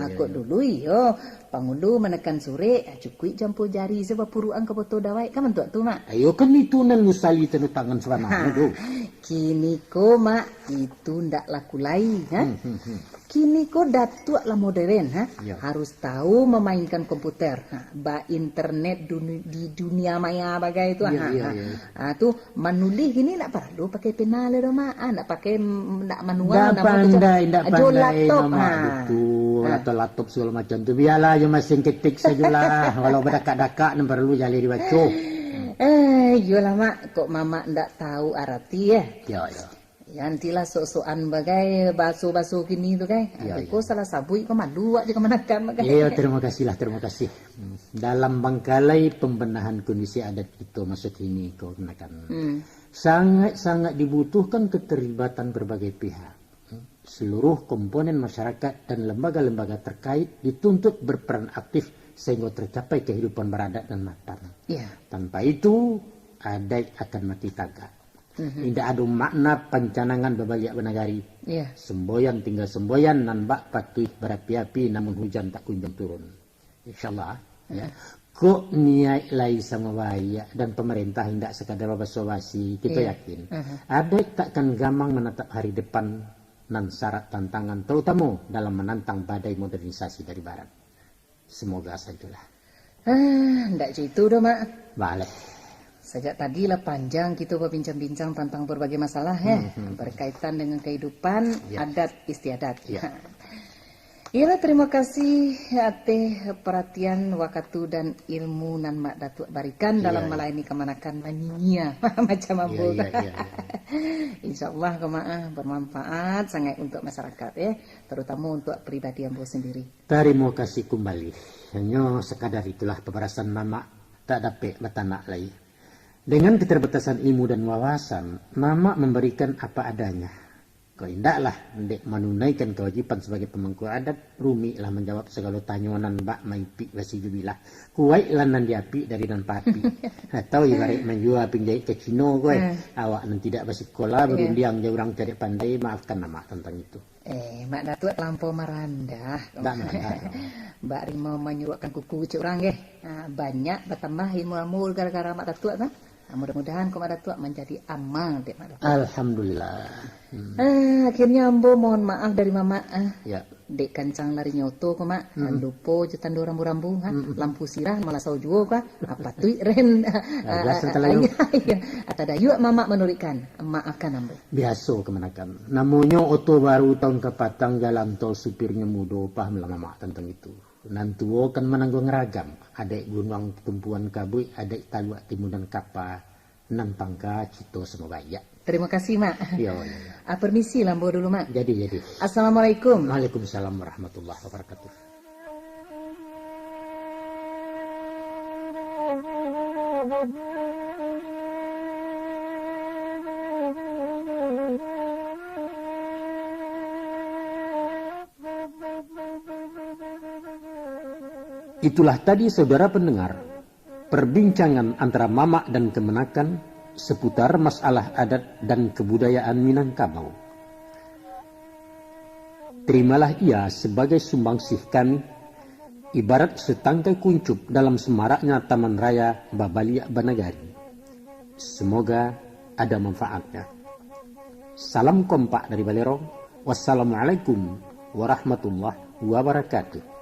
S2: Aku dulu yo pangundu menekan sore cukui campur jari sebab puruan ke foto dawai kan mentua tu mak.
S1: Ayo kan itu nan musali tenu tangan selama itu.
S2: Kini ko mak itu ndak laku lain ha. Kini ko datuk lah modern ha. Harus tahu memainkan komputer. Ba internet di dunia maya bagai itu tuh menulis gini nak perlu pakai pena le mak. Nak pakai nak manual
S1: nak pandai
S2: laptop
S1: betul atau laptop segala macam tu biarlah je masing ketik sajalah walau berdekat-dekat nan perlu jali dibaca.
S2: Yolah mak kok mama ndak tahu arti ya. Yantilah sok-sokan bagai baso-baso kini tu kan. Aku salah sabui kau malu aja kemanakan bagai.
S1: Iya, terima kasih. Dalam bangkalai pembenahan kondisi adat itu masuk ini kau kenakan. Sangat-sangat dibutuhkan keterlibatan berbagai pihak. Seluruh komponen masyarakat dan lembaga-lembaga terkait dituntut berperan aktif sehingga tercapai kehidupan beradat dan matang. Tanpa itu, adat akan mati tagak. Tidak ada makna pencanangan berbalik benagari. Semboyan tinggal semboyan nan bak patuh berapi-api namun hujan tak kunjung turun. InsyaAllah. Kok niat lai sama baik dan pemerintah tidak sekadar basa-basi. Kita yakin. Adat takkan gampang menatap hari depan nan syarat tantangan terutama dalam menantang badai modernisasi dari barat. Semoga sajalah.
S2: Ndak gitu dah mak.
S1: Balik.
S2: Sejak tadi lah panjang kita berbincang-bincang tentang berbagai masalah berkaitan dengan kehidupan adat istiadat. Iyalah terima kasih atas perhatian waktu dan ilmu nan Mak Datuk berikan dalam melayani kemanakan mania macam ambo. Insyaallah kemaah bermanfaat sangat untuk masyarakat terutama untuk pribadi ambo sendiri.
S1: Terima kasih kembali. Hanya sekadar itulah pemberasan mama tak dapat bertanak lagi. Dengan keterbatasan ilmu dan wawasan, mama memberikan apa adanya. Kau indaklah dek menunaikan kewajiban sebagai pemangku adat, rumilah menjawab segala tanyanan bak maipik basi jubilah. Kuai lanan diapi dari dan papi. Atau ibarat menjual pinjai ke Cino kowe. Awak nan tidak basi sekolah berundiang je orang cari pandai, maafkan nama tentang itu.
S2: Mak Datuk lampau merandah.
S1: Tak merandah.
S2: Mbak Rima menyuruhkan kuku cik orang banyak bertambah ilmu gara-gara Mak Datuk kan. Mudah-mudahan Mak Datuk menjadi amal dek Mak Datuk.
S1: Alhamdulillah.
S2: Akhirnya ambo mohon maaf dari mama. Dek kancang lari nyoto ko mak. Lupo jetan do rambu-rambu lampu sirah malah sau juga apa tuh ren. Atau dayu mama menurikan. Maafkan ambo.
S1: Biasa kemenakan. Namanya oto baru tahun kepatang jalan tol supirnya mudo paham lah mama tentang itu. Nantuo kan menanggung ragam. Adek gunung tumpuan kabui, adek taluk timunan kapa, nan pangka cito semua bayak.
S2: Terima kasih mak. Permisi lambo dulu mak.
S1: Jadi.
S2: Assalamualaikum.
S1: Waalaikumsalam warahmatullahi wabarakatuh. Itulah tadi saudara pendengar, perbincangan antara Mamak dan Kemenakan seputar masalah adat dan kebudayaan Minangkabau. Terimalah ia sebagai sumbangsih kami, ibarat setangkai kuncup dalam semaraknya Taman Raya Babaliak Banagari. Semoga ada manfaatnya. Salam kompak dari Balerong. Wassalamualaikum warahmatullahi wabarakatuh.